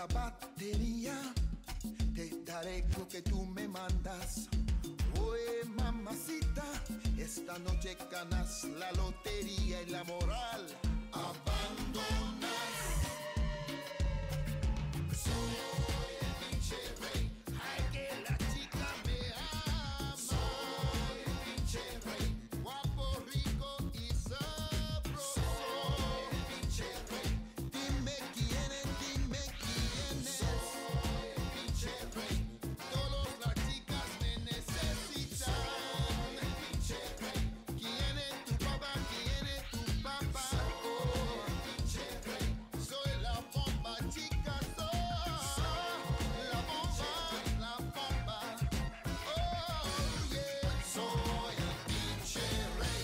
la batería, te daré lo que tú me mandas. Oye, mamacita, esta noche ganas la lotería y la moral abandonas. Soy el pinche rey, ay que la chica me ama. Soy el pinche rey, guapo, rico y sabroso. Soy el pinche rey, dime quién es, dime quién es. Soy el pinche rey, todas las chicas me necesitan. Soy el pinche rey, ¿quién es tu papá? ¿Quién es tu papá? Soy el pinche rey, soy la bomba, chicas, soy la bomba, oh yeah, soy el pinche rey.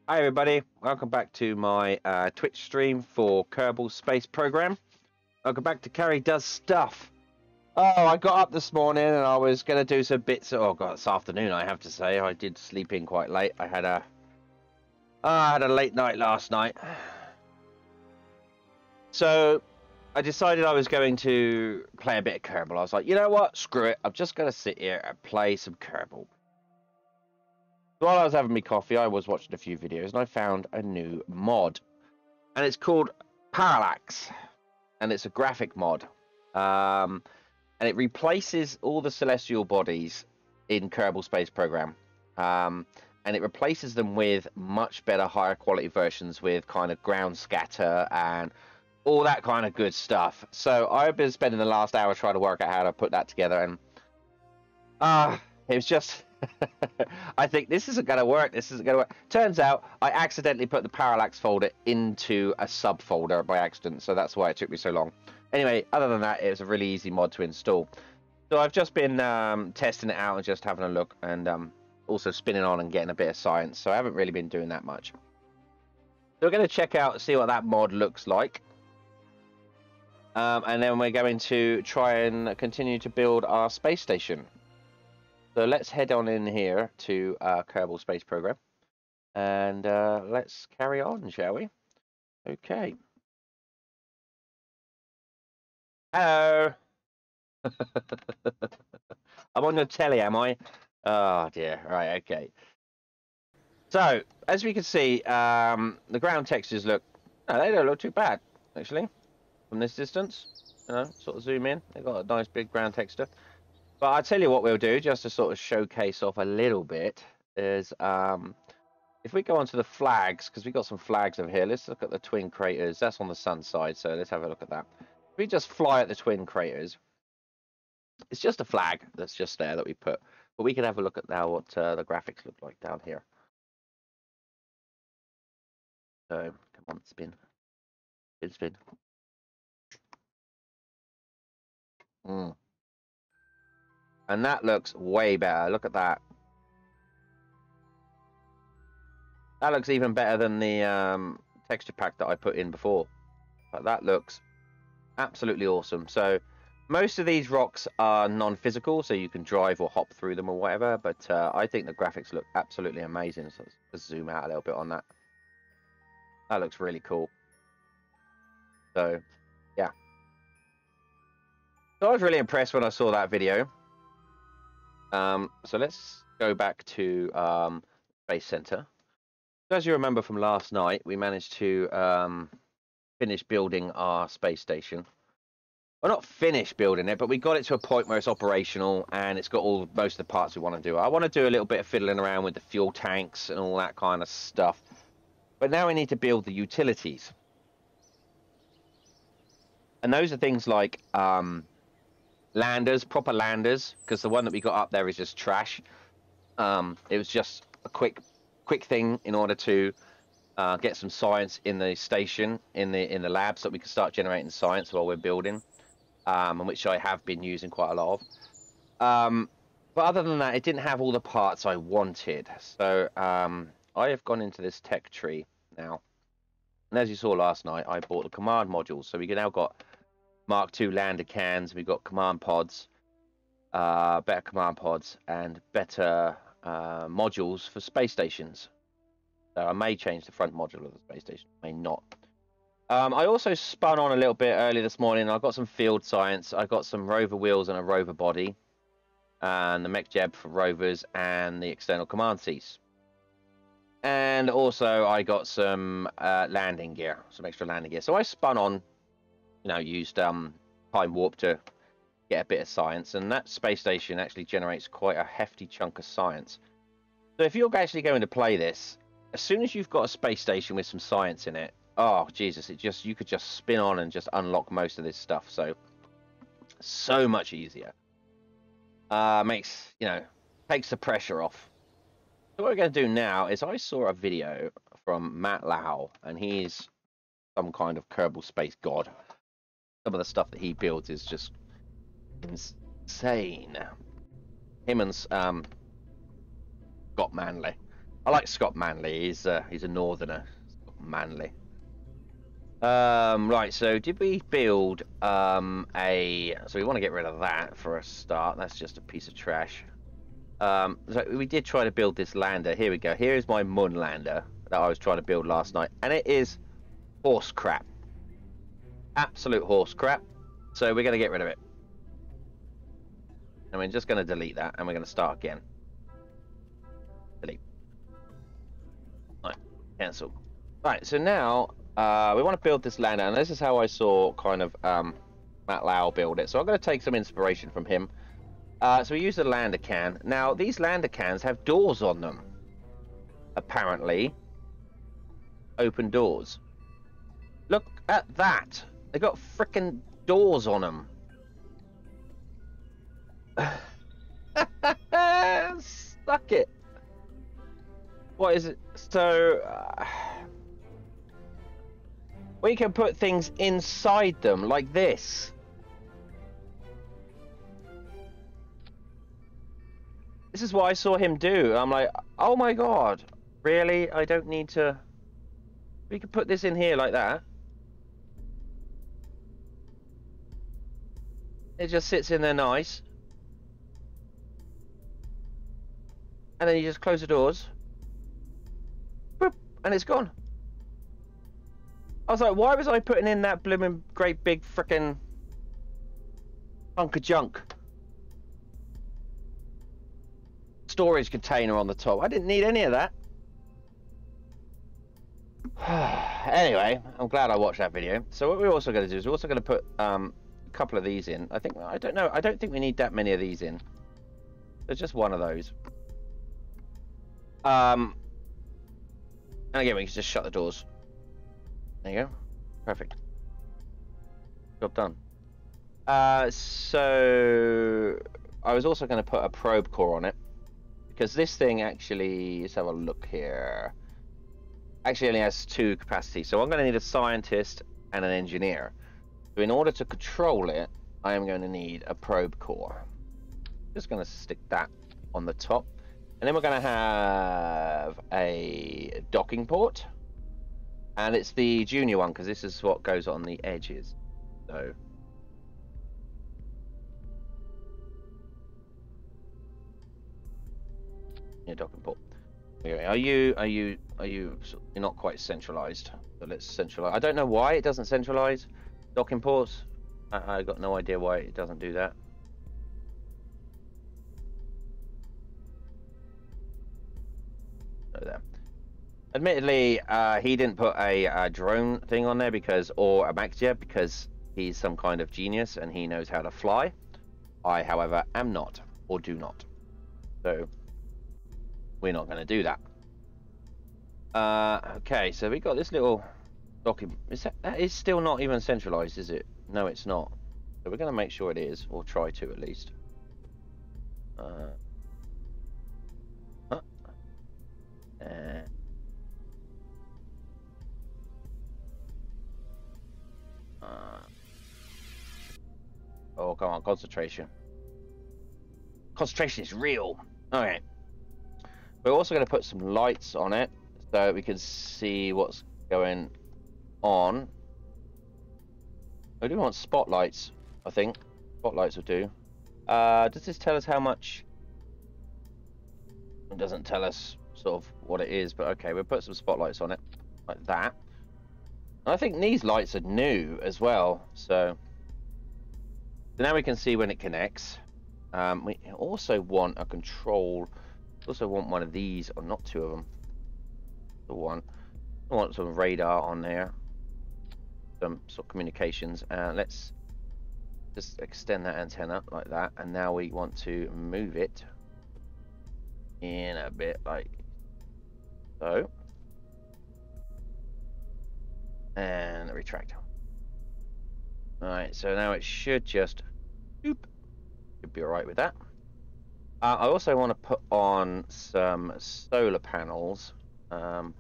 Hi everybody, welcome back to my Twitch stream for Kerbal Space Program. Welcome back to Karidoesstuff. Oh, I got up this morning and I was going to do some bits. Oh god, this afternoon I have to say. I did sleep in quite late. I had a late night last night. So I decided I was going to play a bit of Kerbal. I was like, you know what, screw it. I'm just going to sit here and play some Kerbal. While I was having my coffee, I was watching a few videos and I found a new mod. And it's called Parallax. And it's a graphic mod. And it replaces all the celestial bodies in Kerbal Space Program. And it replaces them with much better, higher quality versions with kind of ground scatter and all that kind of good stuff. So I've been spending the last hour trying to work out how to put that together. And it was just... I think this isn't going to work. This isn't going to work. Turns out I accidentally put the Parallax folder into a subfolder by accident, so that's why it took me so long. Anyway, other than that, it was a really easy mod to install. So I've just been testing it out and just having a look, and also spinning on and getting a bit of science, so I haven't really been doing that much. So we're going to check out, see what that mod looks like. And then we're going to try and continue to build our space station. So let's head on in here to Kerbal Space Program. And let's carry on, shall we? Okay. Hello. I'm on the telly, am I? Oh dear. Right. Okay. So as we can see, the ground textures look. No, they don't look too bad actually from this distance. You know, sort of zoom in. They've got a nice big ground texture. But I'll tell you what we'll do, just to sort of showcase off a little bit, is if we go onto the flags, because we've got some flags over here, let's look at the twin craters. That's on the sun side, so let's have a look at that. If we just fly at the twin craters, it's just a flag that's just there that we put. But we can have a look at now what the graphics look like down here. So, come on, spin. Spin. And that looks way better. Look at that. That looks even better than the texture pack that I put in before. But that looks absolutely awesome. So most of these rocks are non-physical, so you can drive or hop through them or whatever. But I think the graphics look absolutely amazing. So let's zoom out a little bit on that. That looks really cool. So yeah. So I was really impressed when I saw that video. So let's go back to Space Center. So as you remember from last night, we managed to finish building our space station. Well, not finish building it, but we got it to a point where it's operational and it's got most of the parts we want to do. I want to do a little bit of fiddling around with the fuel tanks and all that kind of stuff. But now we need to build the utilities. And those are things like landers, proper landers, because the one that we got up there is just trash. It was just a quick thing in order to get some science in the station, in the lab, so that we can start generating science while we're building, and which I have been using quite a lot of. But other than that, it didn't have all the parts I wanted. So I have gone into this tech tree now. And as you saw last night, I bought the command modules. So we now got Mark II lander cans, we've got command pods, better command pods, and better modules for space stations. So I may change the front module of the space station, may not. I also spun on a little bit early this morning. I got some field science. I got some rover wheels and a rover body, and the mech jeb for rovers and the external command seats. And also I got some landing gear, some extra landing gear. So I spun on, you know, used time warp to get a bit of science, and that space station actually generates quite a hefty chunk of science. So if you're actually going to play this, as soon as you've got a space station with some science in it, oh Jesus, you could just spin on and just unlock most of this stuff. So much easier. Takes the pressure off. So what we're going to do now is, I saw a video from Matt Lau, and he's some kind of Kerbal space god. Some of the stuff that he builds is just insane. Him and Scott Manley. I like Scott Manley. He's a northerner. Scott Manley. Right. So did we build So we want to get rid of that for a start. That's just a piece of trash. So we did try to build this lander. Here we go. Here is my Moon lander that I was trying to build last night, and it is horse crap. Absolute horse crap. So we're going to get rid of it. And we're just going to delete that, and we're going to start again. Delete. Right, cancel. Right, so now we want to build this lander, and this is how I saw kind of Matt Lau build it. So I'm going to take some inspiration from him. So we use the lander can. Now, these lander cans have doors on them. Apparently. Open doors. Look at that. They got frickin' doors on them. Suck it. What is it? So we can put things inside them like this. This is what I saw him do. I'm like, oh my god, really? I don't need to. We could put this in here like that. It just sits in there nice. And then you just close the doors. Boop, and it's gone. I was like, why was I putting in that blooming great big frickin' hunk of junk storage container on the top? I didn't need any of that. Anyway, I'm glad I watched that video. So what we're also going to do is we're also going to put a couple of these in. I don't know. I don't think we need that many of these in. There's just one of those. And again, we can just shut the doors. There you go. Perfect. Job done. So I was also going to put a probe core on it, because this thing actually, let's have a look here, actually only has 2 capacities. So I'm going to need a scientist and an engineer. So in order to control it, I am going to need a probe core. Just going to stick that on the top. And then we're going to have a docking port. And it's the junior one, because this is what goes on the edges. So yeah, docking port. Okay, you're not quite centralized. So let's centralize. I don't know why it doesn't centralize docking ports. I got no idea why it doesn't do that. So there. Admittedly, he didn't put a drone thing on there or a Maxia, because he's some kind of genius and he knows how to fly. I, however, am not, or do not. So we're not going to do that. Okay, so we got this little docking. That is still not even centralized, is it? No, it's not. So we're going to make sure it is, or try to at least. Oh, come on, concentration. Concentration is real. Okay. We're also going to put some lights on it so we can see what's going on. We do want spotlights, I think. Spotlights will do. Does this tell us how much? It doesn't tell us sort of what it is, but okay, we'll put some spotlights on it like that. And I think these lights are new as well, so now we can see when it connects. We also want a control. Also want one of these, or not 2 of them. The one. I want some radar on there, some sort of communications. Let's just extend that antenna like that, and now we want to move it in a bit like so, and retract. All right, so now it should just should be all right with that. I also want to put on some solar panels. Because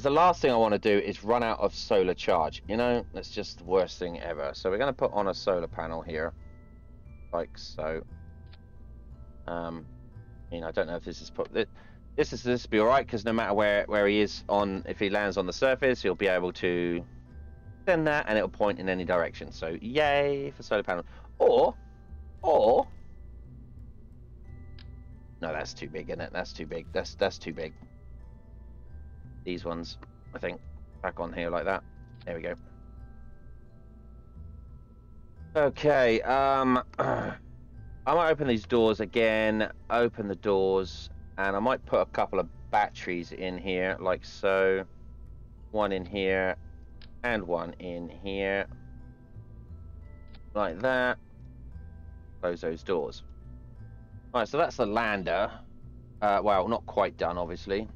the last thing I want to do is run out of solar charge. You know, that's just the worst thing ever. So we're going to put on a solar panel here, like so. I don't know if this is put. This will be all right, because no matter where he is on, if he lands on the surface, he'll be able to send that, and it'll point in any direction. So yay for solar panel. Or no, that's too big, isn't it? That's too big. That's too big. These ones, I think, back on here like that. There we go. Okay. I might open these doors again. Open the doors. And I might put a couple of batteries in here, like so. One in here, and one in here. Like that. Close those doors. Alright, so that's the lander. Well, not quite done, obviously.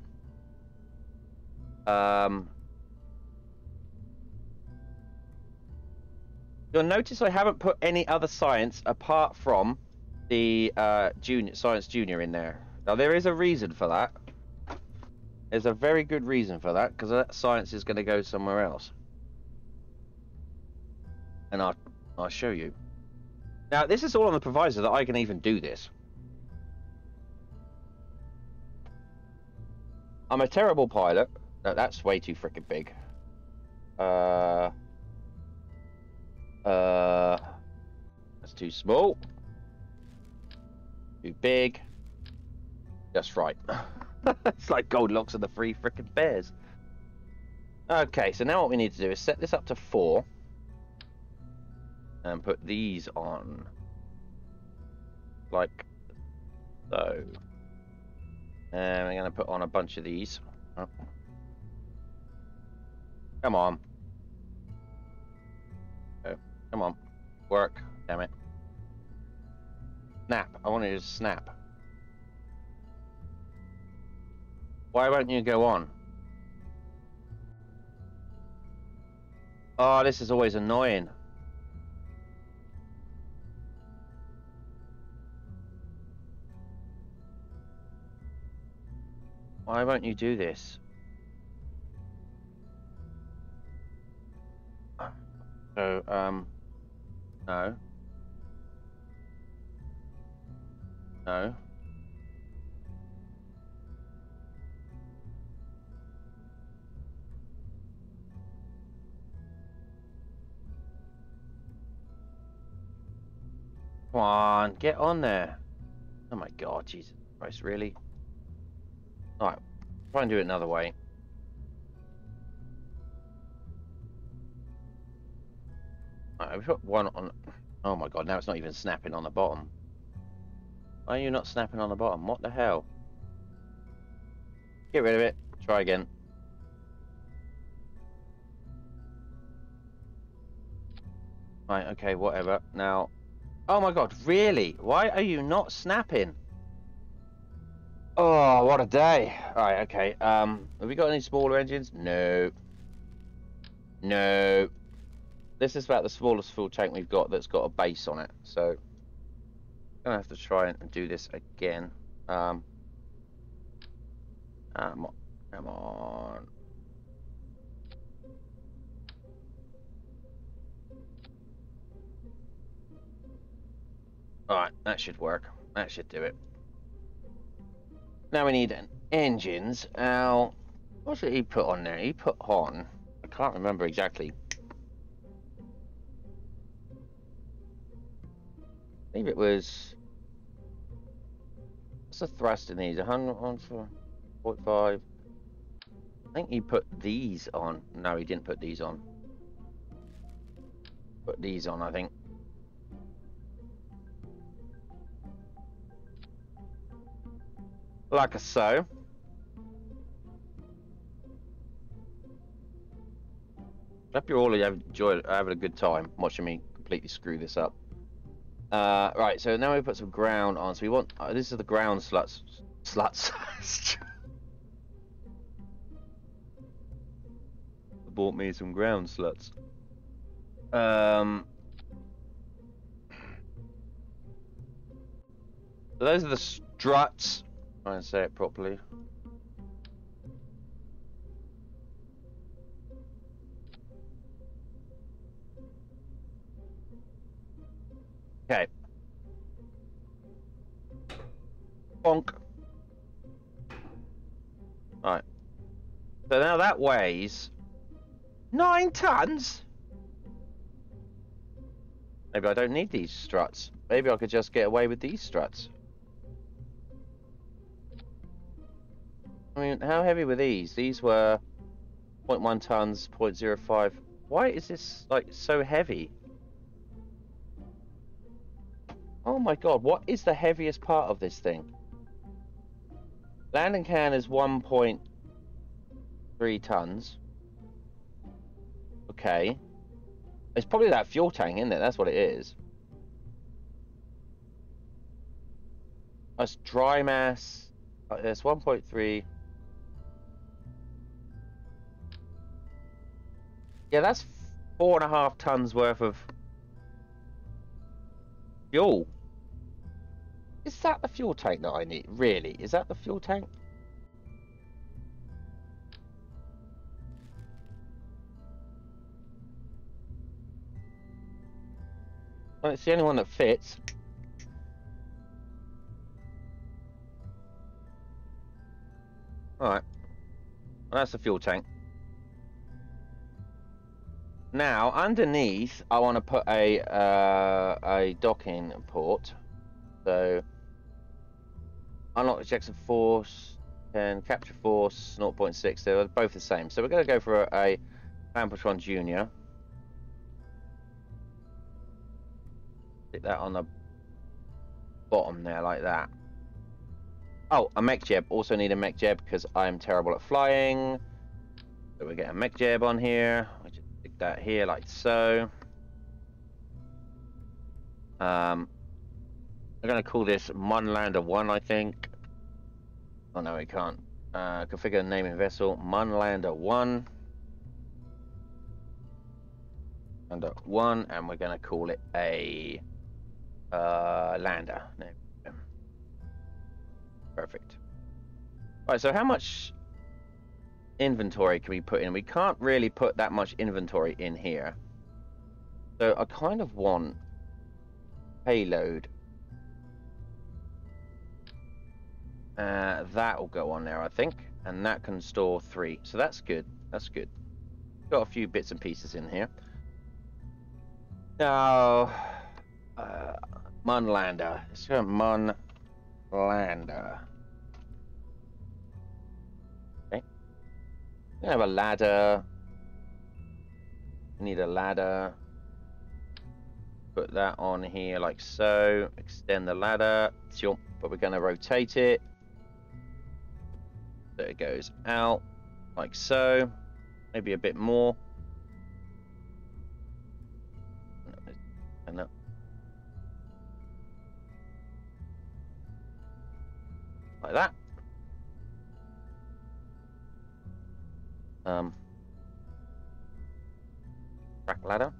You'll notice I haven't put any other science apart from the Science Junior in there. Now, there is a reason for that. There's a very good reason for that, because that science is going to go somewhere else. and I'll show you. Now, this is all on the proviso that I can even do this. I'm a terrible pilot. No, that's way too freaking big. That's too small. Too big. Just right. It's like Goldilocks and the three freaking bears. Okay, so now what we need to do is set this up to 4. And put these on. Like so. And we're going to put on a bunch of these. Oh. Come on. Oh, come on. Work. Damn it. Snap. I wanted to snap. Why won't you go on? Oh, this is always annoying. Why won't you do this? So, no. No. Come on, get on there. Oh my god, Jesus Christ, really? Alright, try and do it another way. Alright, we put one on. Oh my god, now it's not even snapping on the bottom. Why are you not snapping on the bottom? What the hell? Get rid of it. Try again. Right, okay, whatever. Now, oh my god, really? Why are you not snapping? Oh, what a day. Alright, okay. Have we got any smaller engines? No. No. This is about the smallest fuel tank we've got that's got a base on it. So, I'm gonna have to try and do this again. Come on. Alright, that should work. That should do it. Now we need engines. Now, what did he put on there? He put on, I can't remember exactly. I believe it was, what's the thrust in these? 100.5. I think he put these on. No, he didn't put these on. Put these on, I think. Like so. Hope you're all having a good time watching me completely screw this up. Right, so now we put some ground on. So we want this is the ground sluts. Bought me some ground sluts. So those are the struts. Try and say it properly. Okay. Bonk. Right. So now that weighs 9 tons. Maybe I don't need these struts. Maybe I could just get away with these struts. I mean, how heavy were these? These were 0.1 tons, 0.05. Why is this like so heavy? Oh my god, what is the heaviest part of this thing? Landing can is 1.3 tons. Okay. It's probably that fuel tank, isn't it? That's what it is. That's dry mass. It's 1.3. Yeah, that's 4.5 tons worth of fuel. Is that the fuel tank that I need? Really? Is that the fuel tank? Well, it's the only one that fits. Alright. Well, that's the fuel tank. Now, underneath, I want to put a docking port. So, unlock ejection force and capture force 0.6. They're both the same. So we're going to go for a Pampatron Junior. Stick that on the bottom there like that. Oh, a mech jeb. Also need a mech jeb because I'm terrible at flying. So we get a mech jeb on here. I just stick that here like so. I'm going to call this Munlander 1, I think. Oh no, we can't. Configure naming vessel Munlander 1. Under 1, and we're going to call it a lander. No. Perfect. Right, so how much inventory can we put in? We can't really put that much inventory in here. So I kind of want payload. That will go on there, I think. And that can store 3. So that's good. That's good. Got a few bits and pieces in here. Now, Munlander. Let's go Munlander. Okay. We have a ladder. We need a ladder. Put that on here like so. Extend the ladder. But we're going to rotate it. So it goes out like so. Maybe a bit more. No. Like that. Track ladder.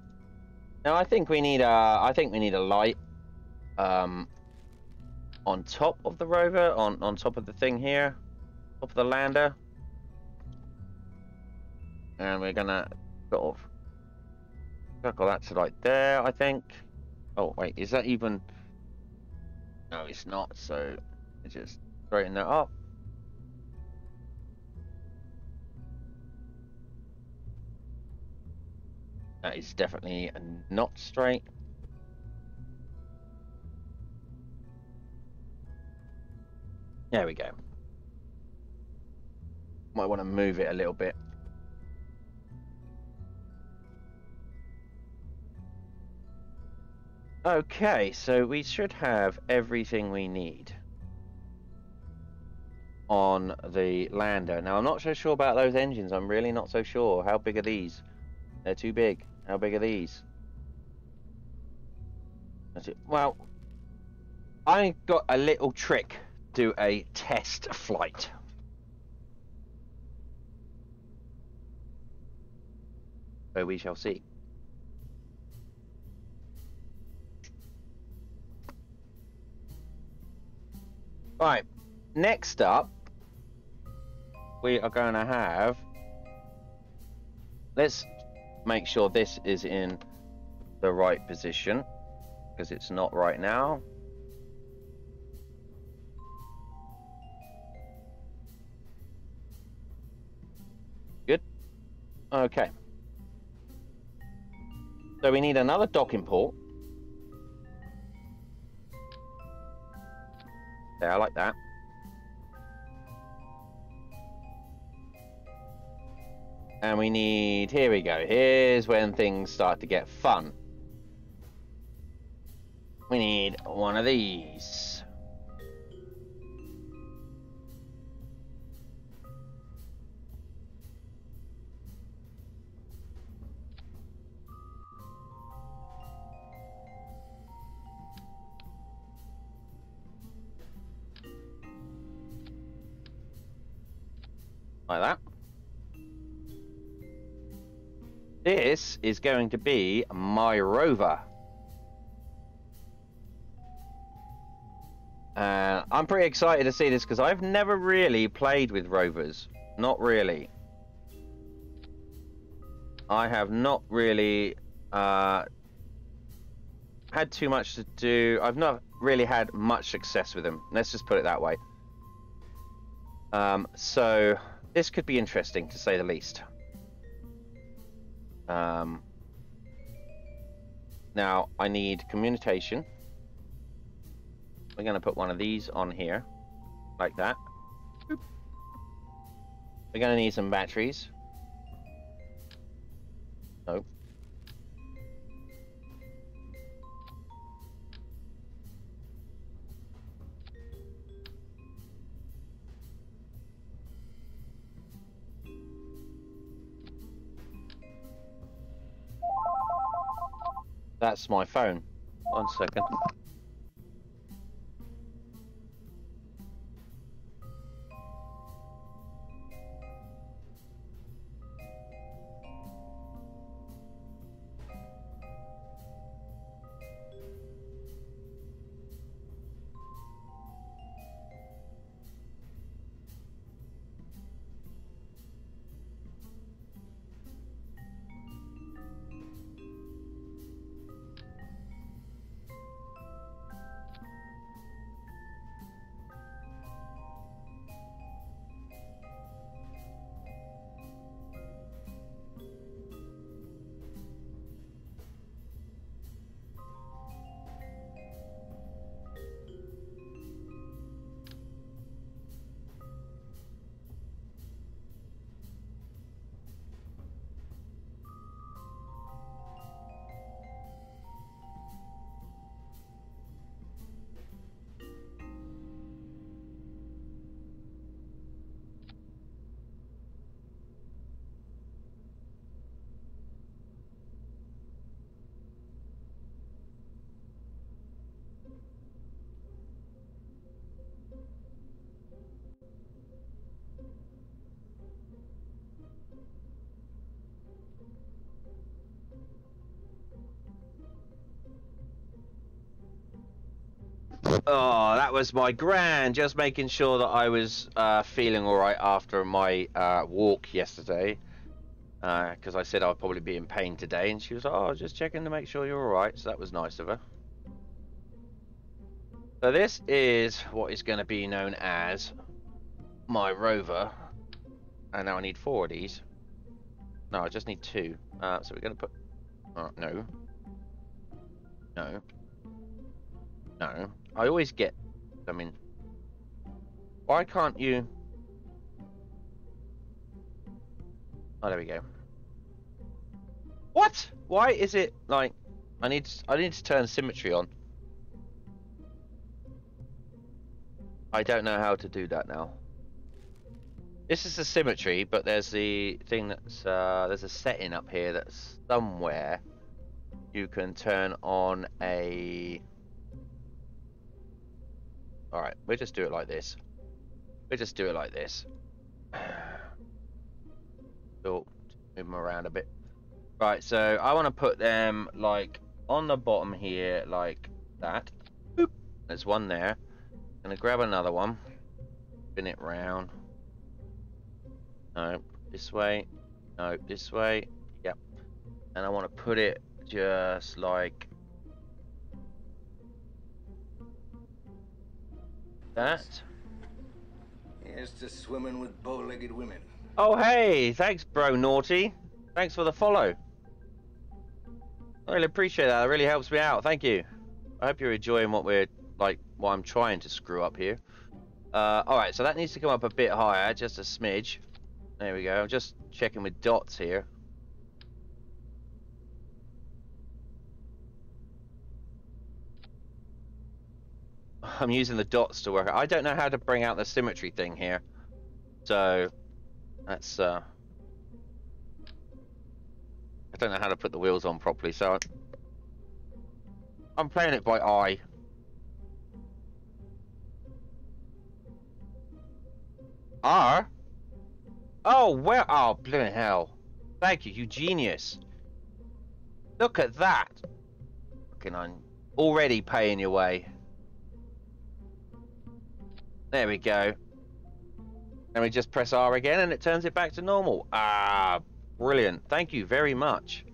Now I think we need a light on top of the rover, on top of the thing here, top of the lander. And we're gonna sort of circle that to like there, I think. Oh wait, is that even? No, it's not. So just straighten that up. That is definitely not straight. There we go. Might want to move it a little bit. Okay, so we should have everything we need on the lander. Now, I'm not so sure about those engines. I'm really not so sure. How big are these? They're too big. How big are these? That's it. Well, I got a little trick. Do a test flight. So we shall see. Right, next up, we are going to have, let's make sure this is in the right position, because it's not right now. Good. Okay. So we need another docking port. There, I like that. And we need, here we go. Here's when things start to get fun. We need one of these. Like that. This is going to be my rover. I'm pretty excited to see this because I've never really played with rovers. Not really. I have not really had had too much to do. I've not really had much success with them. Let's just put it that way. So this could be interesting, to say the least. Now I need communication. We're going to put one of these on here, like that. Boop. We're going to need some batteries. Nope. That's my phone. 1 second. Oh, that was my gran, just making sure that I was feeling all right after my walk yesterday. Because I said I'd probably be in pain today, and she was like, "Oh, just checking to make sure you're all right." So that was nice of her. So this is what is going to be known as my rover, and now I need 4 of these. No, I just need 2. So we're going to put. No. No. No. I always get. I mean, why can't you? Oh, there we go. What? Why is it like I need to turn symmetry on? I don't know how to do that now. This is the symmetry, but there's the thing that's there's a setting up here that's somewhere you can turn on a. All right, we'll just do it like this. We'll just do it like this. So move them around a bit. Right, so I want to put them like on the bottom here, like that. Boop. There's one there. Gonna grab another one. Spin it round. No, this way. No, this way. Yep. And I want to put it just like that. Here's to swimming with bow-legged women. Oh, hey! Thanks, bro, naughty. Thanks for the follow. I really appreciate that. It really helps me out. Thank you. I hope you're enjoying what I'm trying to screw up here. Alright, so that needs to come up a bit higher, just a smidge. There we go. I'm just checking with dots here. I'm using the dots to work. I don't know how to bring out the symmetry thing here. So, that's, I don't know how to put the wheels on properly, so I'm playing it by eye. R? Oh, where? Oh, blooming hell. Thank you, you genius. Look at that. Fucking, I'm already paying your way. There we go. And we just press R again and it turns it back to normal. Ah, brilliant. Thank you very much.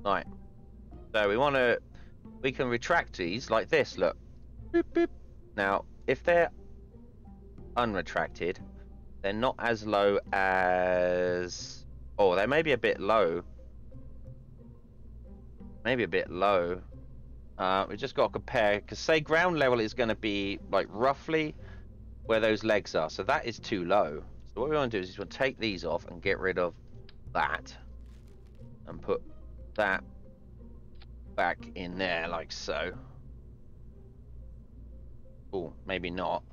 Right. So we can retract these like this, look. Boop, boop. Now, if they're unretracted, they're not as low as... Oh, they may be a bit low. Maybe a bit low. We just got to compare, because say ground level is going to be like roughly where those legs are. So that is too low. So what we want to do is we'll take these off and get rid of that. And put that back in there like so. Oh, maybe not.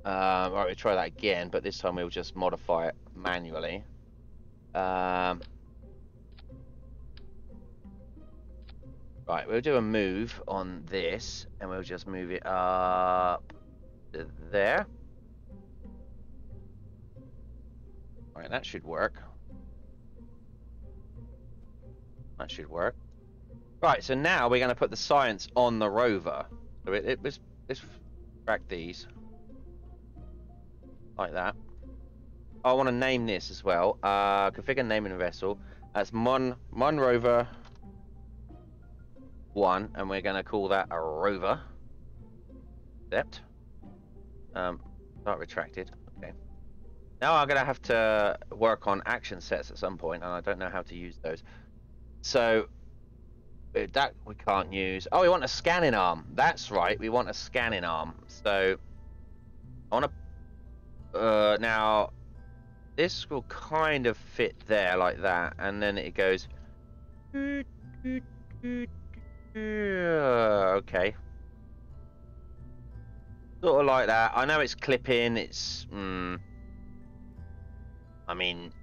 Right, we'll try that again, but this time we'll just modify it manually. Right, we'll do a move on this, and we'll just move it up to there. Right, that should work. That should work. Right, so now we're going to put the science on the rover. So let's track these. Like that. I want to name this as well. Configure naming a vessel. That's Mon Rover 1, and we're going to call that a rover. Accept. Not retracted. Okay. Now I'm going to have to work on action sets at some point, and I don't know how to use those. So that we can't use. Oh, we want a scanning arm. That's right. We want a scanning arm. So I want to. Now this will kind of fit there like that, and then it goes. Okay. Sort of like that. I know it's clipping. It's. I mean.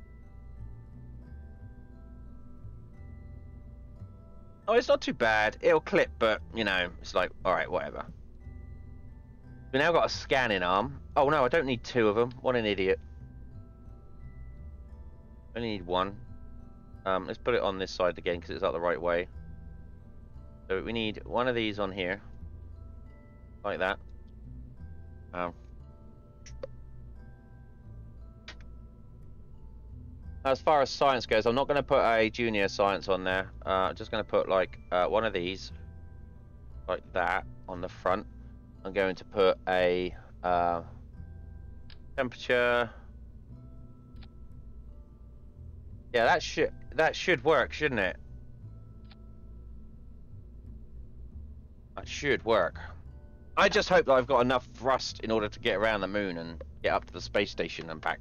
Oh, it's not too bad. It'll clip, but, you know, it's like, alright, whatever. We now got a scanning arm. Oh, no, I don't need two of them. What an idiot. I only need one. Let's put it on this side again, because it's out the right way. So we need one of these on here. Like that. As far as science goes, I'm not going to put a junior science on there. I'm just going to put like one of these, like that, on the front. I'm going to put a temperature. Yeah, that should work, shouldn't it? That should work. I just hope that I've got enough thrust in order to get around the moon and get up to the space station and back.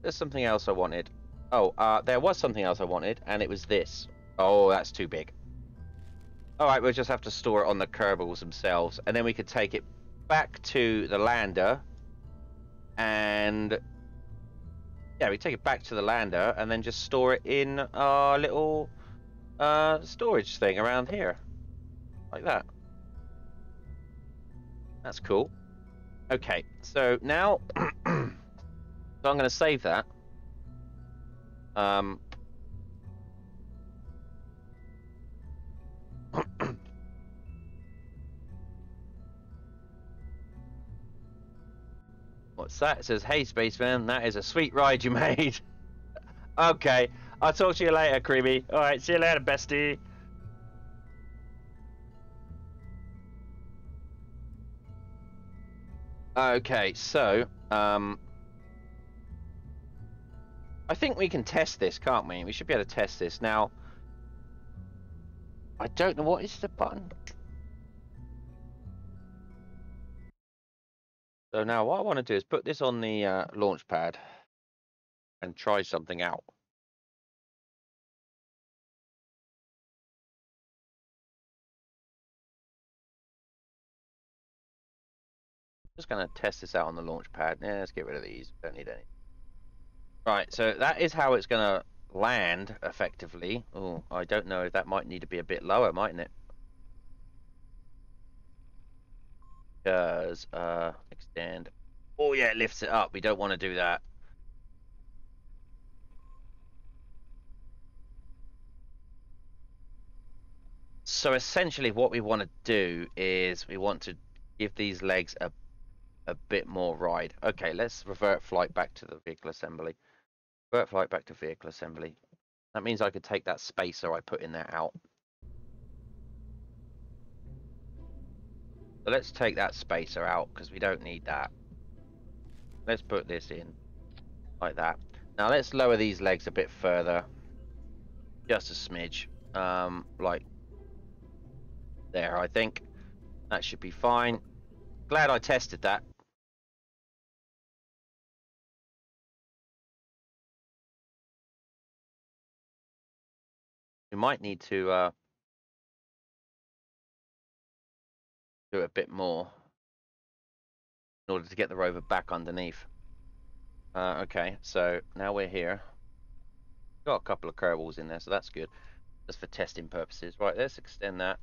There's something else I wanted. Oh, there was something else I wanted, and it was this. Oh, that's too big. Alright, we'll just have to store it on the Kerbals themselves, and then we could take it back to the lander, and... yeah, we take it back to the lander, and then just store it in our little storage thing around here. Like that. That's cool. Okay, so now, so I'm going to save that. What's that? It says, "Hey, spaceman, that is a sweet ride you made." Okay, I'll talk to you later, Creamy. All right, see you later, bestie. Okay, so I think we can test this, can't we? We should be able to test this now. I don't know what is the button. So now what I want to do is put this on the launch pad and try something out. Just going to test this out on the launch pad. Yeah, let's get rid of these. Don't need any. Right, so that is how it's going to land effectively. Oh, I don't know if that might need to be a bit lower, mightn't it? Because extend. Oh yeah, it lifts it up. We don't want to do that. So essentially what we want to do is we want to give these legs a bit more ride. Okay, let's revert flight back to the vehicle assembly. Revert flight back to vehicle assembly. That means I could take that spacer I put in there out. So let's take that spacer out because we don't need that. Let's put this in like that. Now let's lower these legs a bit further. Just a smidge. Like there, I think. That should be fine. Glad I tested that. We might need to do a bit more in order to get the rover back underneath. Okay, so now we're here. Got a couple of Kerbals in there, so that's good. Just for testing purposes. Right, let's extend that.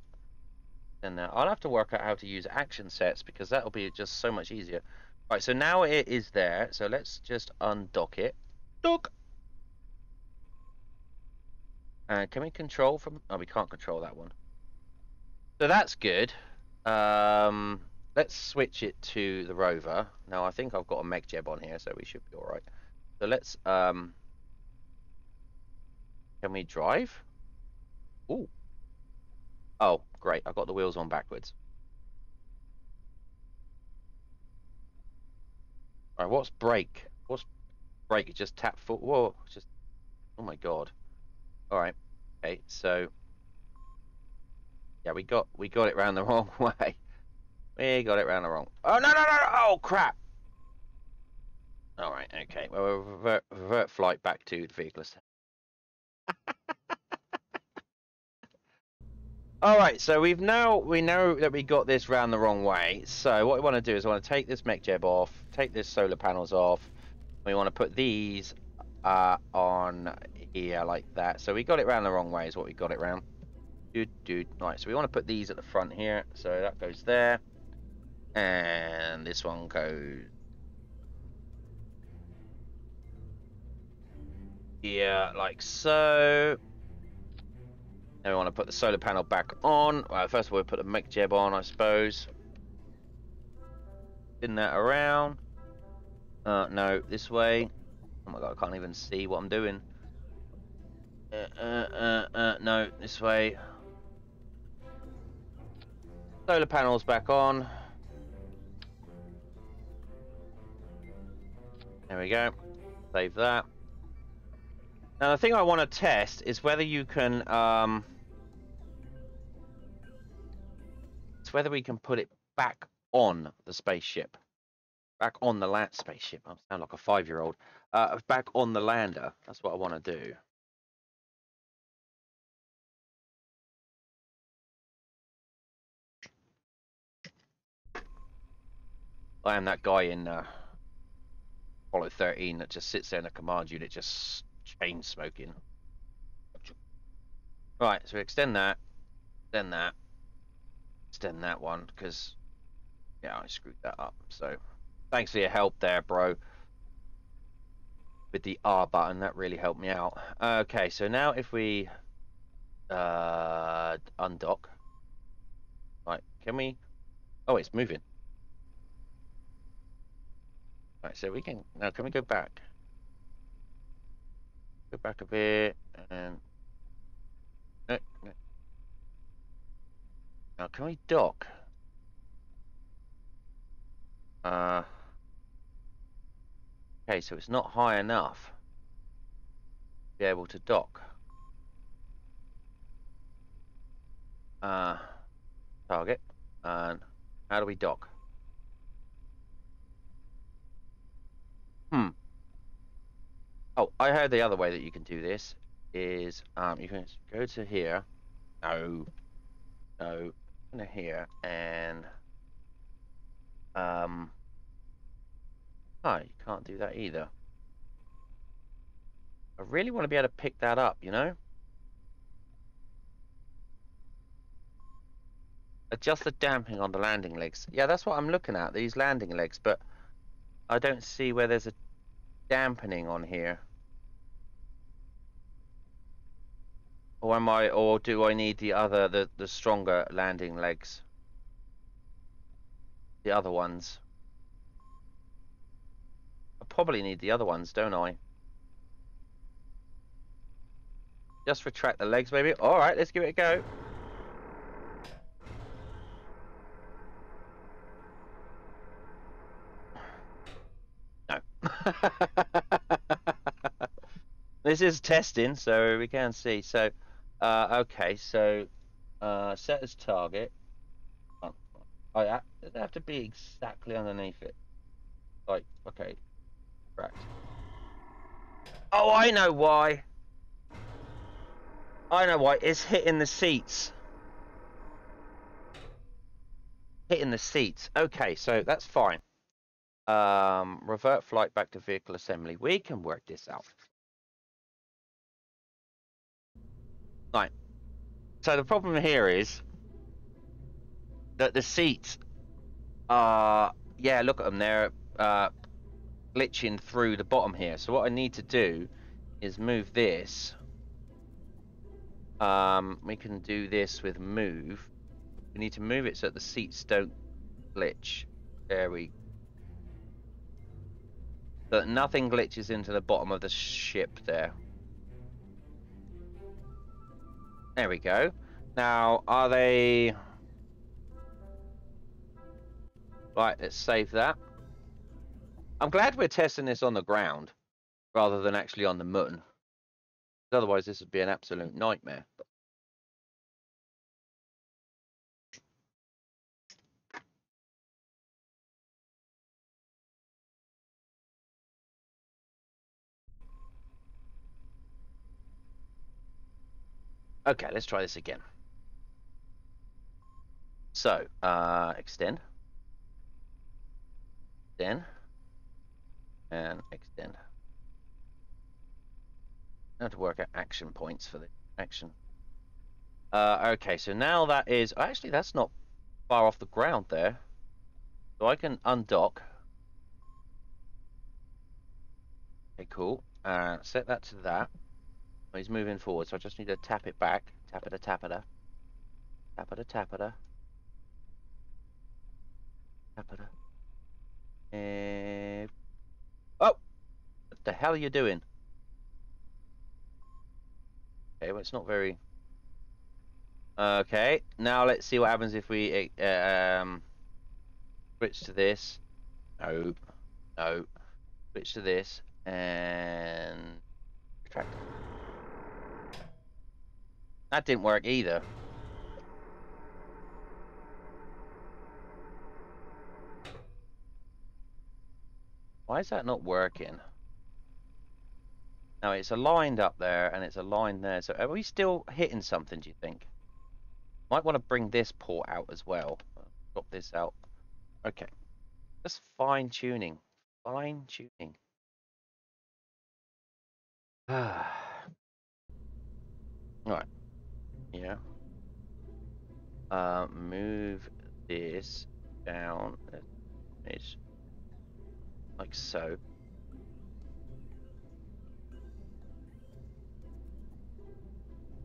And I'll have to work out how to use action sets because that'll be just so much easier. Right, so now it is there. So let's just undock it. Dock. And can we control from? Oh, we can't control that one. So that's good. Let's switch it to the rover. Now I think I've got a mech jeb on here, so we should be all right. So let's can we drive? Ooh. Oh, great. I got the wheels on backwards. All right, what's brake? What's brake? It just tap foot. Whoa, just oh my god. All right. Okay, so yeah, we got it round the wrong way. We got it round the wrong. Oh no no no! Oh crap! All right, okay. Well, we'll revert flight back to the vehicle. All right, so we know that we got this round the wrong way. So what we want to do is I want to take this mech jeb off, take this solar panels off. We want to put these on here like that. So we got it round the wrong way is what we got it round. Dude. Right, so we want to put these at the front here. So that goes there. And this one goes here like so. Then we want to put the solar panel back on. Well, first of all, we put the mech jeb on, I suppose. Spin that around. No, this way. Oh my god, I can't even see what I'm doing. No, this way. Solar panels back on. There we go. Save that. Now the thing I want to test is whether you can it's whether we can put it back on the spaceship. Back on the land spaceship. I sound like a 5-year-old. Back on the lander. That's what I want to do. I am that guy in Apollo 13 that just sits there in a command unit just chain smoking. Right, so extend that, extend that one, because yeah, I screwed that up. So thanks for your help there, bro. With the R button, that really helped me out. Okay, so now if we undock. Right, can we? Oh, it's moving. Right, so we can now. Can we go back? Go back a bit and. No. Now, can we dock? Okay, so it's not high enough to be able to dock. Target. And how do we dock? Oh, I heard the other way that you can do this is you can go to here. No. Into here and oh, you can't do that either. I really want to be able to pick that up, you know? Adjust the damping on the landing legs. Yeah, that's what I'm looking at, these landing legs, but I don't see where there's a dampening on here. Or do I need the stronger landing legs? The other ones. I probably need the other ones, don't I? Just retract the legs, maybe. All right, let's give it a go. No. This is testing, so we can see. So, okay, so set as target. I doesn't have to be exactly underneath it. Like, okay, right. Oh, I know why. I know why. It's hitting the seats. Hitting the seats. Okay, so that's fine. Revert flight back to vehicle assembly. We can work this out. Right. So the problem here is that the seats are, yeah, look at them. They're glitching through the bottom here. So what I need to do is move this. We can do this with move. We need to move it so that the seats don't glitch. There we go. So that nothing glitches into the bottom of the ship there. There we go. Now, are they... Right, let's save that. I'm glad we're testing this on the ground rather than actually on the moon. Otherwise, this would be an absolute nightmare. Okay, let's try this again. So, extend. Extend. And extend. I have to work out action points for the action. Okay, so now that is... Actually, that's not far off the ground there. So I can undock. Okay, cool. Set that to that. Oh, he's moving forward, so I just need to tap it back. Tap it, tap it, tap it, tap it, tap it. Oh, what the hell are you doing? Okay, well, it's not very. Okay, now let's see what happens if we switch to this. No, no. Switch to this and retract. That didn't work either. Why is that not working? Now it's aligned up there and it's aligned there. So are we still hitting something, do you think? Might want to bring this port out as well. Drop this out. Okay. Just fine tuning. Fine tuning. Right. Yeah. Move this down. It's like so.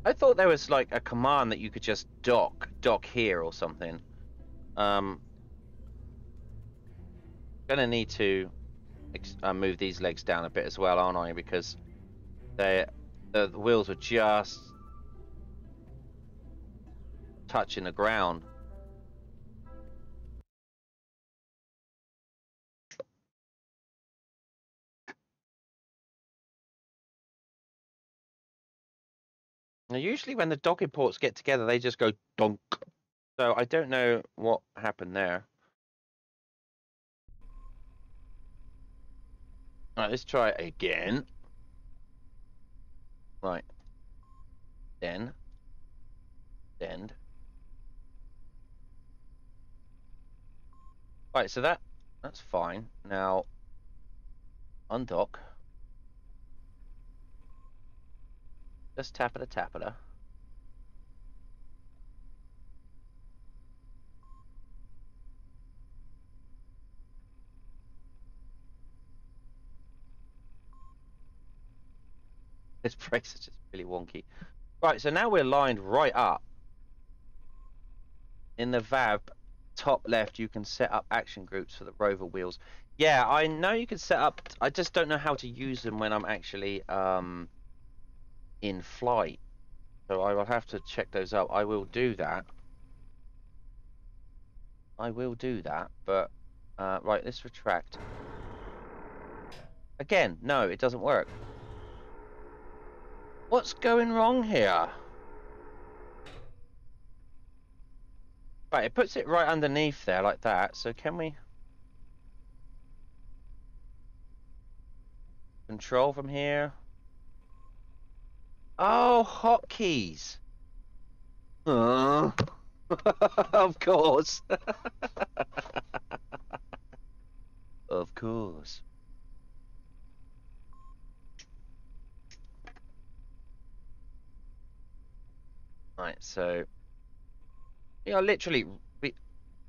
I thought there was like a command that you could just dock here or something. Gonna need to move these legs down a bit as well, aren't I? Because the wheels are just touching the ground. Now, usually when the docking ports get together, they just go donk. So I don't know what happened there. All right, let's try it again. Right. Then. Right, so that's fine. Now, undock. Just tap it, tap it. This brakes are just really wonky. Right, so now we're lined right up. In the VAB, top left, you can set up action groups for the rover wheels. Yeah, I know you can set up. I just don't know how to use them when I'm actually in flight. So I will have to check those up. I will do that. I will do that, but right, let's retract. Again, no, it doesn't work. What's going wrong here? Right, it puts it right underneath there like that. So can we control from here? Oh, hotkeys. Of course. Of course. Right, so we are literally.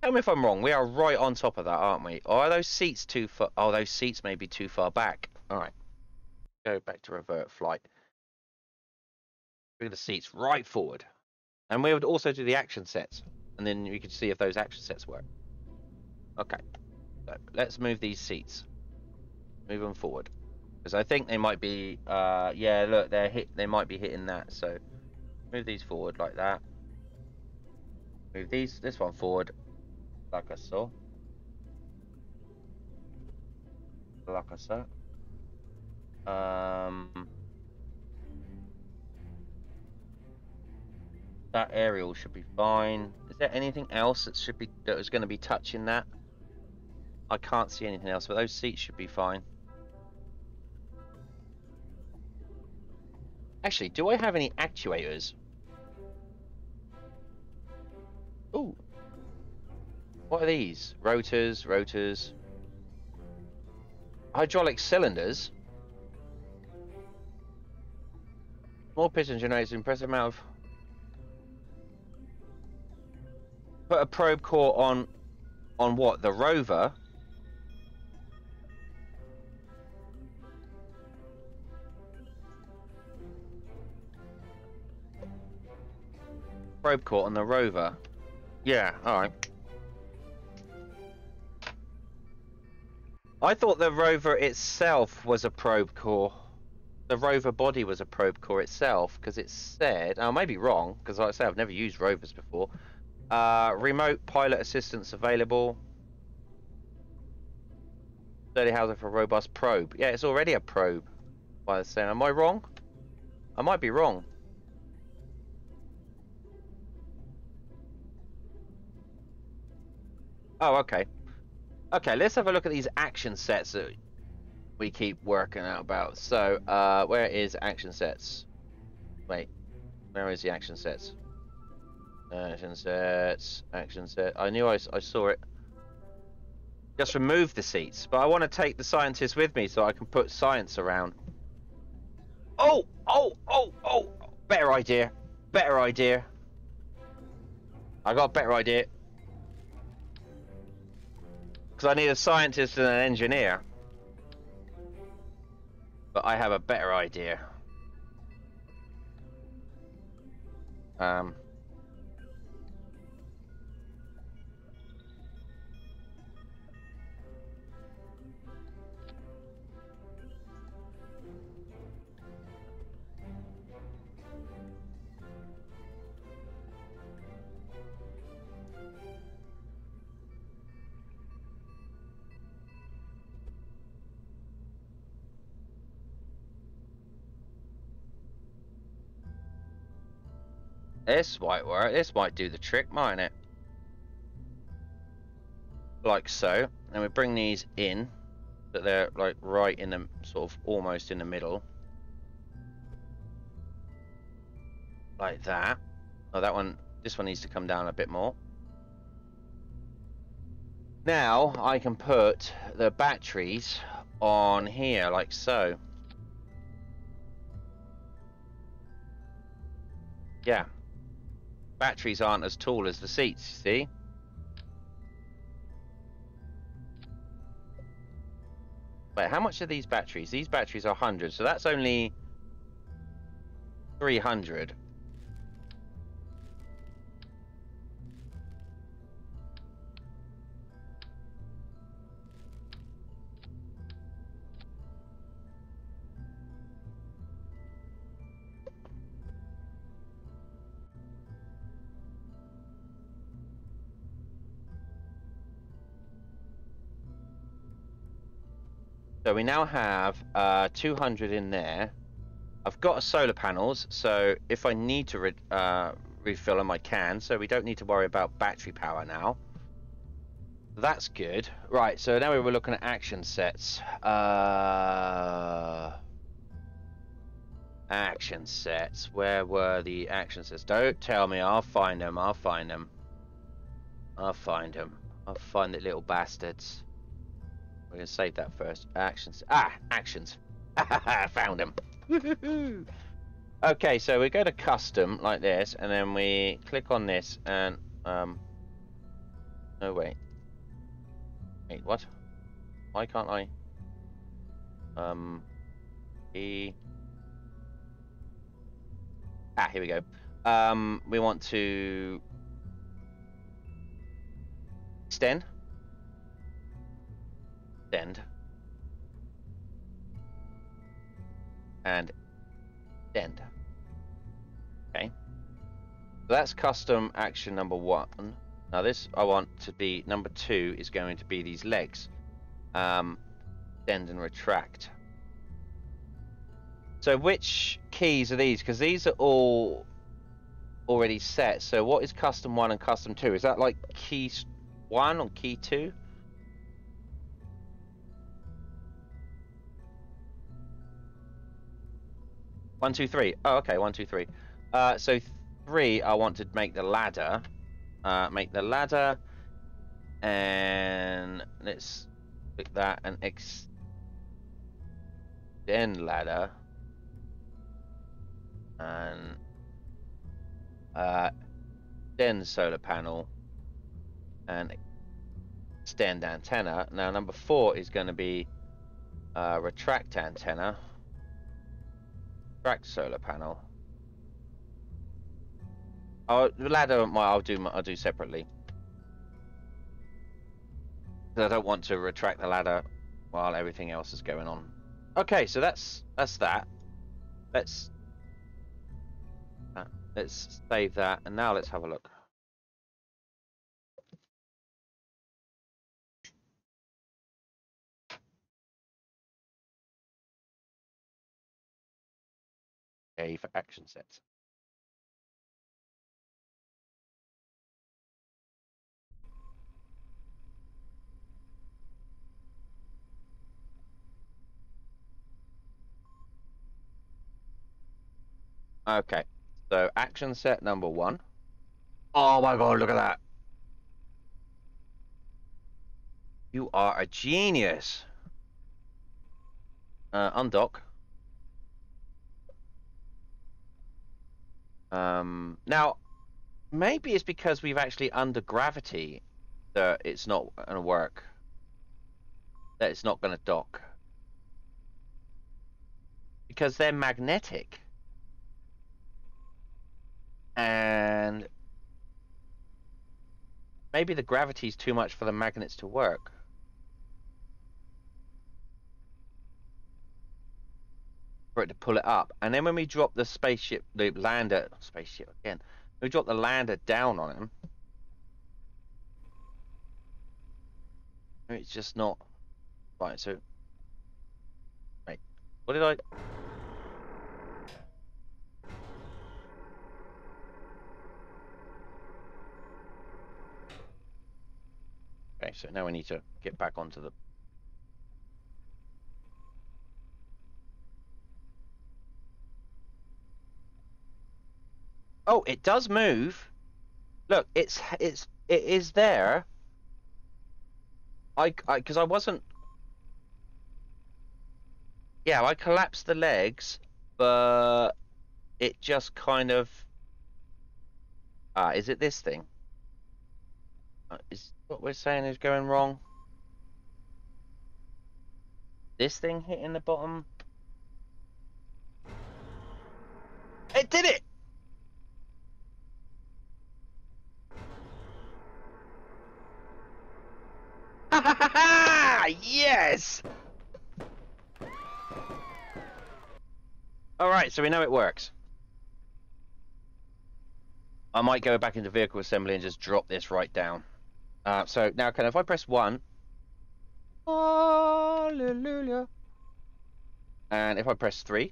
Tell me if I'm wrong. We are right on top of that, aren't we? Or are those seats too far? Oh, those seats may be too far back. All right, go back to revert flight. Bring the seats right forward, and we would also do the action sets, and then we could see if those action sets work. Okay, so let's move these seats. Move them forward, because I think they might be. Yeah, look, they're hit. They might be hitting that. So move these forward like that. Move this one forward, like I saw. Like I saw. That aerial should be fine. Is there anything else that was going to be touching that? I can't see anything else, but those seats should be fine. Actually, do I have any actuators? Ooh. What are these? Rotors. Hydraulic cylinders. More piston generates an impressive amount of... Put a probe core on what? The rover? Probe core on the rover. Yeah, alright. I thought the rover itself was a probe core. The rover body was a probe core itself, because it said... I may be wrong, because like I say, I've never used rovers before. Remote pilot assistance available. Steady housing for a robust probe. Yeah, it's already a probe, by the sound. Am I wrong? I might be wrong. Oh, okay. Okay, let's have a look at these action sets that we keep working out about. So, where is action sets? Wait, where is the action sets? Action sets. I knew I saw it. Just remove the seats, but I want to take the scientists with me so I can put science around. Oh! Better idea. I got a better idea. Because I need a scientist and an engineer. But I have a better idea. This might work. This might do the trick, mightn't it? Like so. And we bring these in, that they're like right in the sort of almost in the middle. Like that. Oh, that one. This one needs to come down a bit more. Now I can put the batteries on here, like so. Yeah. Batteries aren't as tall as the seats, see? Wait, how much are these batteries? These batteries are 100, so that's only 300. So we now have 200 in there. I've got solar panels, so if I need to refill them, I can. So we don't need to worry about battery power now. That's good. Right, so now we were looking at action sets. Action sets. Where were the action sets? Don't tell me. I'll find them. I'll find them. I'll find them. I'll find the little bastards. We're going to save that first. Actions. Ah, actions. I found them. Okay, so we go to custom like this, and then we click on this, and no, wait, what? Why can't I? Here we go. We want to extend, and extend. Okay, so that's custom action number 1. Now this I want to be number 2 is going to be these legs, extend and retract. So which keys are these? Because these are all already set. So what is custom 1 and custom 2? Is that like key 1 or key 2? One, two, three. Oh, okay. 1, 2, 3. So 3, I want to make the ladder. And let's click that and extend ladder. And extend solar panel and extend antenna. Now number 4 is going to be retract antenna. Retract solar panel. Oh, the ladder I'll do separately. Because I don't want to retract the ladder while everything else is going on. Okay, so that's that. Let's save that, and now let's have a look. Okay, for action sets. Okay, so action set number 1. Oh my god, look at that. You are a genius. Undock. Now, maybe it's because we've actually under gravity that it's not going to work. That it's not going to dock. Because they're magnetic. And maybe the gravity's too much for the magnets to work. For it to pull it up. And then when we drop the spaceship, we drop the lander down on him. It's just not right. So, wait, what did I? Okay, so now we need to get back onto the. Oh, it does move. Look, it is there. Because I wasn't. Yeah, I collapsed the legs, but it just kind of. Is it this thing? Is what we're saying is going wrong? This thing hitting the bottom? It did it! Yes! Alright, so we know it works. I might go back into vehicle assembly and just drop this right down. So now, if I press 1... Hallelujah. And if I press 3.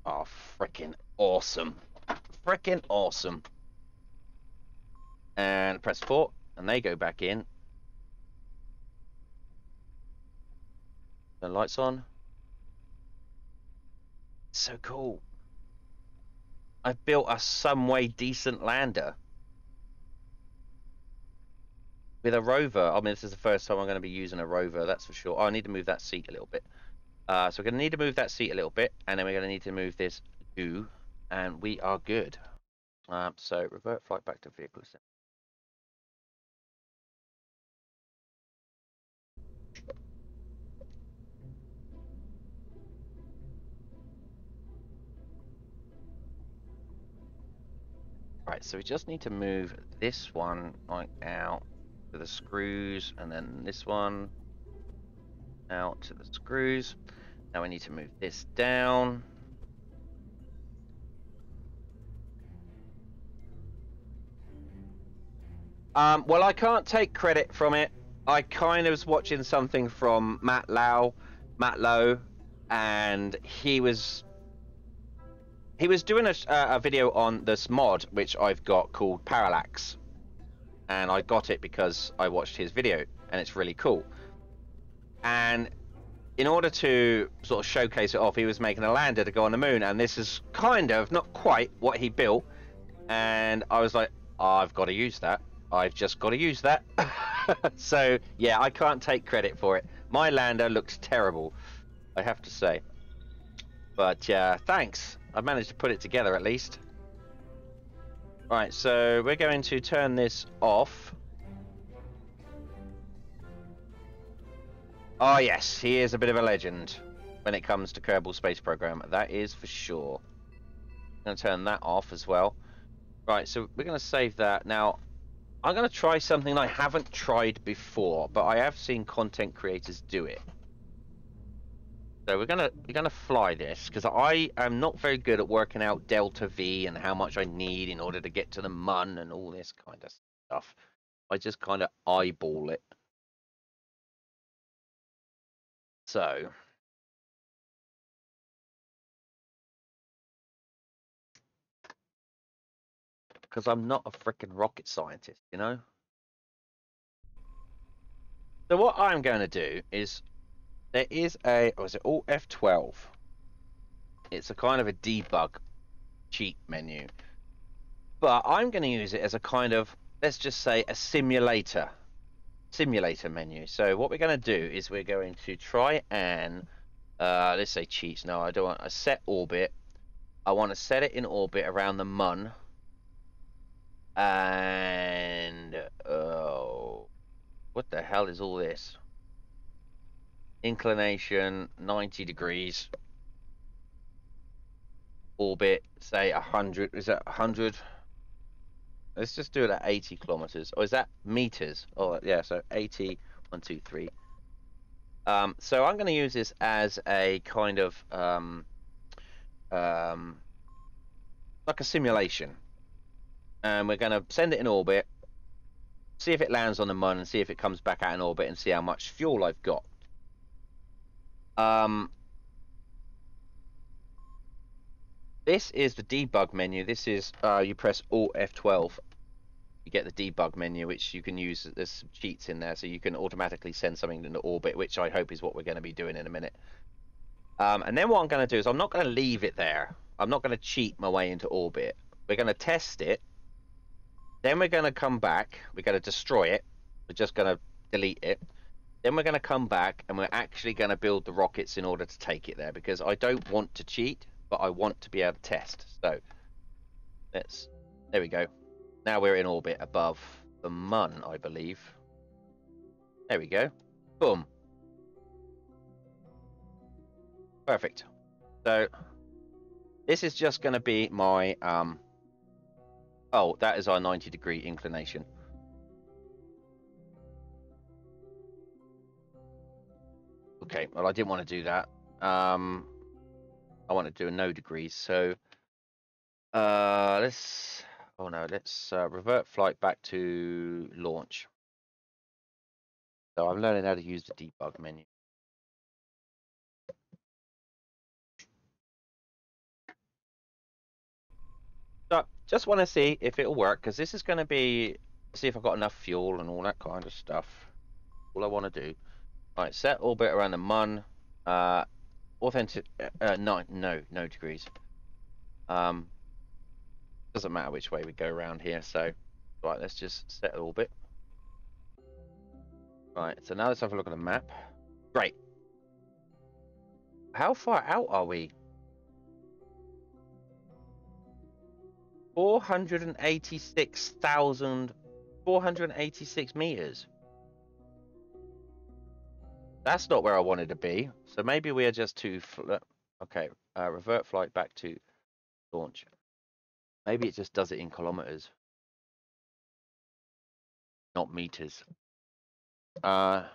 Oh, freaking awesome. Freaking awesome. And press 4, and they go back in. The lights on. So cool. I've built a some way decent lander. With a rover. I mean, this is the first time I'm going to be using a rover, that's for sure. Oh, I need to move that seat a little bit. So we're going to need to move that seat a little bit, and then we're going to need to move this goo, and we are good. So revert flight back to vehicle assembly. Right, so we just need to move this one like out to the screws, and then this one out to the screws. Now we need to move this down. Well, I can't take credit from it. I kind of was watching something from Matt Lowe, and he was doing a video on this mod which I've got called Parallax, and I got it because I watched his video, and it's really cool. And in order to sort of showcase it off, he was making a lander to go on the moon, and this is kind of not quite what he built. And I was like, oh, I've got to use that. I've just got to use that. So yeah, I can't take credit for it. My lander looks terrible, I have to say. But yeah, thanks. I've managed to put it together at least. Right, so we're going to turn this off. Oh yes, he is a bit of a legend when it comes to Kerbal Space Program. That is for sure. I'm going to turn that off as well. Right, so we're going to save that. Now, I'm going to try something I haven't tried before, but I have seen content creators do it. So we're gonna fly this, because I am not very good at working out delta V and how much I need in order to get to the mun and all this kind of stuff. I just kind of eyeball it. So because I'm not a freaking rocket scientist, you know. So what I'm going to do is there is a, was it Alt F12? It's a kind of a debug cheat menu, but I'm going to use it as a kind of, let's just say, a simulator menu. So what we're going to do is we're going to try and let's say cheats. No, I don't want a set orbit. I want to set it in orbit around the mun, and oh, what the hell is all this? Inclination 90 degrees. Orbit, say 100. Is that 100? Let's just do it at 80 kilometers. Or is that meters? Oh yeah, so 80. 1, 2, 3. So I'm going to use this as a kind of like a simulation, and we're going to send it in orbit, see if it lands on the mun, and see if it comes back out in orbit, and see how much fuel I've got. This is the debug menu. This is you press Alt F12, you get the debug menu, which you can use. There's some cheats in there, so you can automatically send something into orbit, which I hope is what we're going to be doing in a minute. And then what I'm going to do is I'm not going to leave it there. I'm not going to cheat my way into orbit. We're going to test it. Then we're going to come back. We're going to destroy it. We're just going to delete it. Then we're going to come back, and we're actually going to build the rockets in order to take it there, because I don't want to cheat, but I want to be able to test. So there we go. Now we're in orbit above the mun, I believe. There we go. Boom. Perfect. So this is just going to be my oh, that is our 90-degree inclination. Okay, well, I didn't want to do that. I want to do a no degrees, so let's Oh no, let's revert flight back to launch. So I'm learning how to use the debug menu. So just want to see if it'll work, because this is going to be, see if I've got enough fuel and all that kind of stuff. All I want to do. All right, set orbit around the Mun. Authentic, no degrees. Doesn't matter which way we go around here. So, right, let's just set orbit. Right, so now let's have a look at the map. Great. How far out are we? 486 meters. That's not where I wanted to be. So maybe we are just too. Okay, revert flight back to launch. Maybe it just does it in kilometers, not meters. OB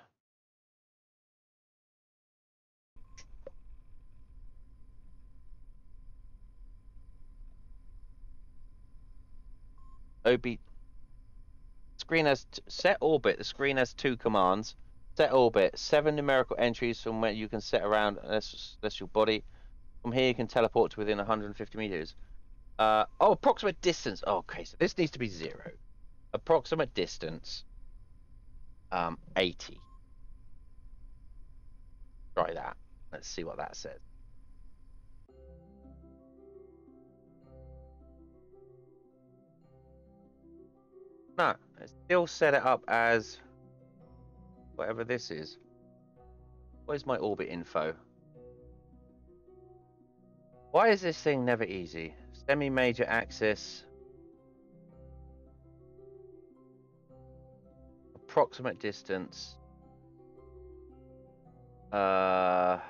screen has set orbit. The screen has two commands. Set orbit, 7 numerical entries from where you can set around celestial body. From here you can teleport to within 150 meters. Oh, approximate distance. Oh, okay, so this needs to be 0. Approximate distance, 80. Try that. Let's see what that says. No, I still set it up as whatever this is. Where's my orbit info? Why is this thing never easy? Semi-major axis. Approximate distance. No.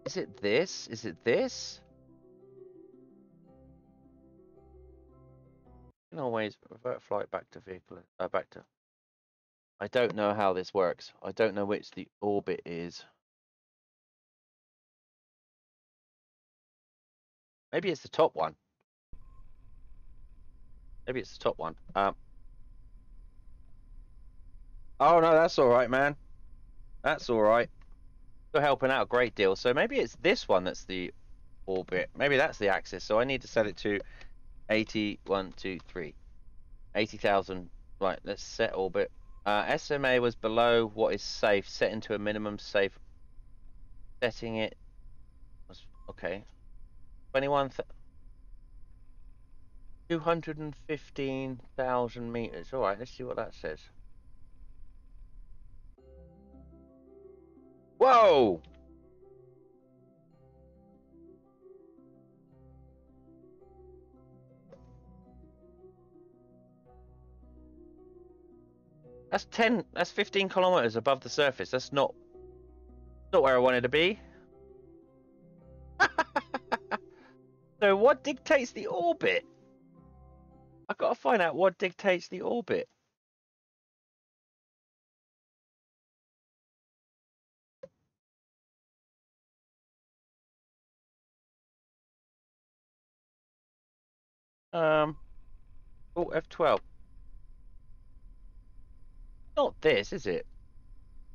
Is it this? Is it this? You can always revert flight back to vehicle. Back to. I don't know how this works. I don't know which the orbit is. Maybe it's the top one. Maybe it's the top one. Oh no, that's all right, man. That's all right. You're helping out a great deal. So maybe it's this one that's the orbit. Maybe that's the axis. So I need to set it to 81, 2, 3. 80,000. Right, let's set orbit. SMA was below what is safe. Set into a minimum safe. Setting it was okay. 215,000 meters. All right, let's see what that says. Whoa! That's 15 kilometers above the surface. That's not where I wanted to be. So what dictates the orbit? I've got to find out what dictates the orbit. Oh, F12. Not this, is it?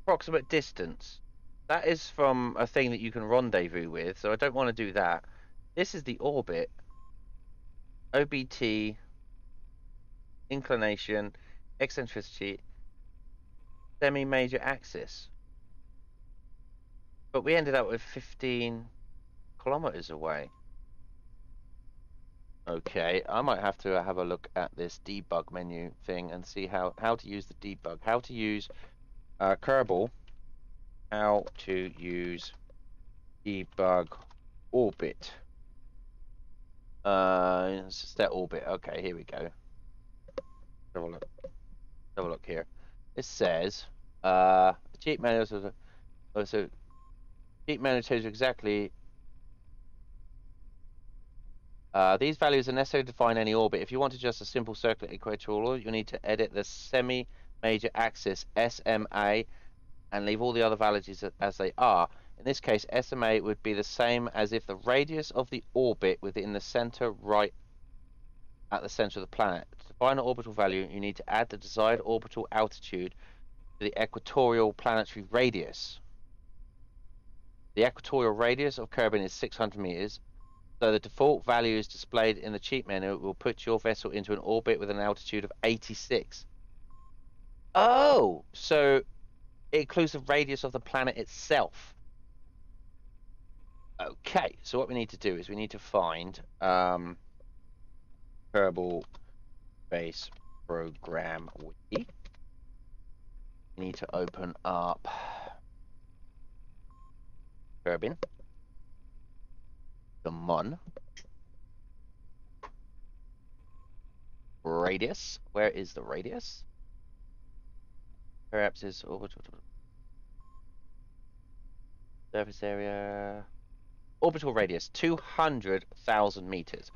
Approximate distance. That is from a thing that you can rendezvous with, so I don't want to do that. This is the orbit. OBT, inclination, eccentricity, semi-major axis. But we ended up with 15 kilometers away. Okay, I might have to have a look at this debug menu thing and see how to use the debug. How to use Kerbal. How to use debug orbit. Set orbit. Okay, here we go. Have a look. Have a look here. It says cheat manual. So cheat manual tells you exactly. These values are necessary to define any orbit. If you want to just a simple circular equatorial, you need to edit the semi-major axis SMA and leave all the other values as they are. In this case, estimate would be the same as if the radius of the orbit within the center right at the center of the planet. To find an orbital value, you need to add the desired orbital altitude to the equatorial planetary radius. The equatorial radius of Kerbin is 600 meters, so the default value is displayed in the cheat menu. It will put your vessel into an orbit with an altitude of 86. Oh, so it includes the radius of the planet itself. Okay, so what we need to do is we need to find Kerbal Space Program wiki. We need to open up Kerbin. The Mon. Radius. Where is the radius? Perhaps is orbital surface area. Orbital radius 200,000 meters.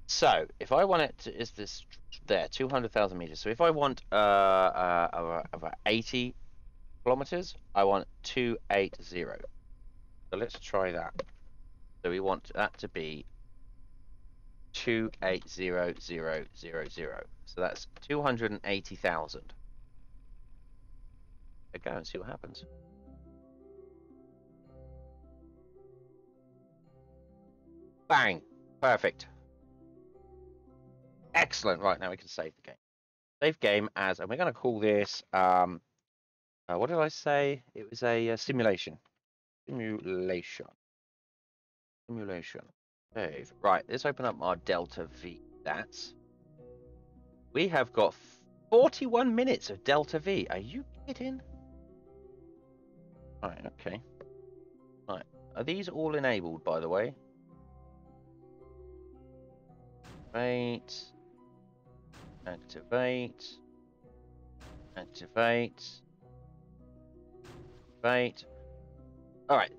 So if I want it to, is this there 200,000 meters? So if I want about 80 kilometers, I want 280. So let's try that. So we want that to be 280,000. So that's 280,000. Go and see what happens. Bang! Perfect. Excellent. Right, now we can save the game. Save game as, and we're going to call this, what did I say? It was a simulation. Simulation. Save. Right, let's open up our Delta V stats. We have got 41 minutes of Delta V. Are you kidding? Right, okay. Right. Are these all enabled, by the way? Activate. Activate. Activate. Activate. Alright.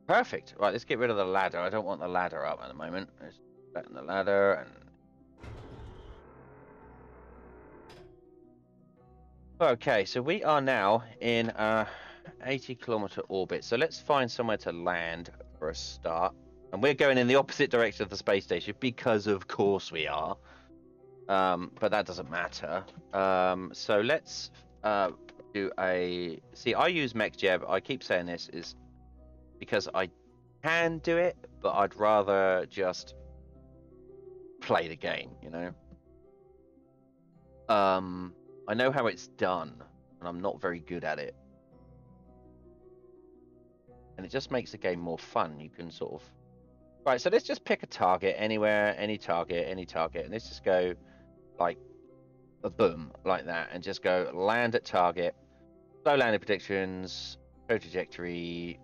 Perfect. Right, let's get rid of the ladder. I don't want the ladder up at the moment. Let's put in the ladder and... Okay, so we are now in a 80-kilometer orbit. So let's find somewhere to land for a start. And we're going in the opposite direction of the space station because of course we are. But that doesn't matter. So let's do a... See, I use MechJeb. I keep saying this is because I can do it, but I'd rather just play the game, you know? I know how it's done, and I'm not very good at it. And it just makes the game more fun. You can sort of... Right, so let's just pick a target anywhere, any target, and let's just go like a boom, like that, and just go land at target, slow landing predictions, pro trajectory,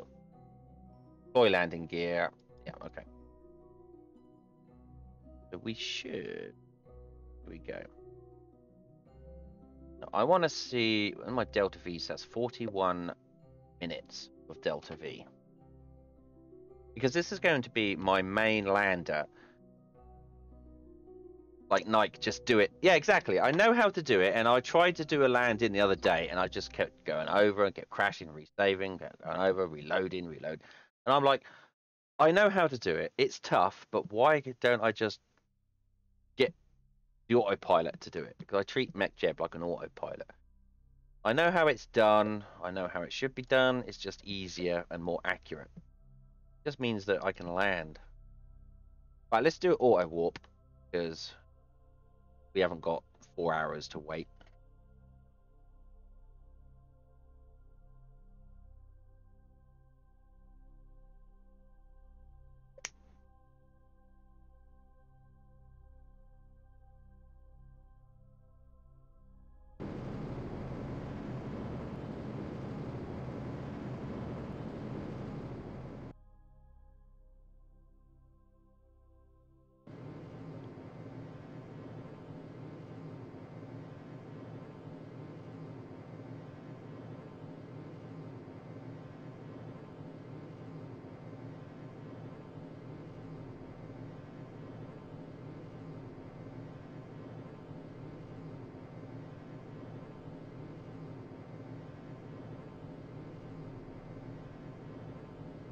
deploy landing gear. Yeah, okay. So we should... Here we go. I want to see in my Delta V, so that's 41 minutes of Delta V. Because this is going to be my main lander. Like Nike, just do it. Yeah, exactly. I know how to do it, and I tried to do a landing the other day, and I just kept going over and kept crashing, resaving, going over, reloading, reload. And I'm like, I know how to do it. It's tough, but why don't I just get the autopilot to do it? Because I treat MechJeb like an autopilot. I know how it's done. I know how it should be done. It's just easier and more accurate. It just means that I can land. Right, let's do auto warp because we haven't got 4 hours to wait.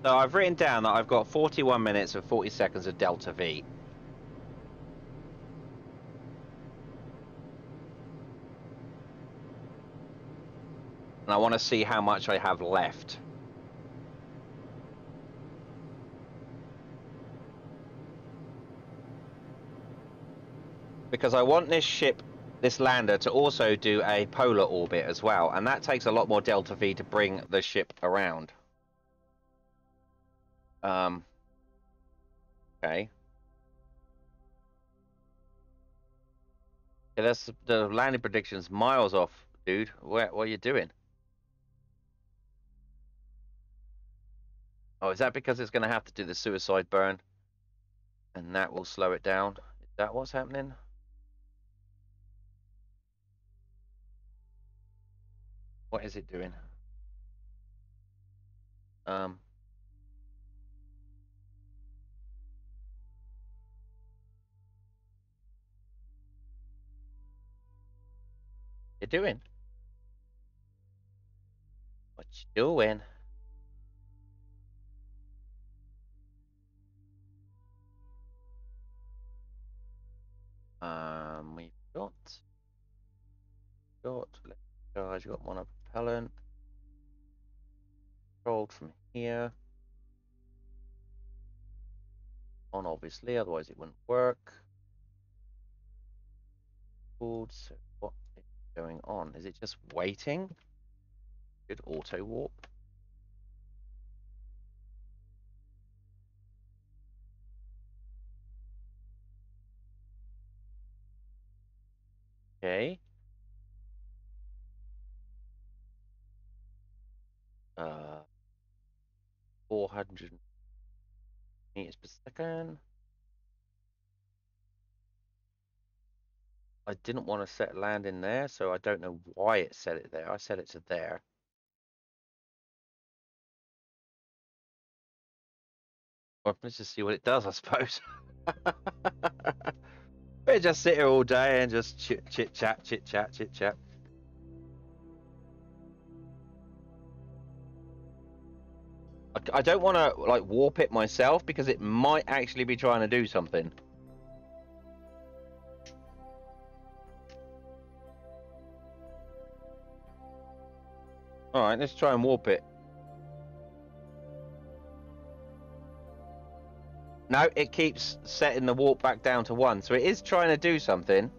So I've written down that I've got 41 minutes and 40 seconds of delta V. And I want to see how much I have left. Because I want this ship, this lander, to also do a polar orbit as well. And that takes a lot more delta V to bring the ship around. Okay. Yeah, that's the landing prediction's miles off, dude. What are you doing? Oh, is that because it's going to have to do the suicide burn? And that will slow it down? Is that what's happening? What is it doing? You doing? What you doing? We've got let's charge. Got one propellant controlled from here on, obviously, otherwise it wouldn't work. So what is going on? Is it just waiting? Good auto warp. Okay. 400 meters per second. I didn't want to set land in there, so I don't know why it set it there. I set it to there. Well, let's just see what it does, I suppose. Better just sit here all day and just chit chat. I don't want to like warp it myself because it might actually be trying to do something. All right, let's try and warp it. No, it keeps setting the warp back down to 1, so it is trying to do something.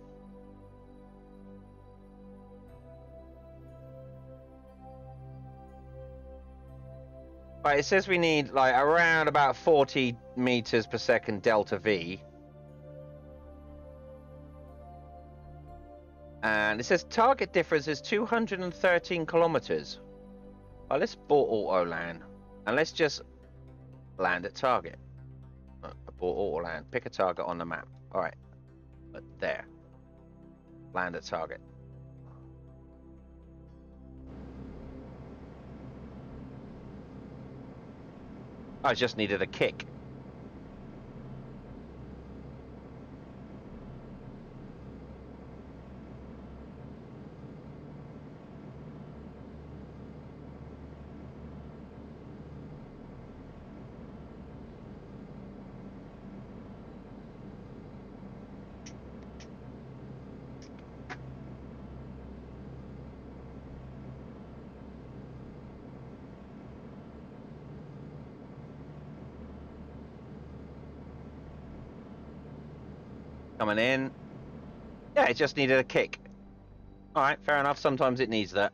Right, it says we need like around about 40 meters per second delta V. And it says target difference is 213 kilometers. Right, let's abort auto land. And let's just land at target. Abort auto land. Pick a target on the map. Alright. There. Land at target. I just needed a kick. Coming in. Yeah, it just needed a kick. Alright, fair enough. Sometimes it needs that.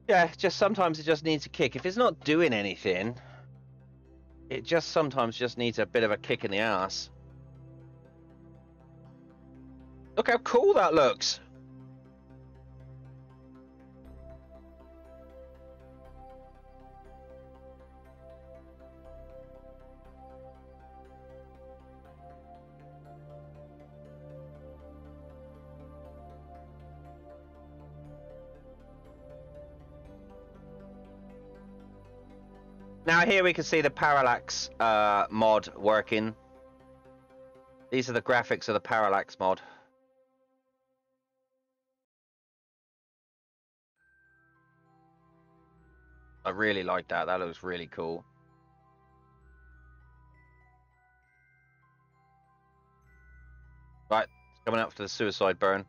Yeah, just sometimes it just needs a kick. If it's not doing anything, it just sometimes just needs a bit of a kick in the ass. Look how cool that looks. Now here we can see the parallax mod working. These are the graphics of the parallax mod. I really like that. That looks really cool. Right, coming up for the suicide burn.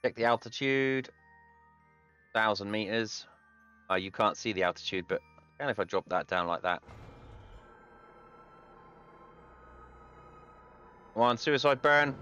Check the altitude. 1,000 meters. You can't see the altitude, but and if I drop that down like that. Come on, suicide burn.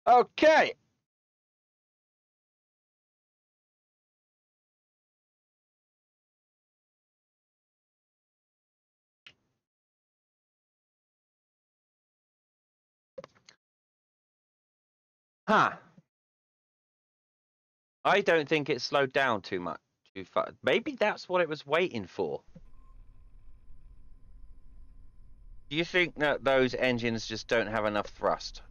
Okay. Huh. I don't think it slowed down too much. Too far. Maybe that's what it was waiting for. Do you think that those engines just don't have enough thrust?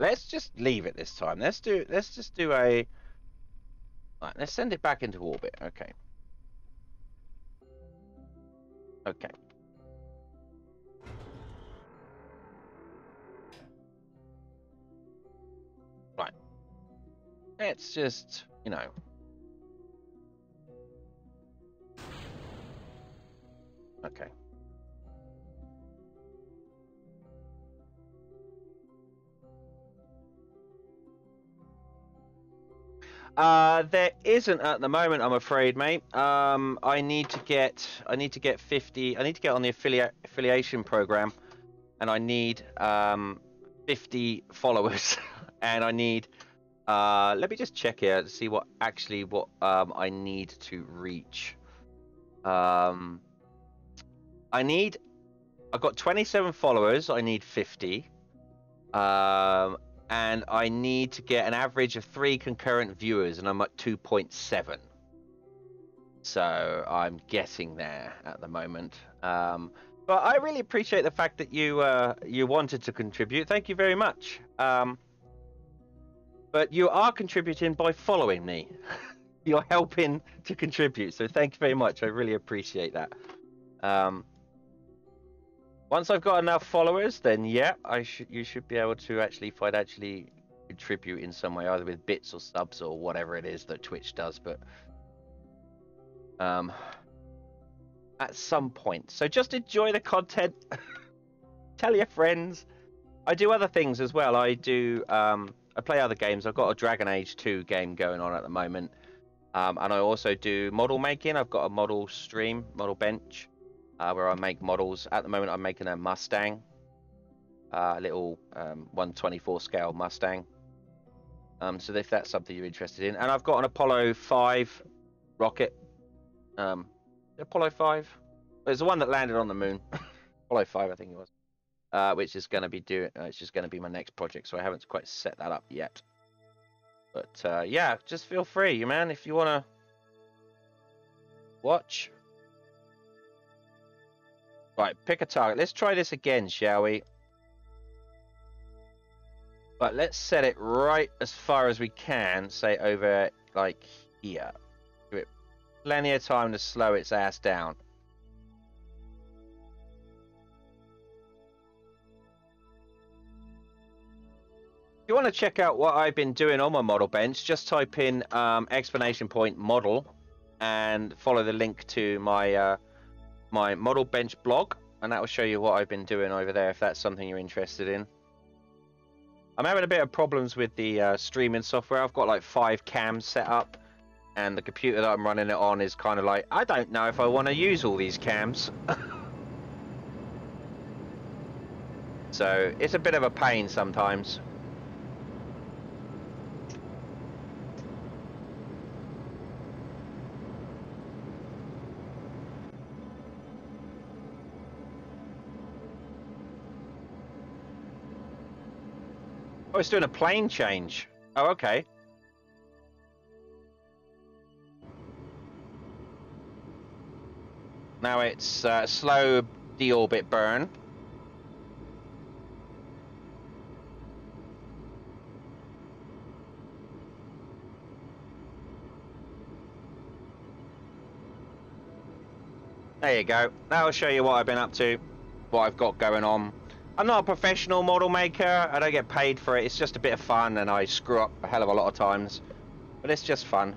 Let's just leave it this time. Let's just do a. Right, let's send it back into orbit. Okay. Okay. Right. Let's just, you know. Okay. There isn't at the moment, I'm afraid, mate. I need to get 50. I need to get on the affiliation program, and I need 50 followers, and I need. Let me just check here to see what I need to reach. I've got 27 followers. I need 50. And I need to get an average of 3 concurrent viewers, and I'm at 2.7. So I'm getting there at the moment. But I really appreciate the fact that you wanted to contribute. Thank you very much. But you are contributing by following me. You're helping to contribute. So thank you very much. I really appreciate that. Once I've got enough followers, then yeah, you should be able to actually financially contribute in some way, either with bits or subs or whatever it is that Twitch does. But at some point, so just enjoy the content. Tell your friends. I do other things as well. I play other games. I've got a Dragon Age 2 game going on at the moment, and I also do model making. I've got a model stream, model bench. Where I make models. At the moment, I'm making a Mustang, a little 1/24 scale Mustang. So if that's something you're interested in, and I've got an Apollo 5 rocket. Apollo 5. It's the one that landed on the moon. Apollo 5, I think it was. Which is going to be it's just going to be my next project. So I haven't quite set that up yet. But yeah, just feel free, man, if you want to watch. Right, pick a target. Let's try this again, shall we? But let's set it right as far as we can, say over like here. Give it plenty of time to slow its ass down. If you want to check out what I've been doing on my model bench, just type in exclamation point model and follow the link to my my model bench blog, and that will show you what I've been doing over there if that's something you're interested in. I'm having a bit of problems with the streaming software. I've got like 5 cams set up, and the computer that I'm running it on is kind of like, I don't know if I want to use all these cams. So it's a bit of a pain sometimes. Oh, it's doing a plane change. Oh, okay. Now it's slow deorbit burn. There you go. That'll show you what I've been up to, what I've got going on. I'm not a professional model maker. I don't get paid for it. It's just a bit of fun, and I screw up a hell of a lot of times. But it's just fun.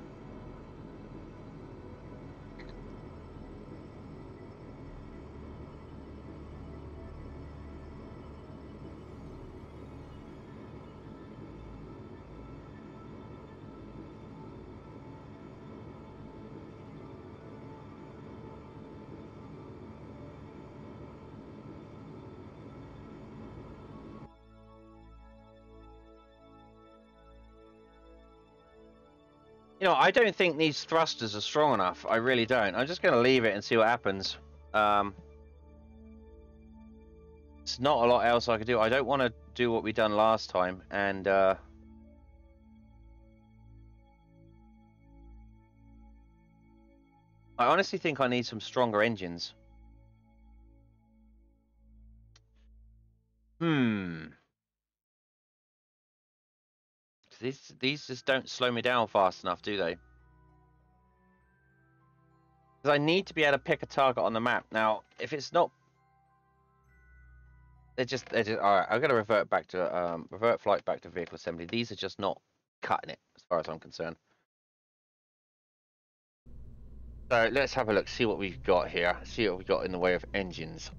You know, I don't think these thrusters are strong enough. I really don't. I'm just going to leave it and see what happens. It's not a lot else I could do. I don't want to do what we done last time. And I honestly think I need some stronger engines. These just don't slow me down fast enough, do they? Because I need to be able to pick a target on the map. Now, if it's not, they're just all right. I'm gonna revert back to revert flight back to vehicle assembly. These are just not cutting it, as far as I'm concerned. So let's have a look, see what we've got here, see what we've got in the way of engines.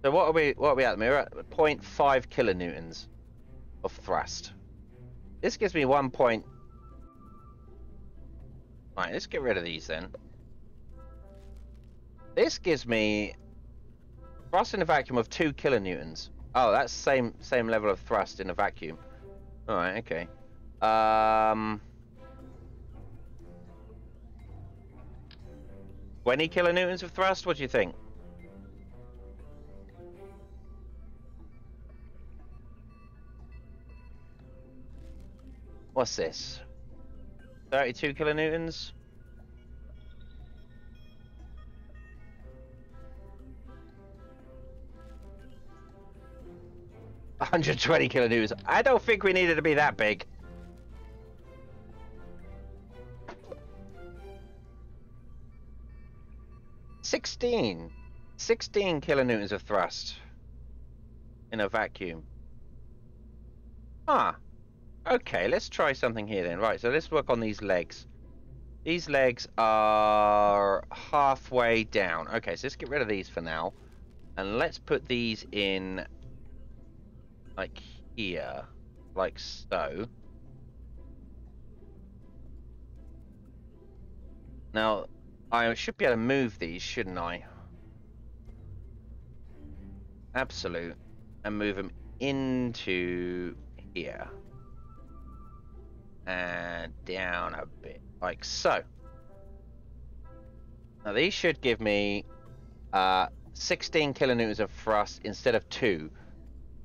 So what are we at? We're at 0.5 kilonewtons of thrust. This gives me 1 point. Right, let's get rid of these then. This gives me thrust in a vacuum of 2 kilonewtons. Oh, that's same level of thrust in a vacuum. All right, okay. 20 kilonewtons of thrust. What do you think? What's this? 32 kilonewtons? $120 kilonewtons. I don't think we needed to be that big. Sixteen kilonewtons of thrust in a vacuum. Ah. Okay, let's try something here then. Right, so let's work on these legs. These legs are halfway down. Okay, so let's get rid of these for now. And let's put these in like here, like so. Now, I should be able to move these, shouldn't I? Absolute. And move them into here. And down a bit, like so. Now these should give me 16 kilonewtons of thrust instead of 2.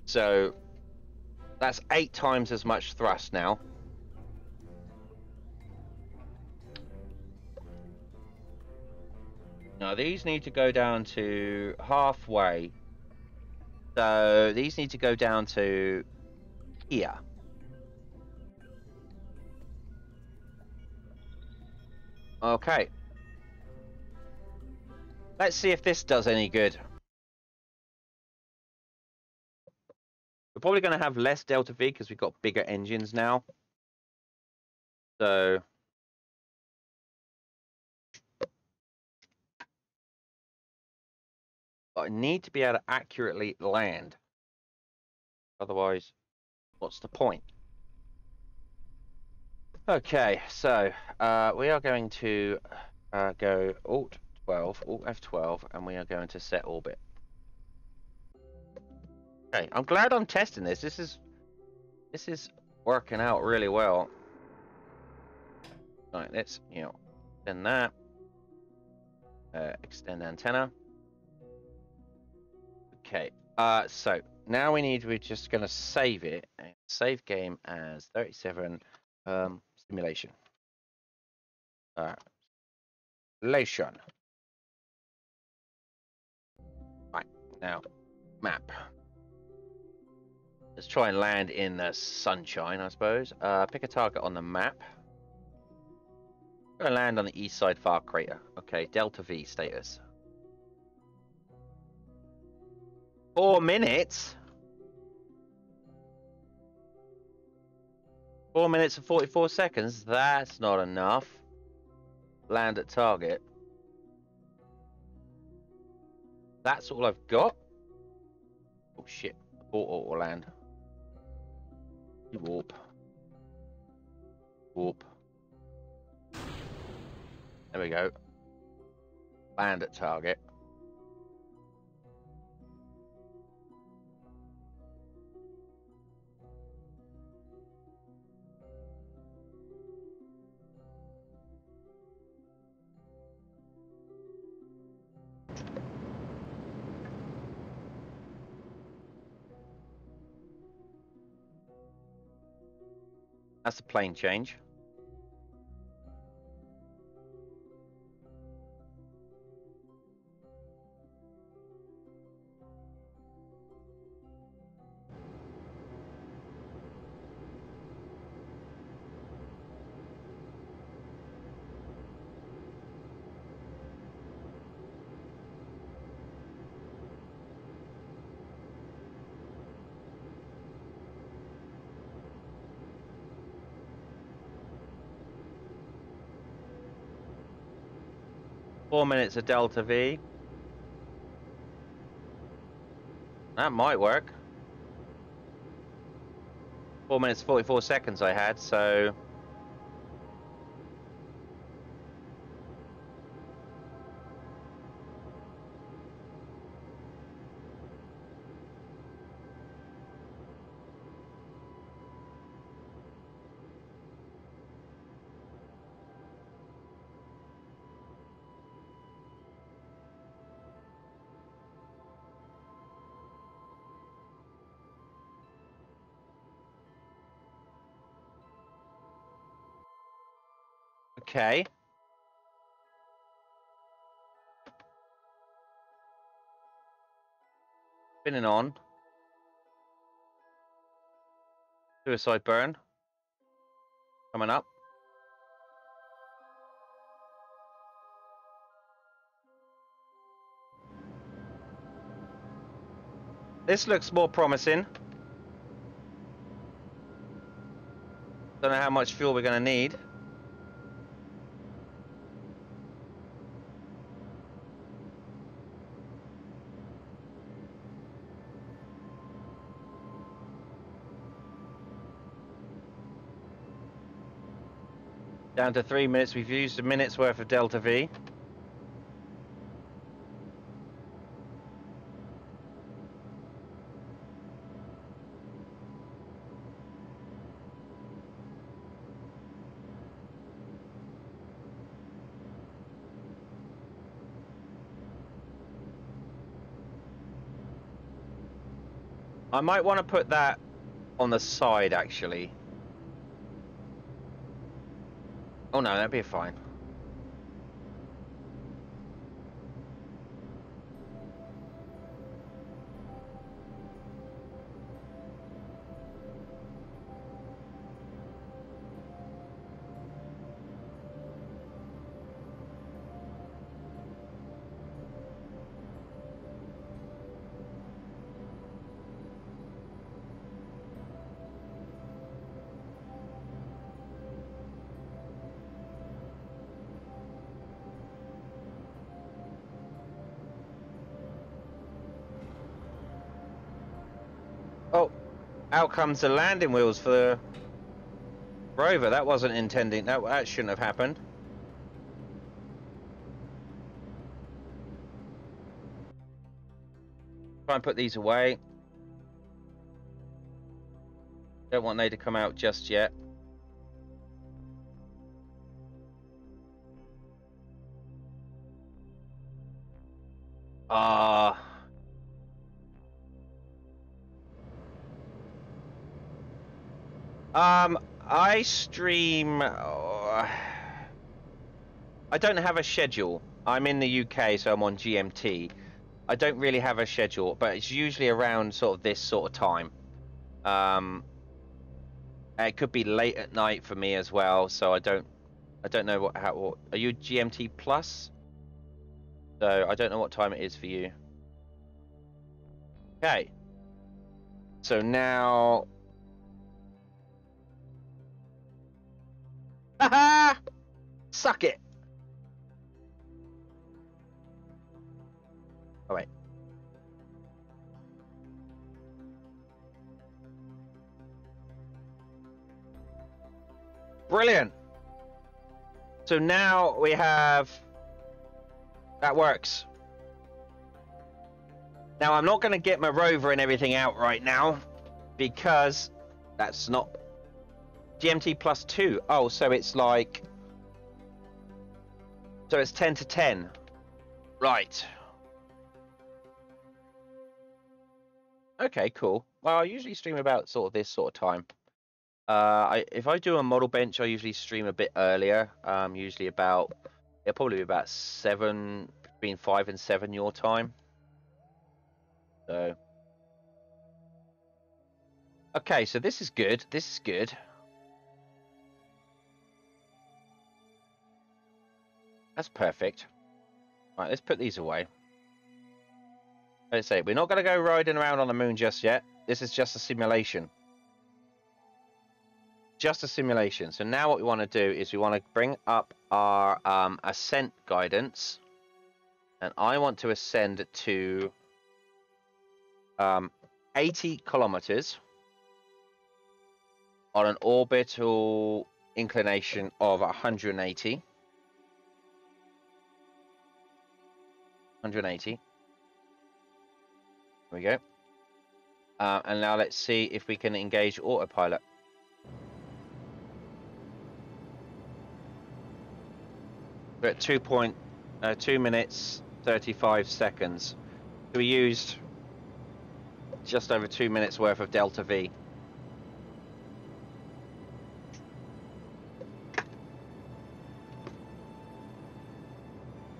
So that's 8 times as much thrust now. Now these need to go down to halfway. So these need to go down to here. Okay. Let's see if this does any good. We're probably going to have less Delta V because we've got bigger engines now. So I need to be able to accurately land. Otherwise, what's the point? Okay, so we are going to go Alt 12, Alt F12, and we are going to set orbit. Okay, I'm glad I'm testing this. This is working out really well. Right, let's extend that. Extend antenna. Okay. So now we're just gonna save it. Save game as 37. Simulation. Simulation. Right now, map. Let's try and land in the sunshine, I suppose. Pick a target on the map. I'm gonna land on the east side far crater. Okay, Delta V status. 4 minutes? 4 minutes and 44 seconds? That's not enough. Land at target. That's all I've got? Oh shit. Abort auto land. Warp. Warp. There we go. Land at target. That's a plane change. Four minutes of Delta V. That might work. 4 minutes 44 seconds I had, so okay. Spinning on. Suicide burn. Coming up. This looks more promising. Don't know how much fuel we're going to need. Down to 3 minutes. We've used a minute's worth of Delta V. I might want to put that on the side, actually. Oh no, that'd be fine. Oh, out comes the landing wheels for the rover. That wasn't intending. That shouldn't have happened. Try and put these away. Don't want they to come out just yet. I stream. I don't have a schedule. I'm in the UK, so I'm on GMT. I don't really have a schedule, but it's usually around sort of this sort of time. It could be late at night for me as well, so I don't know what are you GMT plus? So I don't know what time it is for you. Okay. So now, haha! Suck it. Oh wait. Brilliant. So now we have that works. Now I'm not going to get my rover and everything out right now because that's not GMT plus 2. Oh, so it's like, so it's 10 to 10. Right. Okay, cool. Well, I usually stream about sort of this sort of time. If I do a model bench, I usually stream a bit earlier. Usually about, it'll probably be about 7, between 5 and 7 your time. So, okay, so this is good. This is good. That's perfect. Right, let's put these away. Let's say we're not going to go riding around on the moon just yet. This is just a simulation. Just a simulation. So now what we want to do is we want to bring up our ascent guidance, and I want to ascend to 80 kilometers on an orbital inclination of 180. 180. There we go. And now let's see if we can engage autopilot. We're at 2 minutes 35 seconds. We used just over 2 minutes worth of Delta V.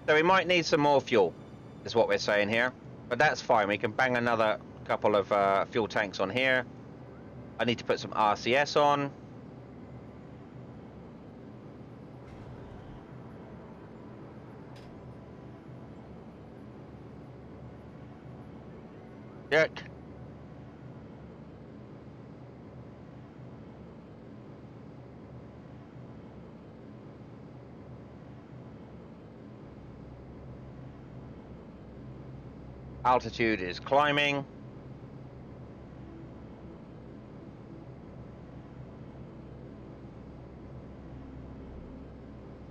So we might need some more fuel, is what we're saying here. But that's fine. We can bang another couple of fuel tanks on here. I need to put some RCS on. Check. Altitude is climbing.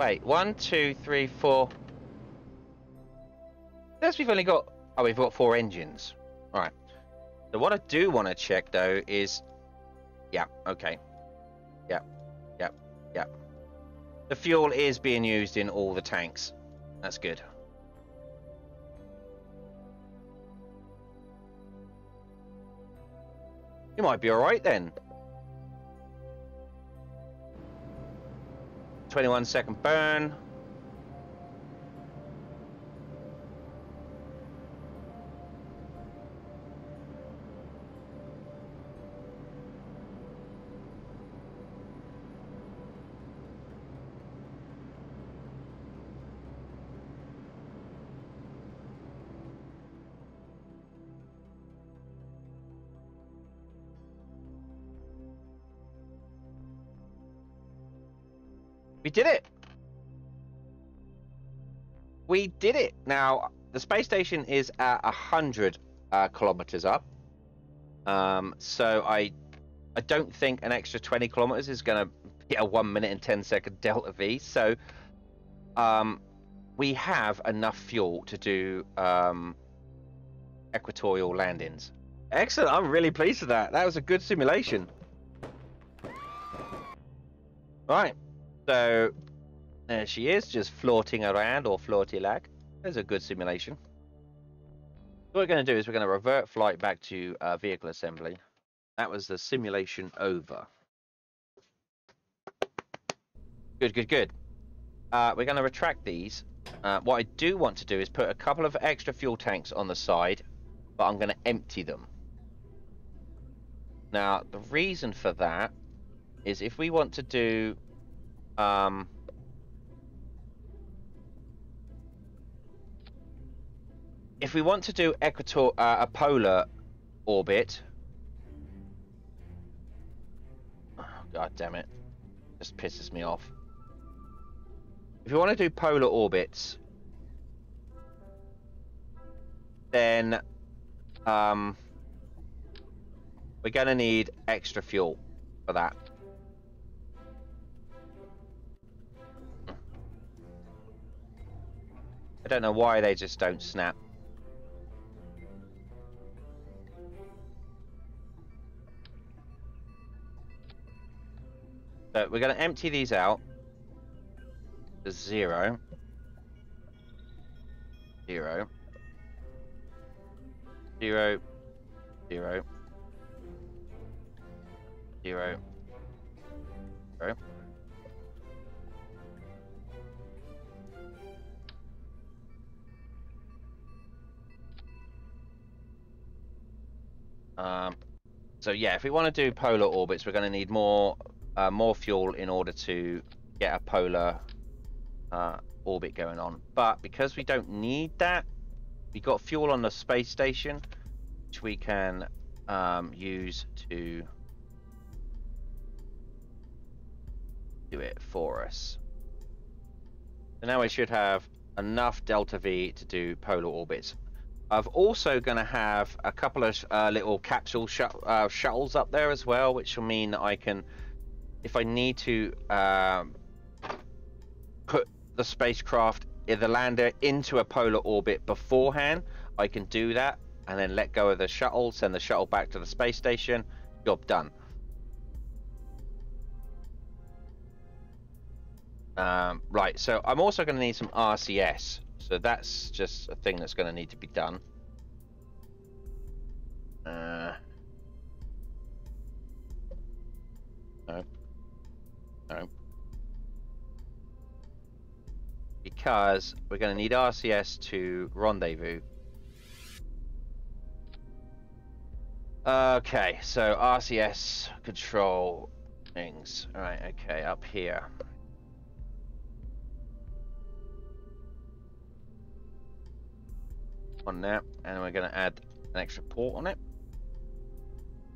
Wait, 1, 2, 3, 4. Yes, we've only got, oh, we've got 4 engines. All right. So what I do want to check though is, yeah, okay. Yeah. The fuel is being used in all the tanks. That's good. You might be all right then. 21-second burn. We did it! We did it! Now, the space station is at 100 kilometers up. So I don't think an extra 20 kilometers is going to be a 1 minute and 10-second Delta V. So we have enough fuel to do equatorial landings. Excellent! I'm really pleased with that. That was a good simulation. Right, so there she is, just floating around, or floaty lag. There's a good simulation. What we're going to do is we're going to revert flight back to vehicle assembly. That was the simulation over. Good, good, good. We're going to retract these. What I do want to do is put a couple of extra fuel tanks on the side, but I'm going to empty them. Now, the reason for that is if we want to do if we want to do a polar orbit. Oh, God damn it. Just pisses me off. If you want to do polar orbits, then we're going to need extra fuel for that. I don't know why they just don't snap. So we're going to empty these out to 0, 0, 0, 0, 0, 0. So yeah, if we want to do polar orbits, we're going to need more fuel in order to get a polar orbit going on. But because we don't need that, we've got fuel on the space station, which we can use to do it for us. So now we should have enough delta V to do polar orbits. I've also going to have a couple of little capsule shuttles up there as well, which will mean that I can, if I need to, put the spacecraft, the lander, into a polar orbit beforehand. I can do that and then let go of the shuttle, send the shuttle back to the space station. Job done. Right, so I'm also going to need some RCS. So that's just a thing that's going to need to be done. No. No. Because we're going to need RCS to rendezvous. Okay, so RCS control things. Alright, okay, up here. On that, and we're going to add an extra port on it,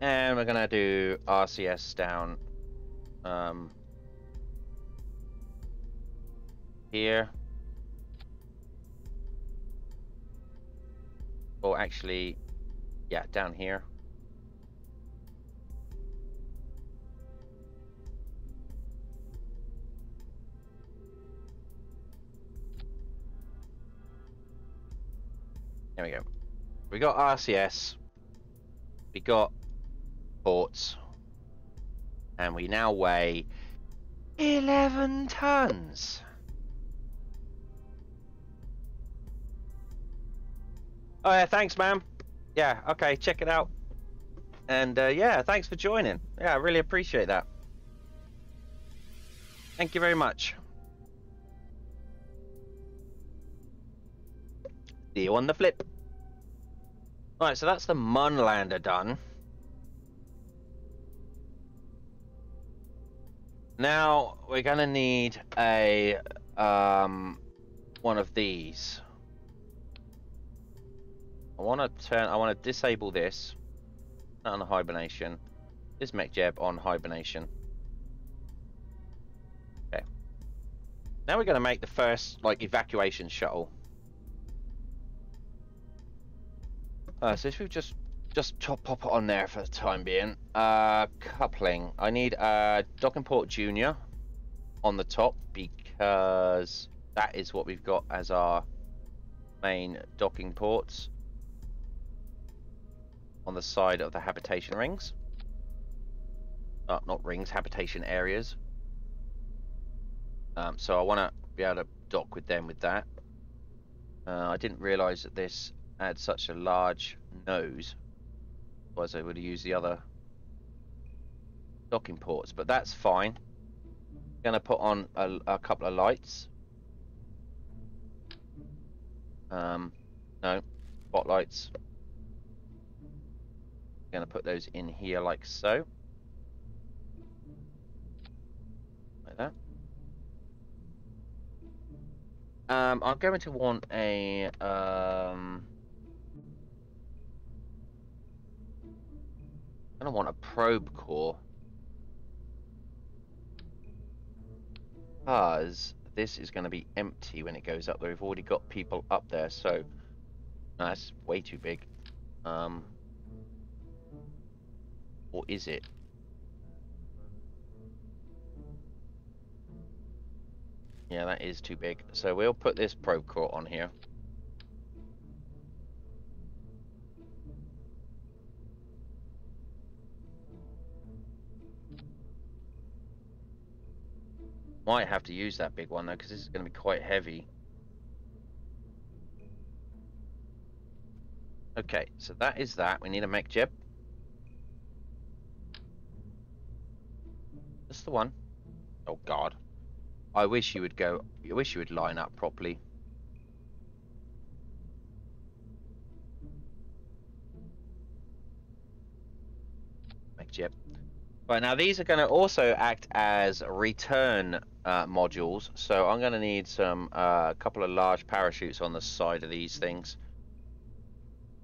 and we're going to do RCS down here, or actually, yeah, down here. There we go. We got RCS, we got ports, and we now weigh 11 tons. Oh yeah, thanks, ma'am. Yeah, okay, check it out. And yeah, thanks for joining. Yeah, I really appreciate that. Thank you very much. See you on the flip. Right, so that's the Mun lander done. Now we're gonna need a one of these. I want to disable this on hibernation. This mech jeb on hibernation. Okay. Now we're gonna make the first evacuation shuttle. So if we just pop it on there for the time being. Coupling. I need a docking port junior on the top because that is what we've got as our main docking ports on the side of the habitation rings. Not rings, habitation areas. So I want to be able to dock with them with that. I didn't realise that this had such a large nose. Otherwise I would have used the other docking ports, but that's fine. Gonna put on a couple of lights. No, spotlights. Gonna put those in here like so. Like that. I'm going to want a I don't want a probe core, because this is going to be empty when it goes up there. We've already got people up there, so that's way too big. Or is it? Yeah, that is too big. So we'll put this probe core on here. Might have to use that big one though, because this is going to be quite heavy. Okay, so that is that. We need a mech jib. That's the one. Oh God, I wish you would go. I wish you would line up properly. Mech jib. Right, now these are going to also act as return modules, so I'm going to need some couple of large parachutes on the side of these things.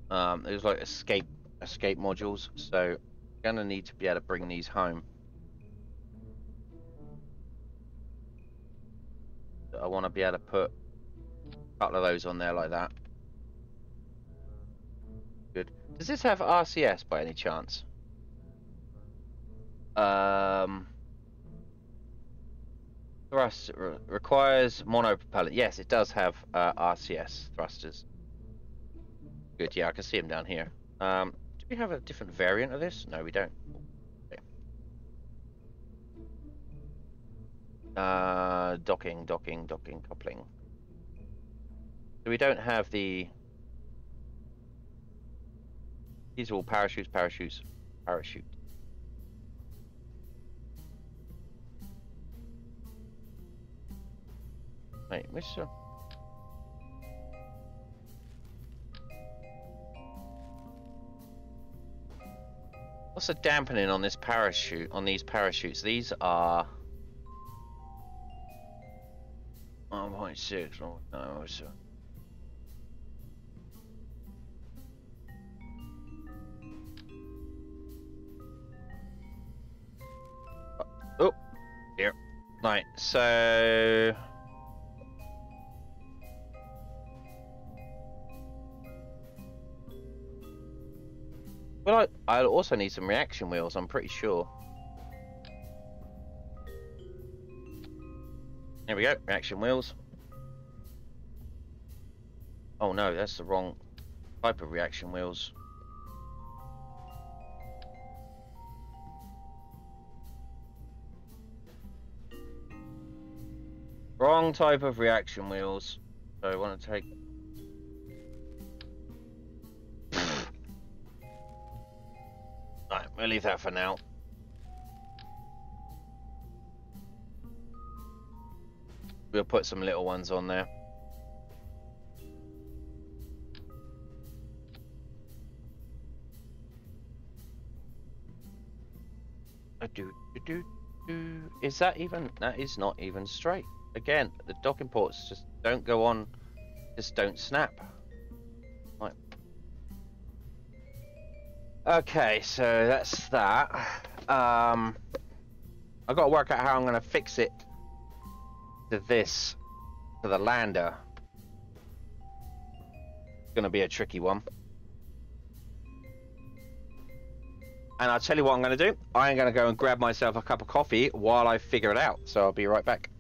There's like escape modules, so I'm going to need to be able to bring these home. I want to be able to put a couple of those on there like that. Good. Does this have RCS by any chance? Thrust requires monopropellant. Yes, it does have RCS thrusters. Good, yeah, I can see them down here. Do we have a different variant of this? No, we don't. Okay. Docking, coupling. So we don't have the... These are all parachute. Wait, which one? What's the dampening on this parachute? On these parachutes, these are 1.6. No, so. Oh, here. Right, so. Well, I'll also need some reaction wheels, I'm pretty sure. There we go, reaction wheels. Oh no, that's the wrong type of reaction wheels. Wrong type of reaction wheels. So I want to take... Right, we'll leave that for now. We'll put some little ones on there. Is that even? That is not even straight. Again, the docking ports just don't go on, just don't snap. Right. Okay, so that's that. I've got to work out how I'm going to fix it to this, to the lander. It's going to be a tricky one. And I'll tell you what I'm going to do. I'm going to go and grab myself a cup of coffee while I figure it out. So I'll be right back.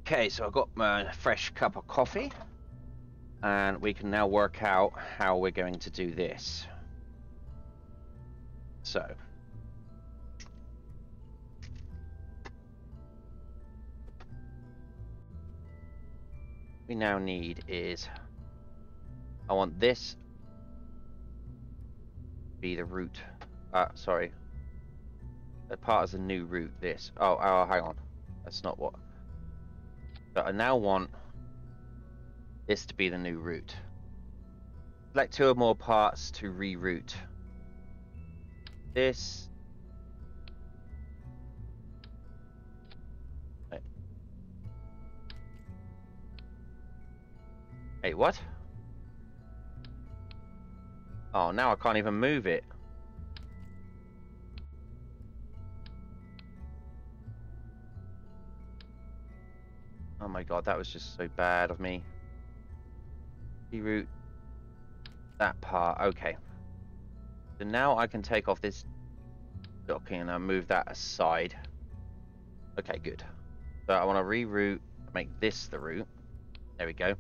Okay, so I've got my fresh cup of coffee, and we can now work out how we're going to do this. So, we now need is, I want this to be the route. Sorry. That part is a new route. This. Oh, hang on. That's not what. So I now want this to be the new route. Select 2 or more parts to reroute. This. Wait, what? Oh, now I can't even move it. Oh my god, that was just so bad of me. Reroute that part. Okay. So now I can take off this docking and I'll move that aside. Okay, good. So I want to reroute, make this the route. There we go.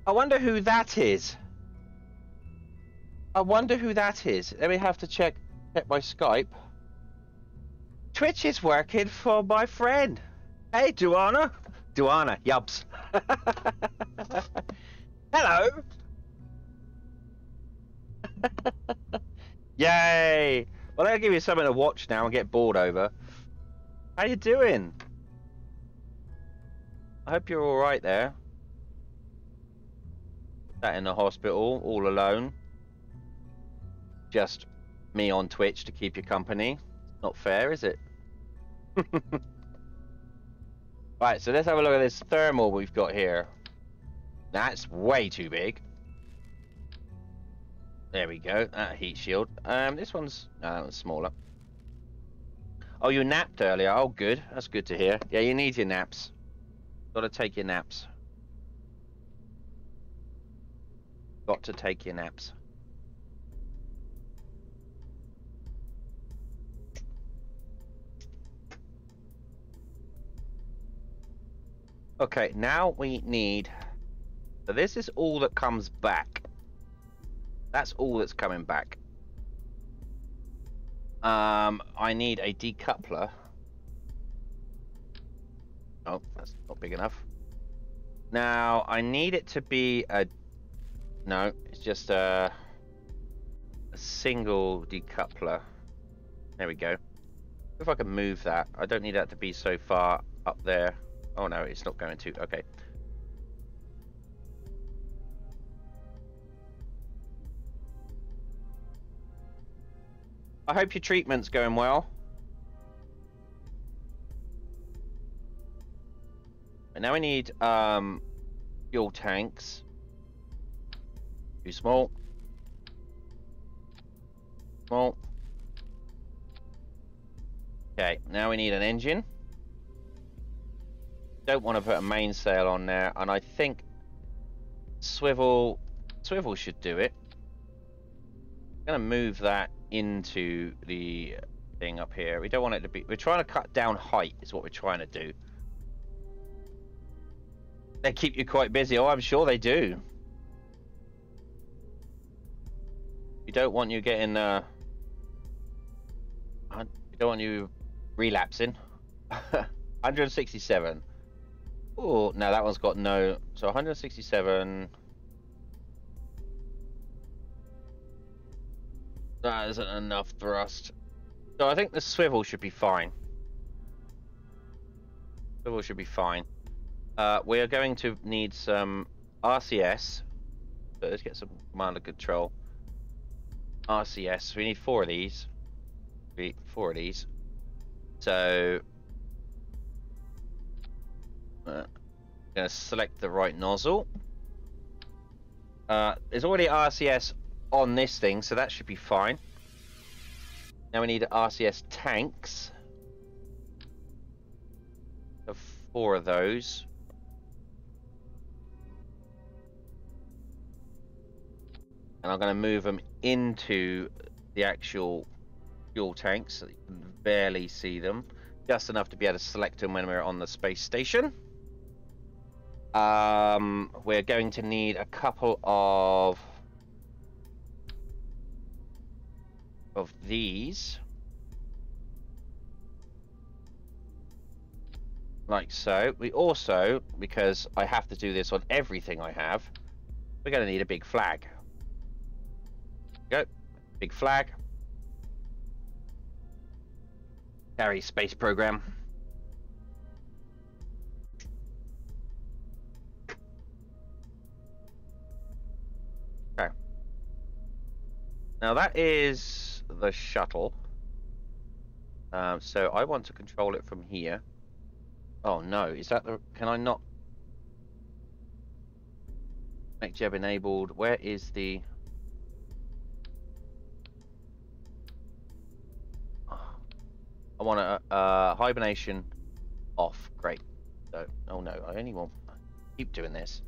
I wonder who that is. I wonder who that is. Let me have to check my Skype. Twitch is working for my friend. Hey, Duana. Duana, yubs. Hello. Yay. Well, I'll give you something to watch now and get bored over. How you doing? I hope you're all right there. Sat in the hospital, all alone. Just me on Twitch to keep you company. Not fair, is it? Right, so let's have a look at this thermal we've got here. That's way too big. There we go. Heat shield. This one's that one's smaller. Oh, you napped earlier. Oh, good. That's good to hear. Yeah, you need your naps. Got to take your naps. Got to take your naps. Okay, now we need. So this is all that comes back. That's all that's coming back. I need a decoupler. Oh, that's not big enough. Now I need it to be a. No, it's just a single decoupler. There we go. If I can move that, I don't need that to be so far up there. Oh no, it's not going to. Okay. I hope your treatment's going well. And now we need fuel tanks. Too small. Small. Okay, now we need an engine. Don't want to put a mainsail on there, and I think swivel should do it. I'm gonna move that into the thing up here. We don't want it to be. We're trying to cut down height, is what we're trying to do. They keep you quite busy. Oh, I'm sure they do. We don't want you getting. We don't want you relapsing. 167. Oh, no, that one's got no. So 167. That isn't enough thrust. So I think the swivel should be fine. Swivel should be fine. We are going to need some RCS. So let's get some command and control. RCS. We need 4 of these. 4 of these. So I'm going to select the right nozzle. There's already RCS on this thing, so that should be fine. Now we need RCS tanks. So 4 of those. And I'm going to move them into the actual fuel tanks so that you can barely see them. just enough to be able to select them when we're on the space station. We're going to need a couple of these, like so. We also, because I have to do this on everything I have, we're going to need a big flag. Go, big flag. Carry Space Program. Okay. Now that is the shuttle. So I want to control it from here. Oh no, is that the... Can I not... Make Jeb enabled. Where is the... I want a hibernation off. Great. So, oh no, I only want... Keep doing this.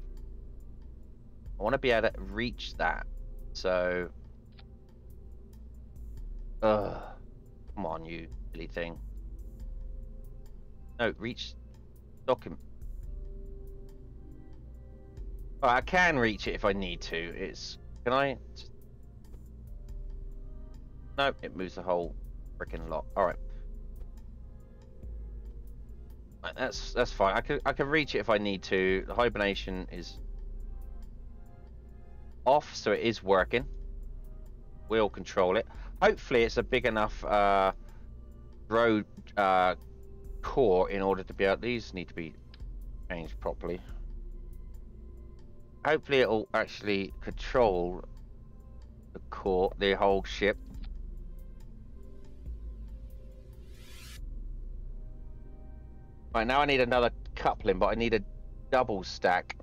I want to be able to reach that. So... Come on, you silly thing. No, reach... Document. Oh, I can reach it if I need to. It's... Can I... No, it moves the whole freaking lot. Alright. That's fine. I can reach it if I need to. The hibernation is off, so it is working. We'll control it. Hopefully, it's a big enough road core in order to be able. These need to be changed properly. Hopefully, it'll actually control the core, the whole ship. Right, now I need another coupling, but I need a double stack.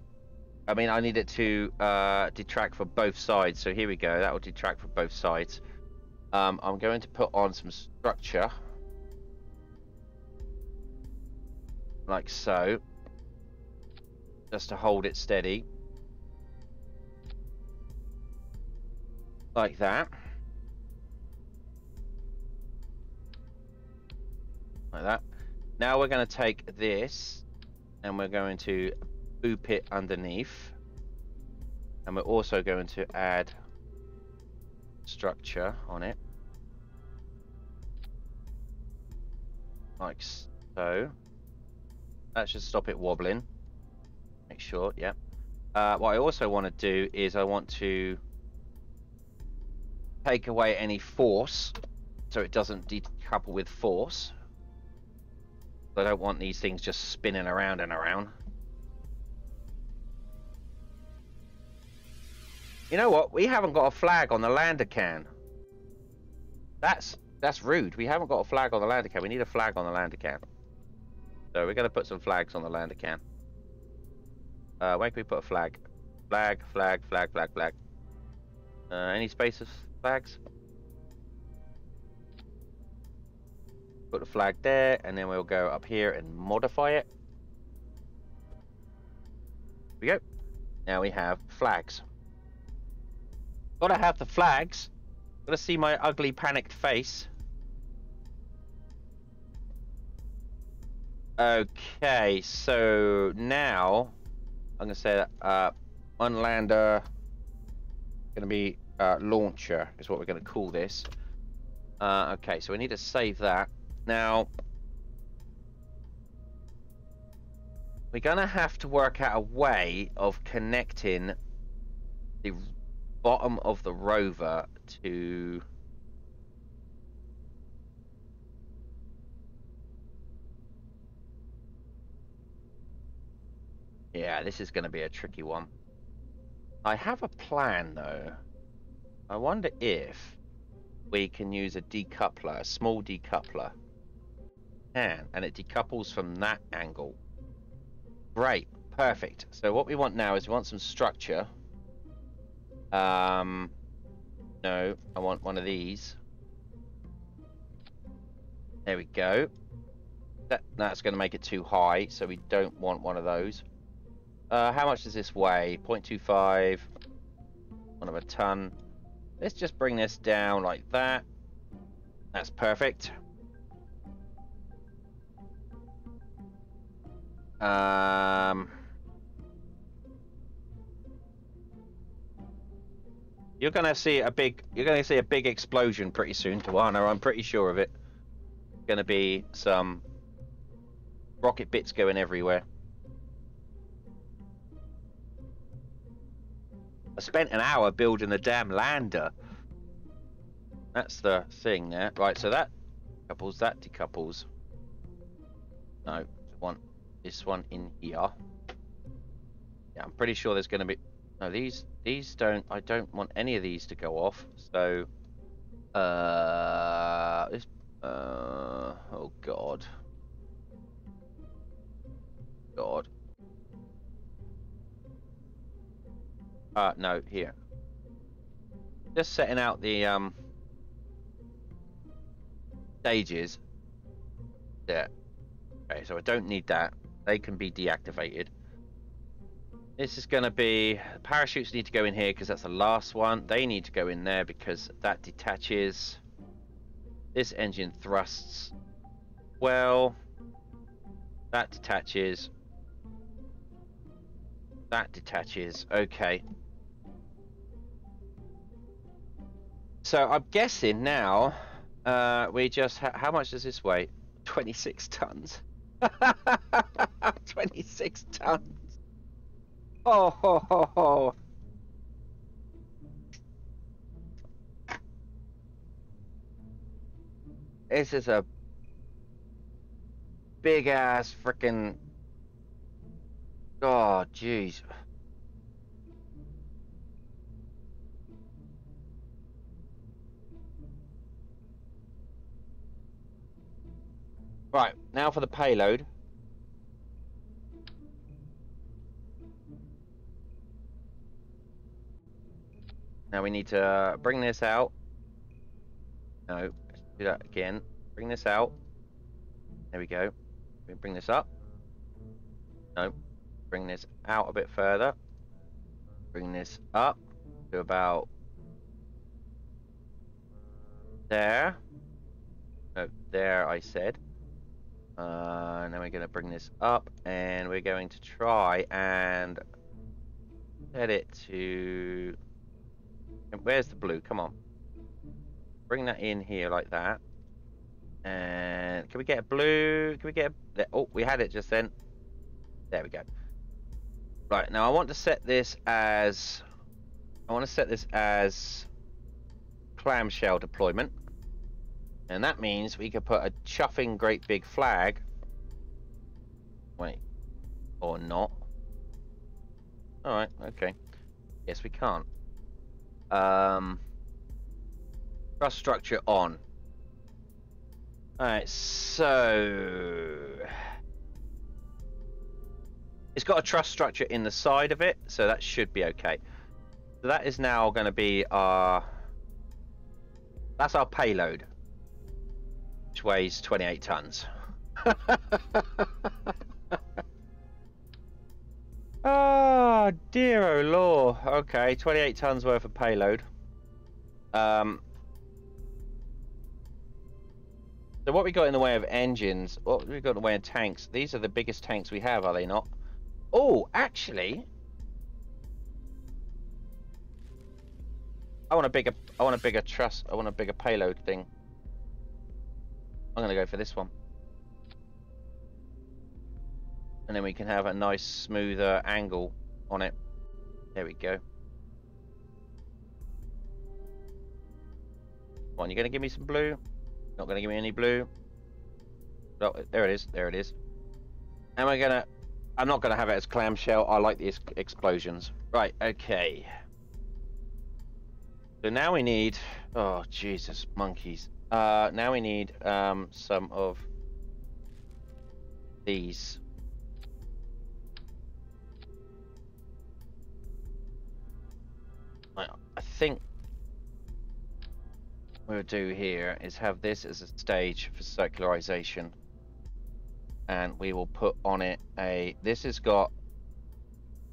I mean, I need it to detract for both sides. So here we go. That will detract for both sides. I'm going to put on some structure. Like so. Just to hold it steady. Like that. Like that. Now we're going to take this and we're going to boop it underneath, and we're also going to add structure on it, like so. That should stop it wobbling. Make sure, yeah. What I also want to do is I want to take away any force so it doesn't decouple with force. I don't want these things just spinning around and around. You know what? We haven't got a flag on the lander can. That's rude. We haven't got a flag on the lander can. We need a flag on the lander can. So we're going to put some flags on the lander can. Where can we put a flag? Flag, flag, flag, flag, flag. Any spaces? Flags? Put the flag there, and then we'll go up here and modify it. Here we go. Now we have flags. Gotta have the flags. Gotta see my ugly, panicked face. Okay, so now I'm gonna say that unlander gonna be launcher is what we're gonna call this. Okay, so we need to save that. Now, we're going to have to work out a way of connecting the bottom of the rover to... Yeah, this is going to be a tricky one. I have a plan, though. I wonder if we can use a decoupler, a small decoupler. And it decouples from that angle. Great, perfect. So what we want now is we want some structure. No, I want one of these. There we go. That's going to make it too high, so we don't want one of those. How much does this weigh? 0.25. 1 of a ton. Let's just bring this down like that. That's perfect. You're gonna see a big explosion pretty soon, Tawana. I'm pretty sure of it. Gonna be some rocket bits going everywhere. I spent an hour building the damn lander. That's the thing there. Right, so that decouples, that decouples. No, I want this one in here. Yeah, I'm pretty sure there's gonna be... No, these don't... I don't want any of these to go off. So... This... Oh, God. God. No, here. Just setting out the, stages. There. Okay, so I don't need that. They can be deactivated. This is going to be... Parachutes need to go in here because that's the last one. They need to go in there because that detaches. This engine thrusts. Well... That detaches. That detaches. Okay. So I'm guessing now... we just... how much does this weigh? 26 tons. 26 tons. Oh, ho, ho, ho. This is a big ass freaking... God, jeez. Right, now for the payload. Now we need to bring this out. No, let's do that again. Bring this out. There we go. We bring this up. No, bring this out a bit further. Bring this up to about there. No, there I said. And then we're going to bring this up and we're going to try and set it to... Where's the blue? Come on. Bring that in here like that. And can we get a blue? Can we get a... Oh, we had it just then. There we go. Right, now I want to set this as... clamshell deployment. And that means we could put a chuffing great big flag. Wait. Or not. Alright, okay. Yes, we can't. Thrust structure on. Alright, so... It's got a truss structure in the side of it, so that should be okay. So that is now going to be our... That's our payload. Which weighs 28 tons. Oh, dear oh lord. Okay, 28 tons worth of payload. So what we got in the way of engines, what we got in the way of tanks, these are the biggest tanks we have, are they not? Oh, actually, I want a bigger truss, I want a bigger payload thing. I'm gonna go for this one. And then we can have a nice smoother angle on it. There we go. Come on, you gonna give me some blue? Not gonna give me any blue. Oh, there it is, there it is. And I'm not gonna have it as clamshell, I like the explosions. Right, okay. So now we need, oh Jesus, monkeys. Now we need some of these. I think what we'll do here is have this as a stage for circularization, and we will put on it a... This has got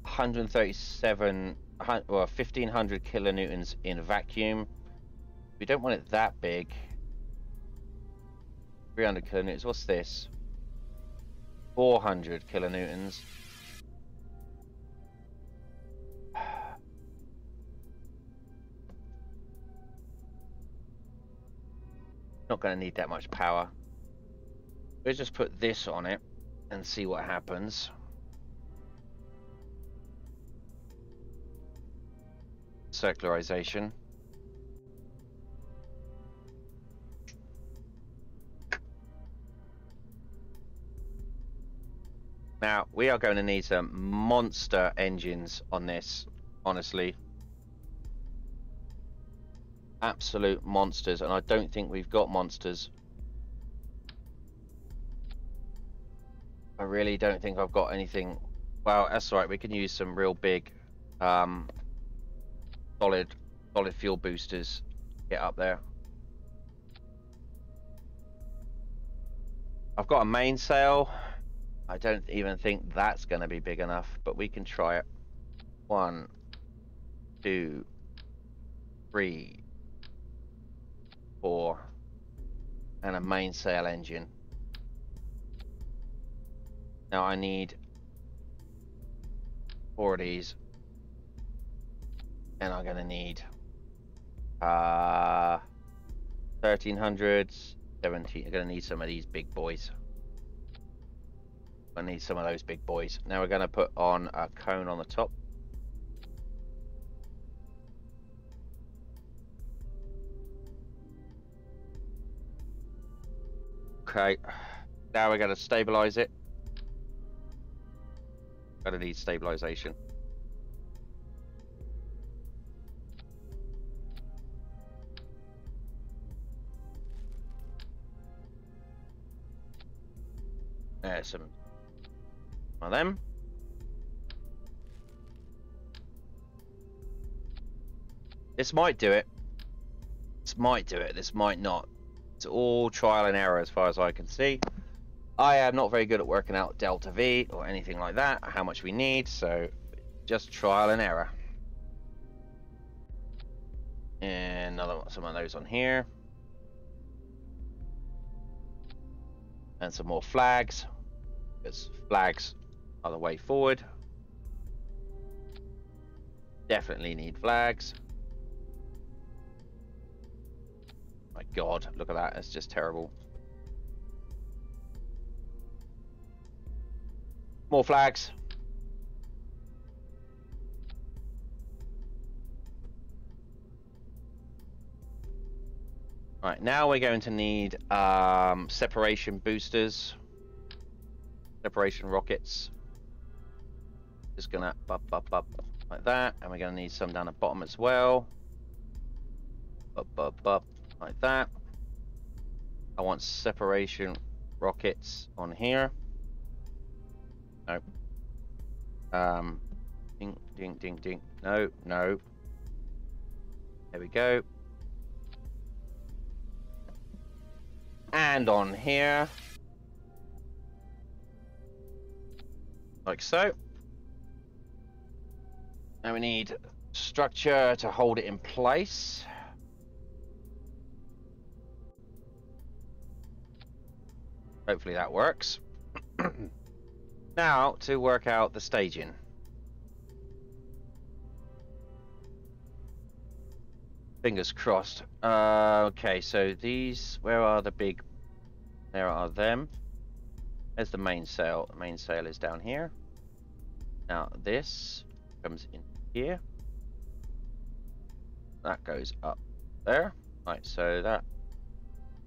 137, well, 1500 kilonewtons in vacuum. We don't want it that big. 300 kilonewtons. What's this? 400 kilonewtons. Not going to need that much power. We'll just put this on it and see what happens. Circularization. Now, we are going to need some monster engines on this, honestly. Absolute monsters, and I don't think we've got monsters. I really don't think I've got anything. Well, that's all right. We can use some real big, solid fuel boosters. Get up there. I've got a mainsail. I don't even think that's going to be big enough, but we can try it. 1, 2, 3, 4, and a mainsail engine. Now I need 4 of these, and I'm going to need 1300s, 17. I'm going to need some of these big boys. I need some of those big boys. Now we're going to put on a cone on the top. Okay, now we're going to stabilize it. Going to need stabilization. There's some of them. This might do it. This might do it. This might not. It's all trial and error as far as I can see. I am not very good at working out delta V or anything like that, how much we need, so just trial and error. And some of those on here. And some more flags, because flags are the way forward. Definitely need flags. My God, look at that, it's just terrible. More flags. Right, now we're going to need separation boosters, separation rockets. Just gonna up like that, and we're gonna need some down the bottom as well. Up like that. I want separation rockets on here. No. Ding, ding, ding, ding. No, no. There we go. And on here. Like so. Now we need structure to hold it in place. Hopefully that works. Now to work out the staging. Fingers crossed. Okay, so these, where are the big, there are them. There's the mainsail. The mainsail is down here. Now this comes in here. That goes up there. Right, so that,